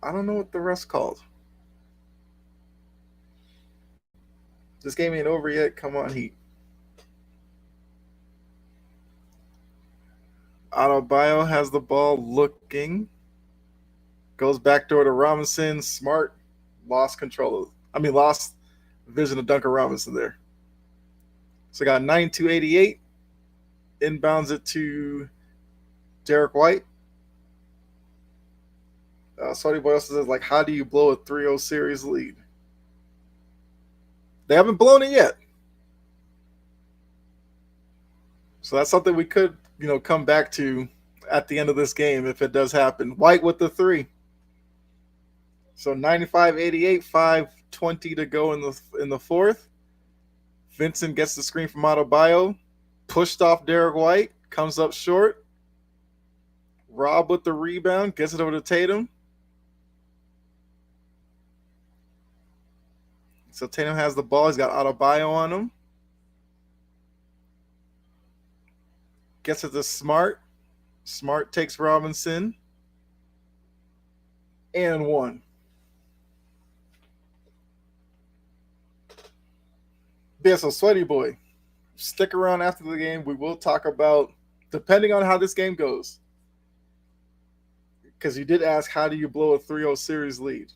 I don't know what the rest called. This game ain't over yet. Come on, Heat. Adebayo has the ball looking. Goes backdoor to Robinson. Smart lost lost vision of Duncan Robinson there. So got 92-88. Inbounds it to Derek White. Sweaty Boy also says, how do you blow a 3-0 series lead? They haven't blown it yet. So that's something we could, come back to at the end of this game if it does happen. White with the 3. So 95-88, 5:20 to go in the fourth. Vincent gets the screen from Adebayo. Pushed off Derek White. Comes up short. Rob with the rebound. Gets it over to Tatum. So Tatum has the ball. He's got Adebayo on him. Gets it to Smart. Smart takes Robinson. And 1. Yeah, so Sweaty Boy, stick around after the game. We will talk about, depending on how this game goes, because you did ask, how do you blow a 3-0 series lead?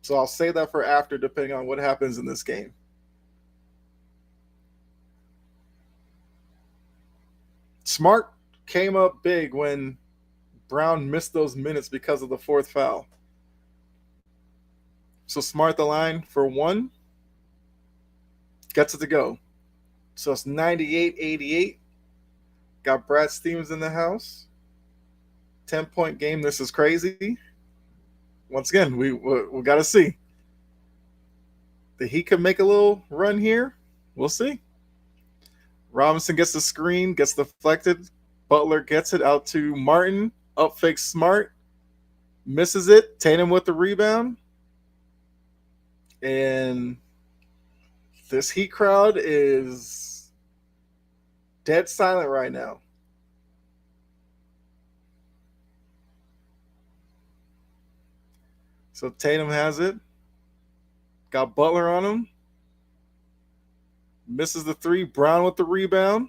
So I'll say that for after, depending on what happens in this game. Smart came up big when Brown missed those minutes because of the 4th foul. So Smart the line for 1. Gets it to go. So it's 98-88. Got Brad Stevens in the house. 10-point game. This is crazy. Once again, we got to see. The Heat could make a little run here. We'll see. Robinson gets the screen, gets deflected. Butler gets it out to Martin. Up fake Smart. Misses it. Tatum with the rebound. And this Heat crowd is dead silent right now. So Tatum has it. Got Butler on him. Misses the 3. Brown with the rebound.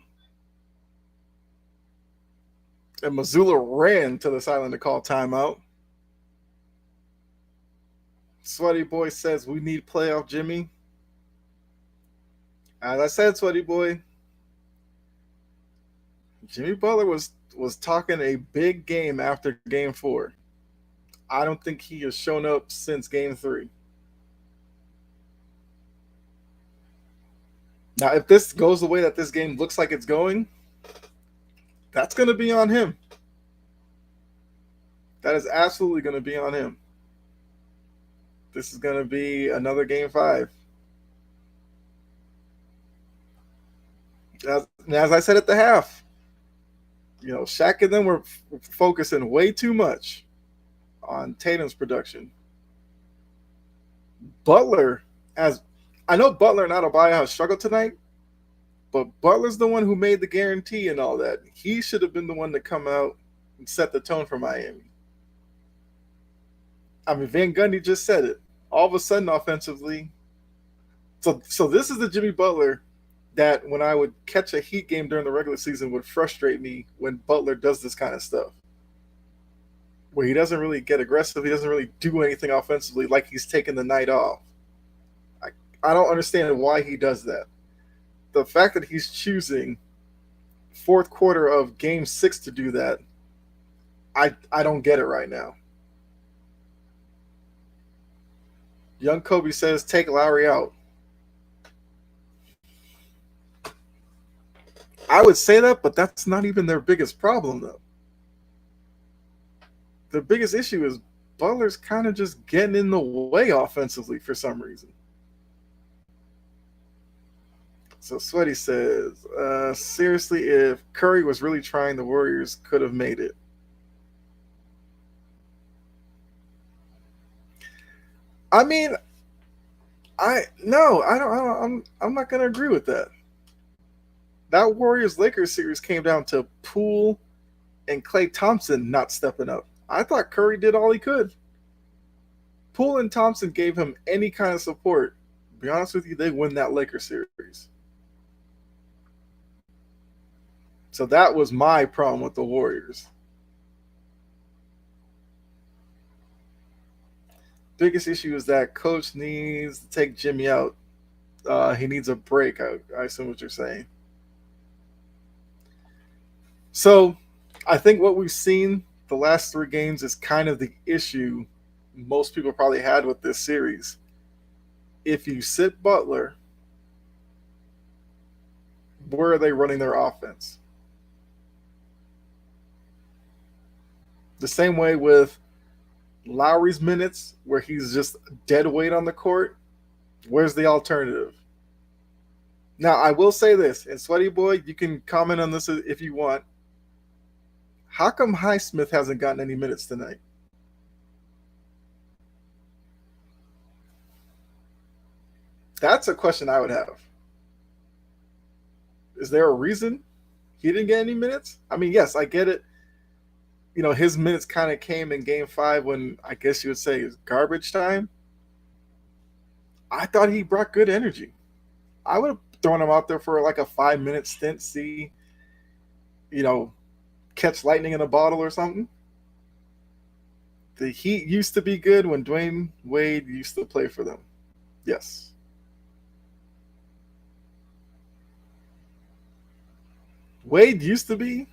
And Mazzulla ran to the sideline to call timeout. Sweaty Boy says, we need playoff Jimmy. As I said, Sweaty Boy, Jimmy Butler was talking a big game after game 4. I don't think he has shown up since game 3. Now, if this goes the way that this game looks like it's going, that's going to be on him. That is absolutely going to be on him. This is going to be another game 5. As I said at the half, Shaq and them were focusing way too much on Tatum's production. Butler, I know Butler and Adebayo have struggled tonight, but Butler's the one who made the guarantee and all that. He should have been the one to come out and set the tone for Miami. Van Gundy just said it. All of a sudden, offensively. So this is the Jimmy Butler that when I would catch a Heat game during the regular season would frustrate me when Butler does this kind of stuff. Where he doesn't really get aggressive. He doesn't really do anything offensively, like he's taking the night off. I don't understand why he does that. The fact that he's choosing 4th quarter of game 6 to do that, I don't get it right now. Young Kobe says take Lowry out. I would say that, but that's not even their biggest problem, though. The biggest issue is Butler's kind of just getting in the way offensively for some reason. So Sweaty says, seriously, if Curry was really trying, the Warriors could have made it. I mean, I no, I don't. I'm not gonna agree with that. That Warriors Lakers series came down to Poole and Klay Thompson not stepping up. I thought Curry did all he could. Poole and Thompson gave him any kind of support. To be honest with you, they win that Lakers series. So that was my problem with the Warriors. Biggest issue is that coach needs to take Jimmy out. He needs a break. I assume what you're saying. So I think what we've seen the last three games is kind of the issue most people probably had with this series. If you sit Butler, where are they running their offense? The same way with Lowry's minutes, where he's just dead weight on the court. Where's the alternative? Now, I will say this, and Sweaty Boy, you can comment on this if you want. How come Highsmith hasn't gotten any minutes tonight? That's a question I would have. Is there a reason he didn't get any minutes? I mean, yes, I get it. You know, his minutes kind of came in game five when I guess you would say is garbage time. I thought he brought good energy. I would have thrown him out there for like a 5 minute stint, see, you know, catch lightning in a bottle or something. The Heat used to be good when Dwayne Wade used to play for them. Yes. Wade used to be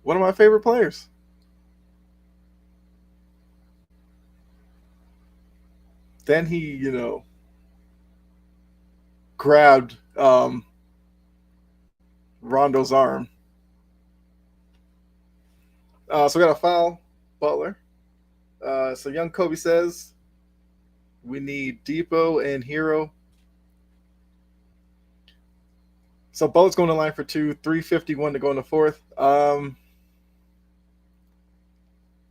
one of my favorite players. Then he, grabbed Rondo's arm. So we got a foul, Butler. So young Kobe says we need Depot and Hero. So Butler's going to line for two, 3:51 to go in the fourth.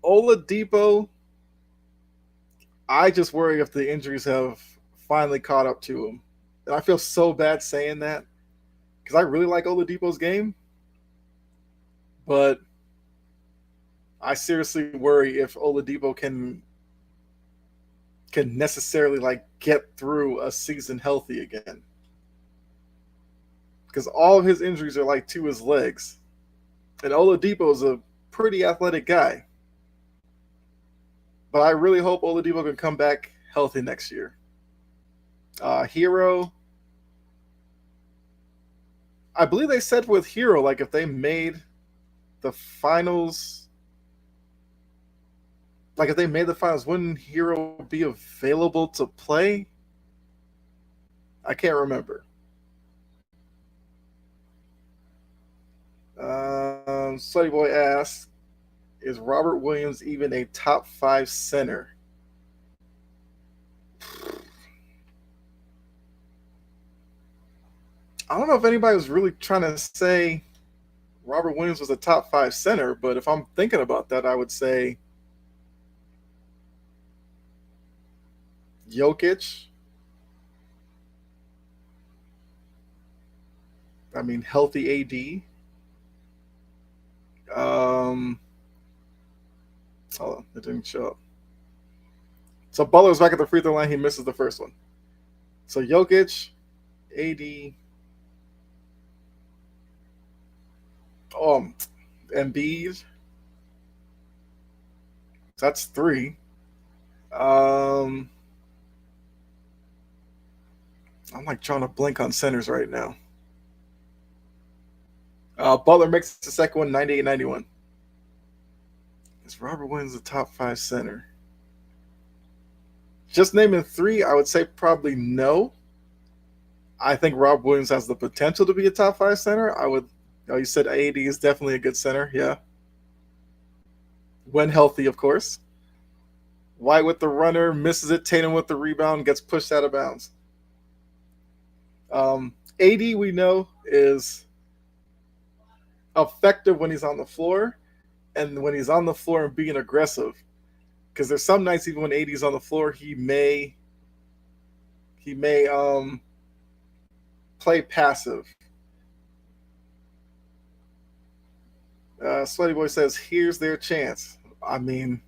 Oladipo, I just worry if the injuries have finally caught up to him. And I feel so bad saying that because I really like Oladipo's game. But I seriously worry if Oladipo can necessarily like get through a season healthy again. Because all of his injuries are like to his legs. And Oladipo is a pretty athletic guy. But I really hope Oladipo can come back healthy next year. Hero, I believe they said with Hero, like if they made the finals, wouldn't Hero be available to play? I can't remember. Slutty Boy asks, is Robert Williams even a top five center? I don't know if anybody was really trying to say Robert Williams was a top five center, but if I'm thinking about that, I would say Jokic. I mean, healthy AD. Hold on, it didn't show up. So Butler's back at the free throw line. He misses the first one. So Jokic, AD, Embiid. That's three. I'm like trying to blink on centers right now. Butler makes the second one, 98-91. Is Robert Williams the top five center? Just naming three, I would say probably no. I think Rob Williams has the potential to be a top five center. I would. Oh, you said AD is definitely a good center. Yeah, when healthy, of course. White with the runner, misses it. Tatum with the rebound, gets pushed out of bounds. AD, we know, is effective when he's on the floor and when he's on the floor and being aggressive. Because there's some nights, even when AD's on the floor, he may play passive. Sweaty Boy says, "Here's their chance." I mean,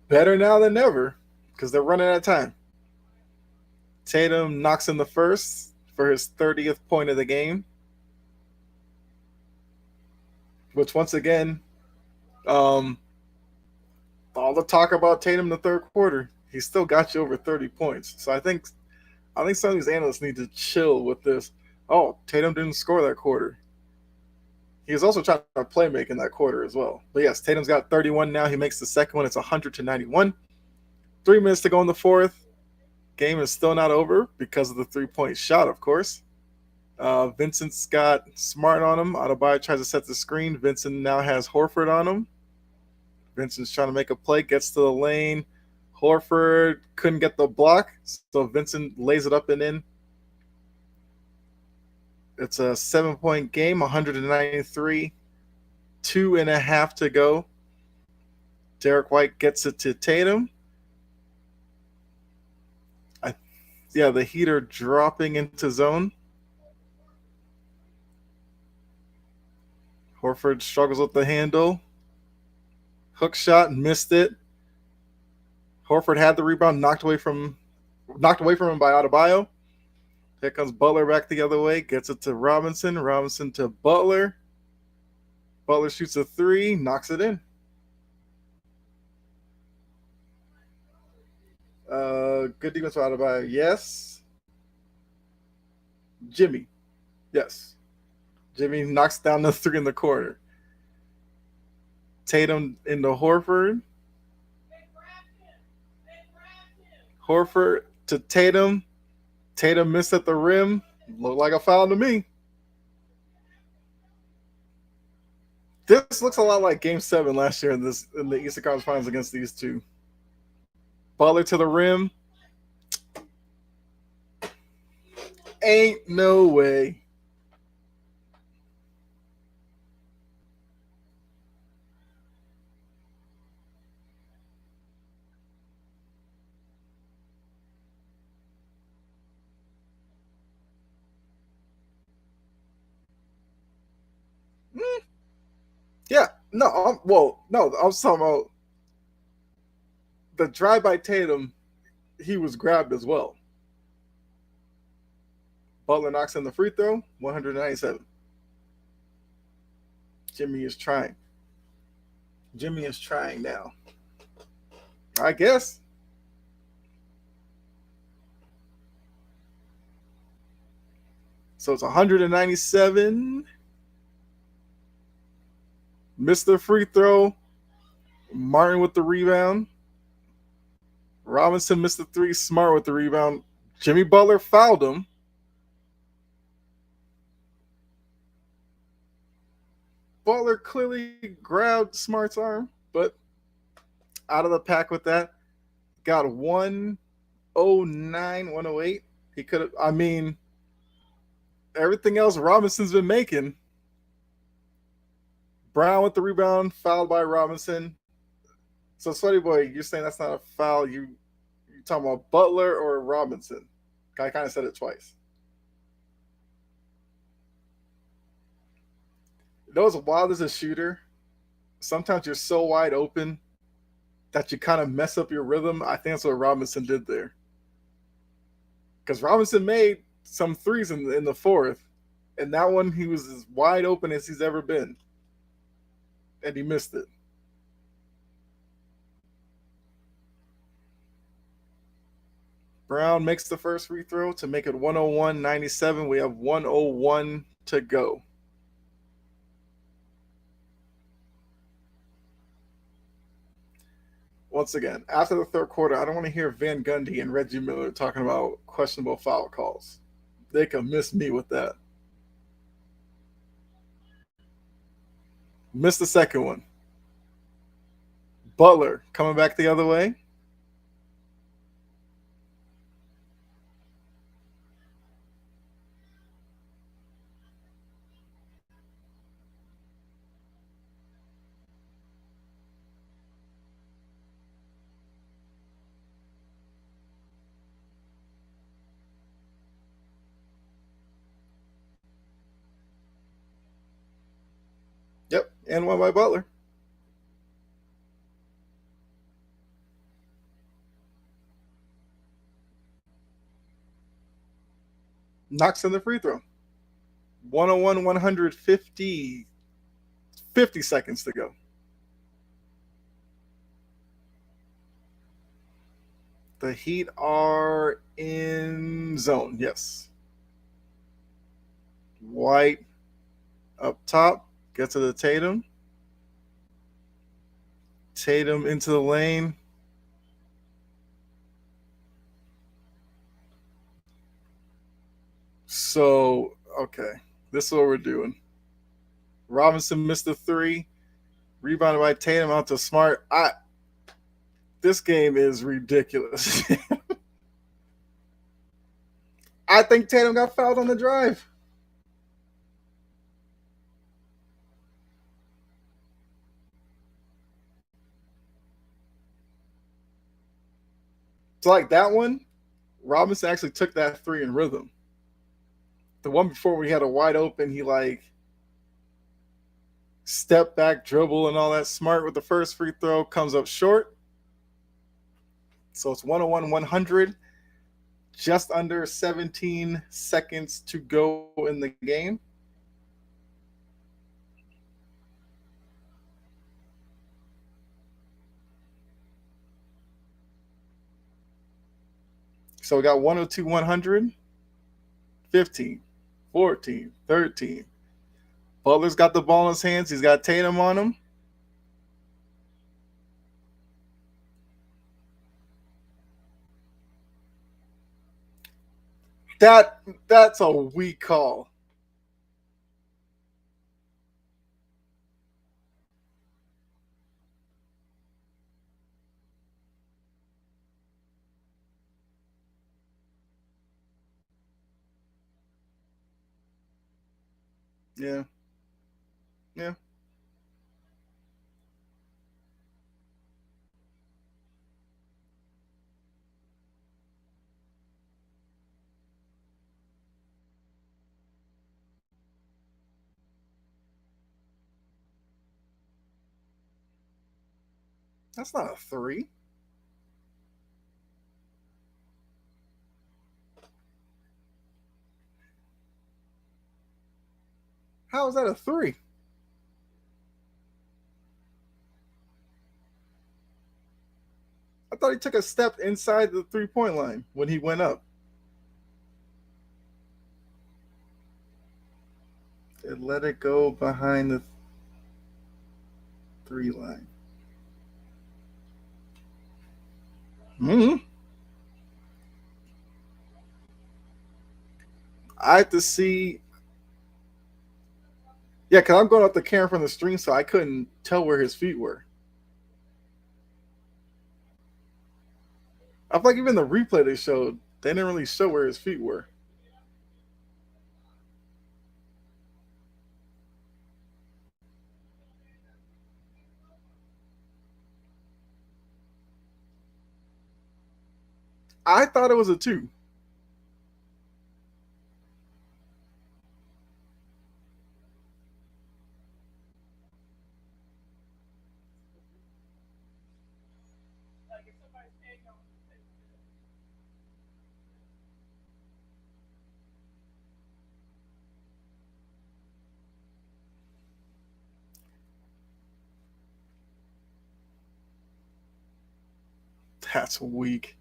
better now than never because they're running out of time. Tatum knocks in the first for his 30th point of the game, which once again, um, all the talk about Tatum in the third quarter, he still got you over 30 points. So I think some of these analysts need to chill with this. Oh, Tatum didn't score that quarter. He was also trying to play make in that quarter as well. But yes, Tatum's got 31 now. He makes the second one. It's 100-91. 3 minutes to go in the fourth. Game is still not over because of the 3-point shot, of course. Vincent's got Smart on him. Adebayo tries to set the screen. Vincent now has Horford on him. Vincent's trying to make a play, gets to the lane. Horford couldn't get the block, so Vincent lays it up and in. It's a 7-point game, 193, 2.5 to go. Derek White gets it to Tatum. The Heat are dropping into zone. Horford struggles with the handle. Hook shot, missed it. Horford had the rebound, knocked away from him by Adebayo. Here comes Butler back the other way, gets it to Robinson. Robinson to Butler. Butler shoots a three, knocks it in. Good defense by Adebayo. Yes. Jimmy. Yes. Jimmy knocks down the three in the corner. Tatum into Horford. Horford to Tatum. Tatum missed at the rim. Looked like a foul to me. This looks a lot like Game 7 last year in the Eastern Conference Finals against these two. Butler to the rim. Ain't no way. Yeah, no, I was talking about the drive by Tatum. He was grabbed as well. Butler knocks in the free throw, 197. Jimmy is trying. Jimmy is trying now. I guess. So it's 197. Missed the free throw. Martin with the rebound. Robinson missed the three. Smart with the rebound. Jimmy Butler fouled him. Butler clearly grabbed Smart's arm, but out of the pack with that. Got 109, 108. He could have, everything else Robinson's been making. Brown with the rebound, fouled by Robinson. So, Sweaty Boy, you're saying that's not a foul. You talking about Butler or Robinson? I kind of said it twice. You know what's wild as a shooter? Sometimes you're so wide open that you kind of mess up your rhythm. I think that's what Robinson did there. Because Robinson made some threes in the fourth, and that one he was as wide open as he's ever been. And he missed it. Brown makes the first free throw to make it 101-97. We have 101 to go. Once again, after the third quarter, I don't want to hear Van Gundy and Reggie Miller talking about questionable foul calls. They can miss me with that. Missed the second one. Butler coming back the other way. Yep, and one by Butler. Knocks in the free throw. 101, 150, 50 seconds to go. The Heat are in zone, yes. White up top, get to the Tatum. Tatum into the lane. So, okay, this is what we're doing. Robinson missed the three, rebounded by Tatum out to Smart. This game is ridiculous. I think Tatum got fouled on the drive. It's like that one. Robinson actually took that three in rhythm. The one before we had a wide open, he like step back dribble and all that. Smart with the first free throw comes up short. So it's 101 100. Just under 17 seconds to go in the game. So we got 102 100, 15, 14, 13. Butler's got the ball in his hands. He's got Tatum on him. That's a weak call. Yeah. Yeah. That's not a three. How is that a three? I thought he took a step inside the 3 point line when he went up. It let it go behind the three line. Mm-hmm. I have to see. Yeah, because I'm going up the camera from the stream, so I couldn't tell where his feet were. I feel like even the replay they showed, they didn't really show where his feet were. I thought it was a two. That's weak.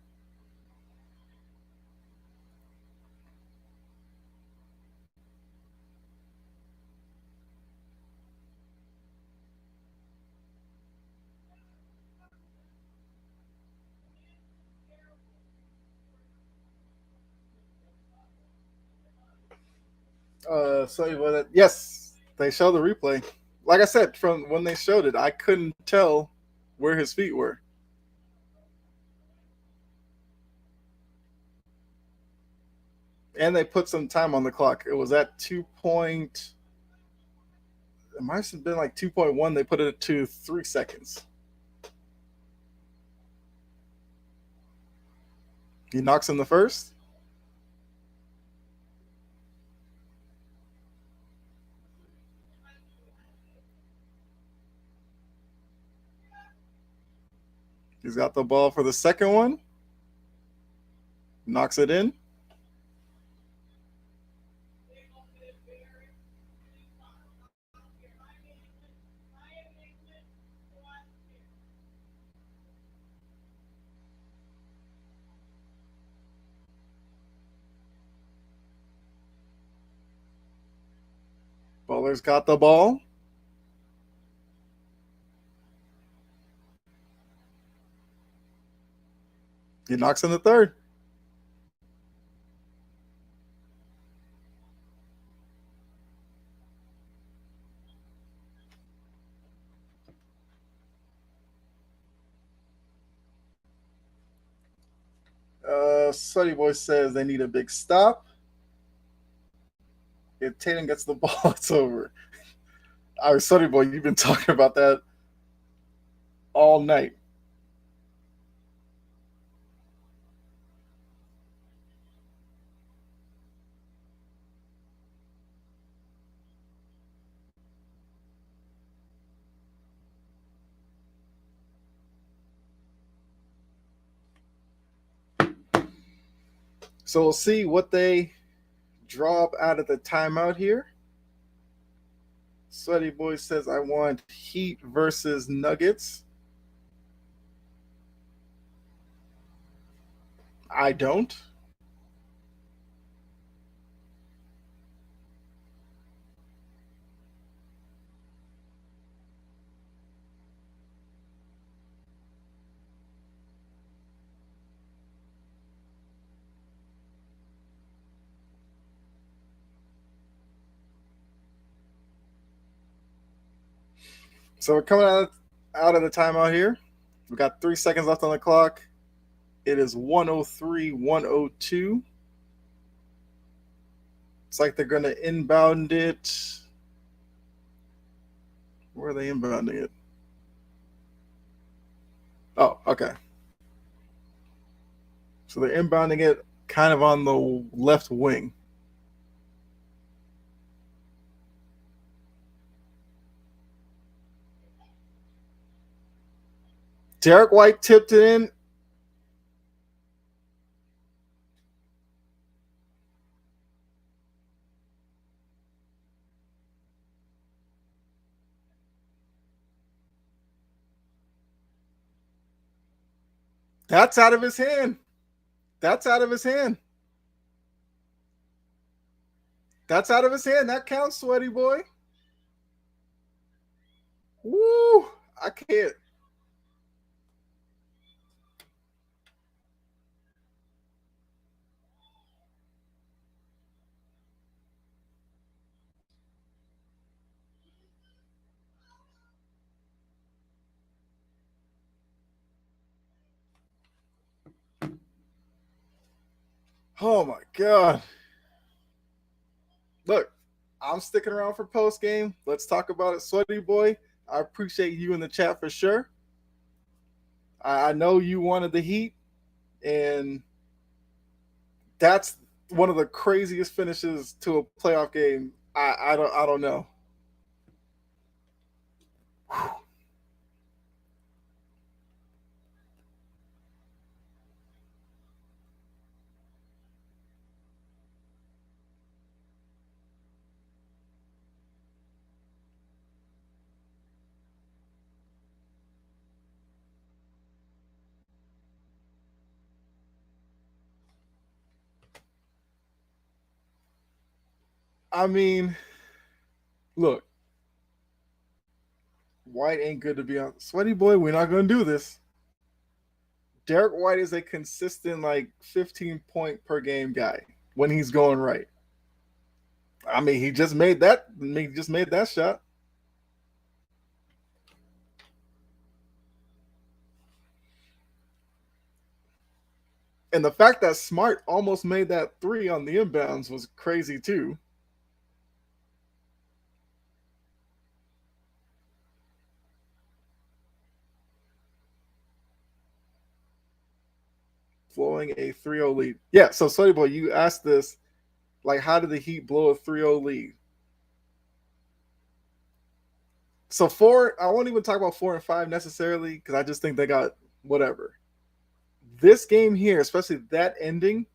Sorry about that. Yes, they show the replay. Like I said, from when they showed it, I couldn't tell where his feet were. And they put some time on the clock. It was at 2 point. It might have been like 2.1. They put it to 3 seconds. He knocks in the first. He's got the ball for the second one. Knocks it in. Butler's got the ball. He knocks in the third. Suddy Boy says they need a big stop. If Tatum gets the ball, it's over. Suddy Boy, you've been talking about that all night. So we'll see what they drop out of the timeout here. Sweaty Boy says, I want Heat versus Nuggets. I don't. So we're coming out of the timeout here. We got 3 seconds left on the clock. It is 103, 102. It's like they're going to inbound it. Where are they inbounding it? Oh, okay. So they're inbounding it kind of on the left wing. Derek White tipped it in. That's out of his hand. That's out of his hand. That's out of his hand. That counts, Sweaty Boy. Woo! I can't. Oh my god. Look, I'm sticking around for post game. Let's talk about it, Sweaty Boy. I appreciate you in the chat for sure. I know you wanted the Heat, and that's one of the craziest finishes to a playoff game. I don't know. Whew. I mean, look, White ain't good to be on. Sweaty Boy, we're not going to do this. Derek White is a consistent, like, 15-point per game guy when he's going right. I mean, he just made that. He just made that shot. And the fact that Smart almost made that three on the inbounds was crazy too. Blowing a 3-0 lead. Yeah, so Sweaty Boy, you asked this, like, how did the Heat blow a 3-0 lead? So four, I won't even talk about 4 and 5 necessarily because I just think they got whatever. This game here, especially that ending,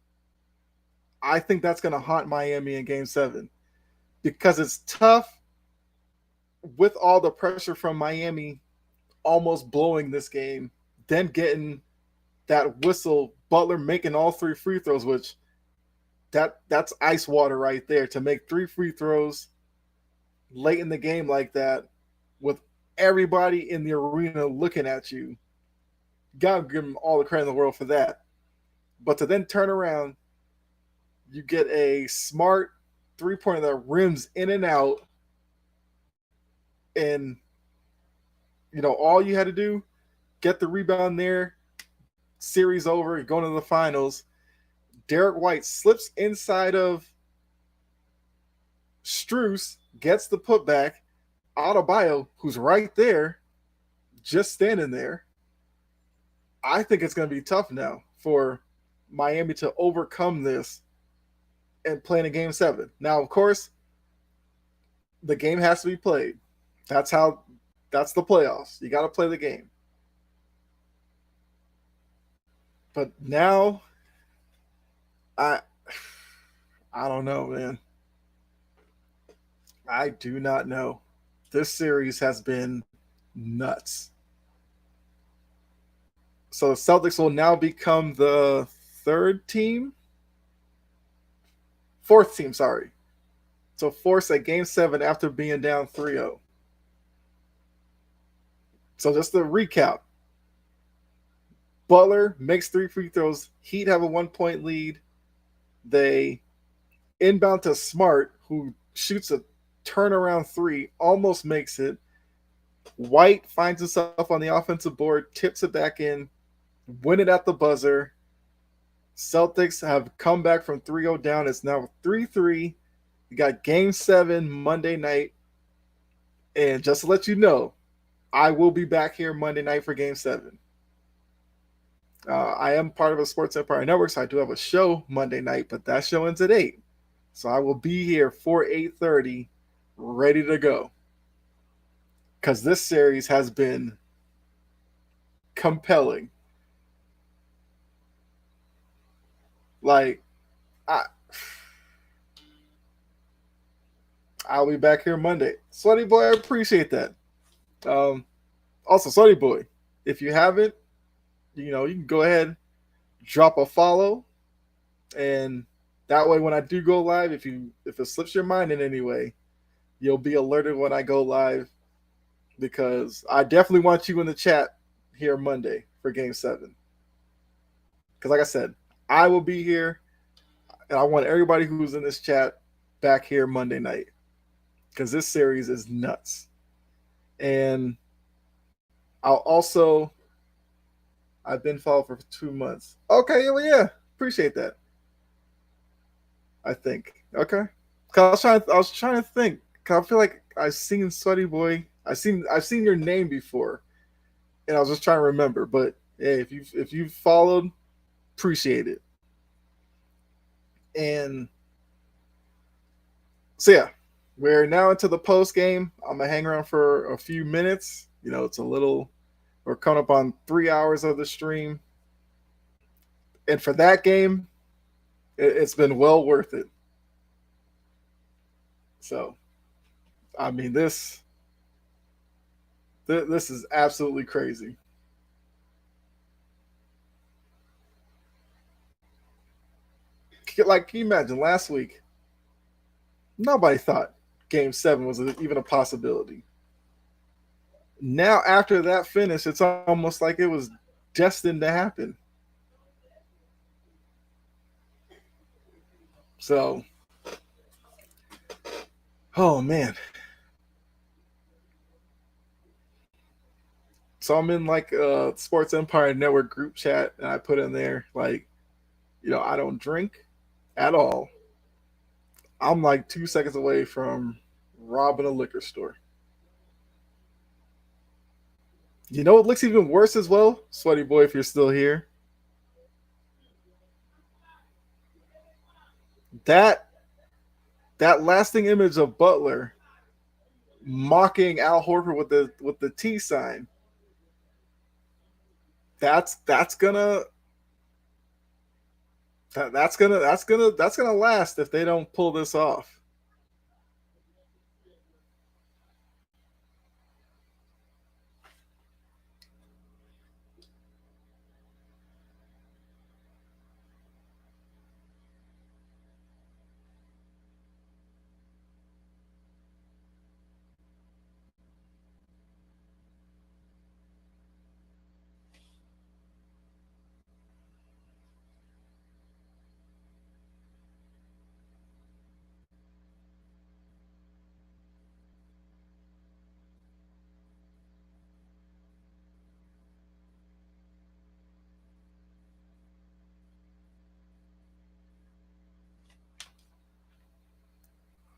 I think that's going to haunt Miami in Game 7 because it's tough with all the pressure from Miami almost blowing this game, then getting that whistle, Butler making all 3 free throws, which that's ice water right there to make 3 free throws late in the game like that with everybody in the arena looking at you. Gotta give him all the credit in the world for that. But to then turn around, you get a smart 3-pointer that rims in and out, and all you had to do, get the rebound there, series over, going to the finals. Derek White slips inside of Strus, gets the putback. Adebayo, who's right there, just standing there. I think it's going to be tough now for Miami to overcome this and play in a Game 7. Now, of course, the game has to be played. That's the playoffs. You got to play the game. But now, I don't know, man. I do not know. This series has been nuts. So the Celtics will now become the fourth team, sorry. So force a Game 7 after being down 3-0. So just to recap, Butler makes 3 free throws. Heat have a 1-point lead. They inbound to Smart, who shoots a turnaround 3, almost makes it. White finds himself on the offensive board, tips it back in, win it at the buzzer. Celtics have come back from 3-0 down. It's now 3-3. We got Game 7 Monday night. And just to let you know, I will be back here Monday night for Game 7. I am part of a Sports Empire Network, so I do have a show Monday night, but that show ends at 8. So I will be here for 8:30, ready to go. Because this series has been compelling. Like, I'll be back here Monday. Sweaty Boy, I appreciate that. Also, Sweaty Boy, if you haven't, you can go ahead, drop a follow, and that way when I do go live, if it slips your mind in any way, you'll be alerted when I go live, because I definitely want you in the chat here Monday for Game 7. Because like I said, I will be here, and I want everybody who's in this chat back here Monday night, because this series is nuts. And I've been followed for 2 months. Okay, well, yeah, appreciate that. I think. Okay. Cause I was trying to think. Cause I feel like I've seen Sweaty Boy. I've seen your name before, and I was just trying to remember. But hey, if you've followed, appreciate it. And so yeah, we're now into the post game. I'm gonna hang around for a few minutes. It's a little. We're coming up on 3 hours of the stream, and for that game, it's been well worth it. So, I mean, this is absolutely crazy. Like, can you imagine last week? Nobody thought Game 7 was even a possibility. Now, after that finish, it's almost like it was destined to happen. So, Oh man. So I'm in like a Sports Empire Network group chat, and I put in there like, I don't drink at all. I'm like 2 seconds away from robbing a liquor store. You know what looks even worse as well, Sweaty Boy, if you're still here? That that lasting image of Butler mocking Al Horford with the T sign. That's gonna last if they don't pull this off.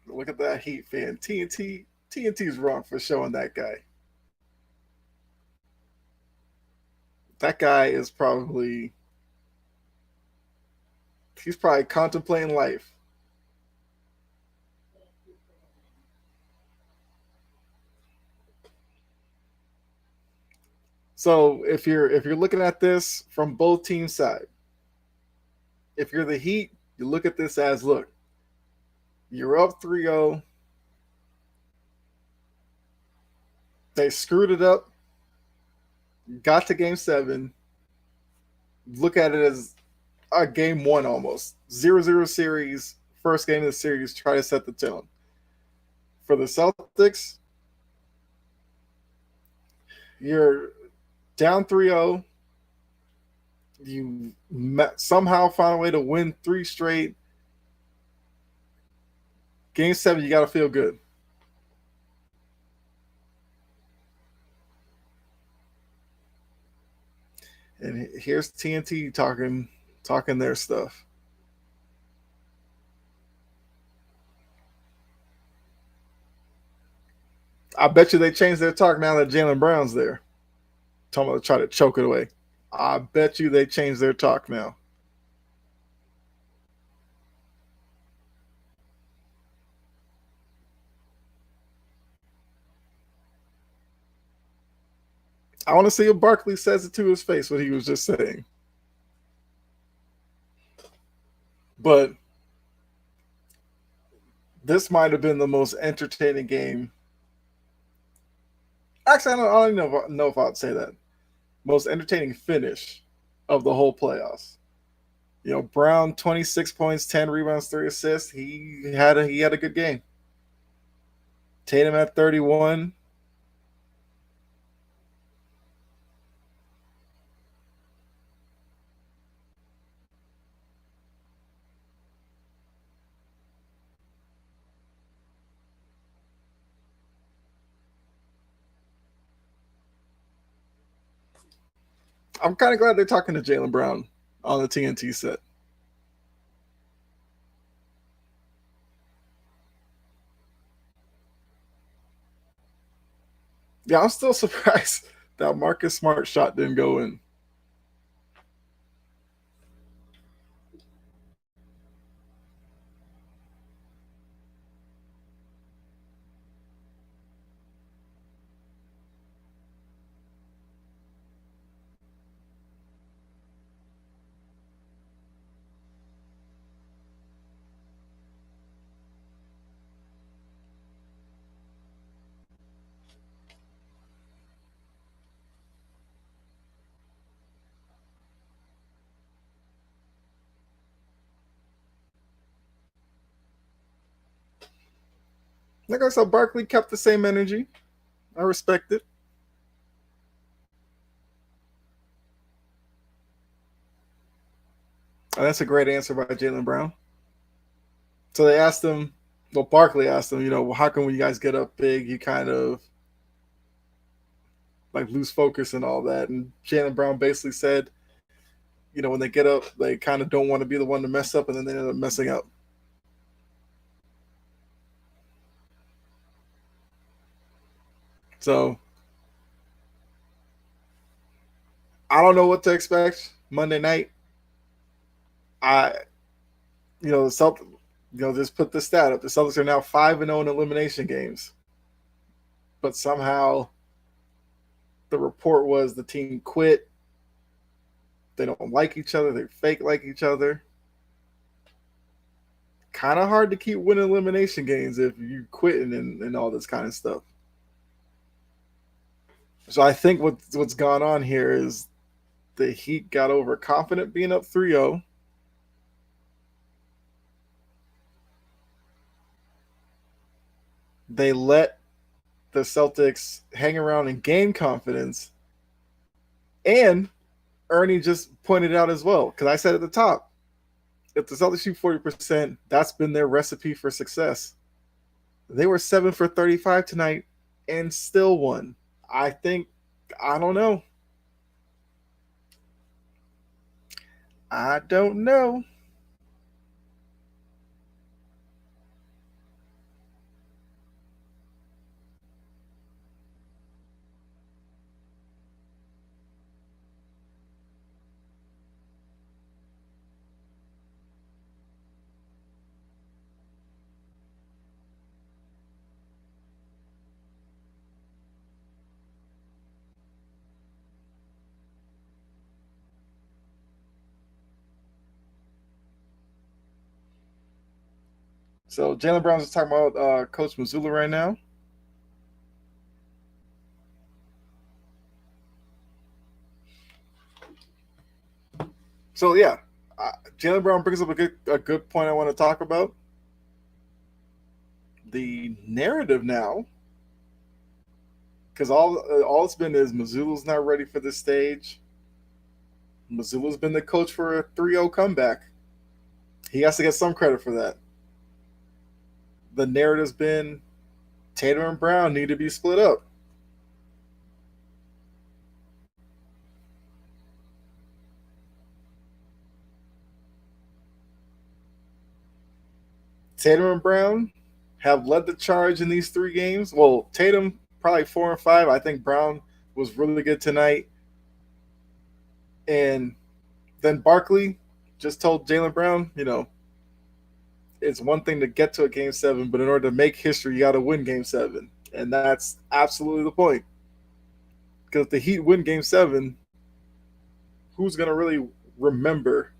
Look at that Heat fan. TNT's wrong for showing that guy. That guy is probably he's probably contemplating life. So if you're looking at this from both teams' side, if you're the Heat, you look at this as look, you're up 3-0. They screwed it up, got to game 7. Look at it as a game 1 almost. 0-0 series, first game of the series, try to set the tone. For the Celtics, you're down 3-0. You somehow found a way to win 3 straight. Game 7, you got to feel good. And here's TNT talking their stuff. I bet you they changed their talk now that Jaylen Brown's there. Talking about try to choke it away. I bet you they changed their talk now. I want to see if Barkley says it to his face what he was just saying. But this might have been the most entertaining game. Actually, I don't know if I'd say that. Most entertaining finish of the whole playoffs. Brown 26 points, 10 rebounds, 3 assists. He had a good game. Tatum at 31. I'm kind of glad they're talking to Jaylen Brown on the TNT set. Yeah, I'm still surprised that Marcus Smart shot didn't go in. Like I said, Barkley kept the same energy. I respect it. And that's a great answer by Jaylen Brown. So they asked him, well, Barkley asked him, well, how come when you guys get up big, you kind of like lose focus and all that? And Jaylen Brown basically said, when they get up, they kind of don't want to be the one to mess up, and then they end up messing up. So I don't know what to expect Monday night. I, the Celtics, just put the stat up. The Celtics are now 5-0 in elimination games, but somehow the report was the team quit. They don't like each other. They fake like each other. Kind of hard to keep winning elimination games if you quitting and all this kind of stuff. So I think what's gone on here is the Heat got overconfident being up 3-0. They let the Celtics hang around and gain confidence. And Ernie just pointed out as well, because I said at the top, if the Celtics shoot 40%, that's been their recipe for success. They were 7 for 35 tonight and still won. I don't know. I don't know. So Jaylen Brown's just talking about Coach Missoula right now. So yeah, Jaylen Brown brings up a good point I want to talk about. The narrative now, because all it's been is Missoula's not ready for this stage. Missoula's been the coach for a 3-0 comeback. He has to get some credit for that. The narrative's been Tatum and Brown need to be split up. Tatum and Brown have led the charge in these 3 games. Well, Tatum probably 4 and 5. I think Brown was really good tonight. And then Barkley just told Jaylen Brown, it's one thing to get to a game 7, but in order to make history, you got to win game 7. And that's absolutely the point. Because if the Heat win game 7, who's going to really remember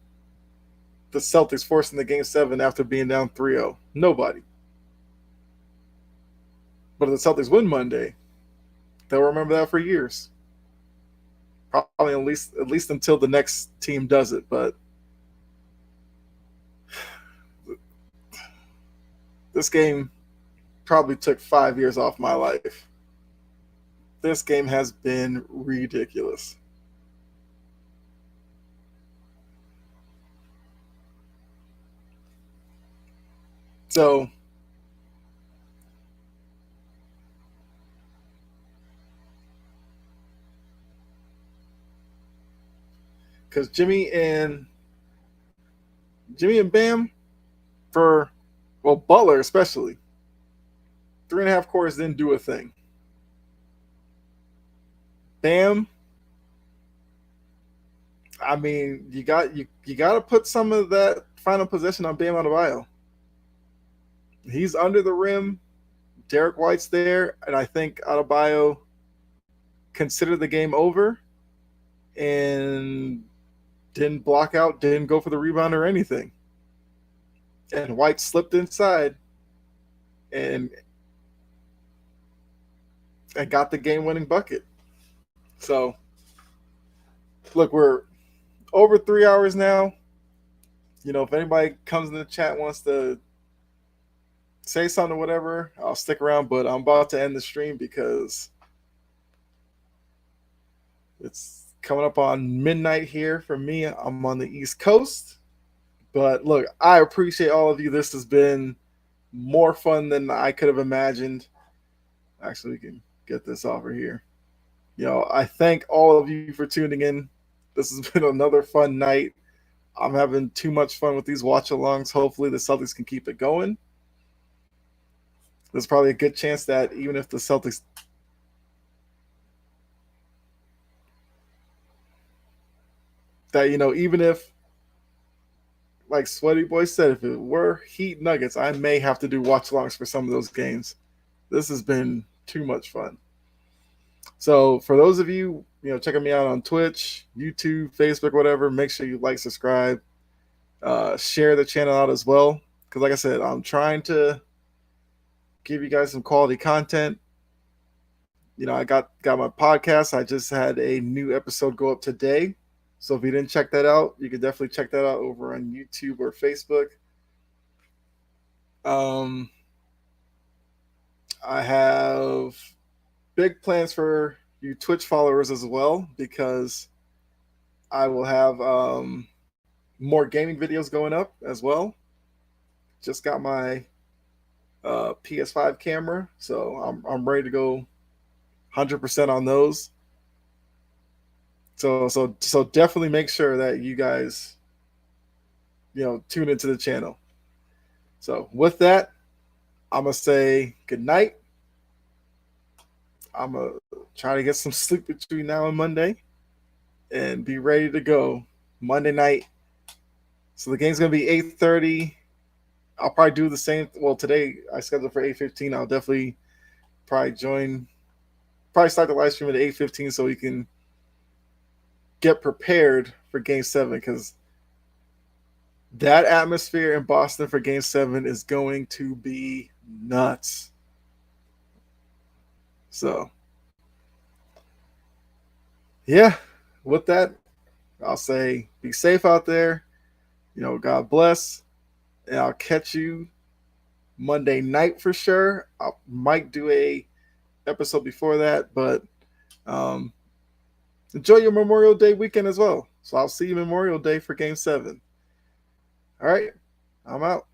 the Celtics forcing the game 7 after being down 3-0? Nobody. But if the Celtics win Monday, they'll remember that for years. Probably at least until the next team does it. But this game probably took 5 years off my life. This game has been ridiculous. So because Jimmy and Bam for Butler especially 3.5 quarters didn't do a thing. Bam, I mean, you got to put some of that final possession on Bam Adebayo. He's under the rim. Derek White's there, and I think Adebayo considered the game over and didn't block out, didn't go for the rebound or anything. And White slipped inside and got the game-winning bucket. So, look, we're over 3 hours now. If anybody comes in the chat wants to say something or whatever, I'll stick around. But I'm about to end the stream because it's coming up on midnight here for me. I'm on the East Coast. But look, I appreciate all of you. This has been more fun than I could have imagined. Actually, we can get this over here. I thank all of you for tuning in. This has been another fun night. I'm having too much fun with these watch alongs. Hopefully, the Celtics can keep it going. There's probably a good chance that even if the Celtics even if, like Sweaty Boy said, if it were Heat Nuggets, I may have to do watch alongs for some of those games. This has been too much fun. So for those of you, checking me out on Twitch, YouTube, Facebook, whatever, make sure you like, subscribe, share the channel out as well. Because like I said, I'm trying to give you guys some quality content. I got my podcast. I just had a new episode go up today. So if you didn't check that out, you can definitely check that out over on YouTube or Facebook. I have big plans for you Twitch followers as well, because I will have more gaming videos going up as well. Just got my PS5 camera, so I'm ready to go 100% on those. So definitely make sure that you guys tune into the channel. So with that, I'm gonna say good night. I'm gonna try to get some sleep between now and Monday, and be ready to go Monday night. So the game's gonna be 8:30. I'll probably do the same. Well, today I scheduled for 8:15. I'll definitely probably start the live stream at 8:15 so we can get prepared for Game 7, because that atmosphere in Boston for Game 7 is going to be nuts. So, yeah, with that, I'll say be safe out there. God bless. And I'll catch you Monday night for sure. I might do a episode before that, but enjoy your Memorial Day weekend as well. So I'll see you Memorial Day for Game 7. All right, I'm out.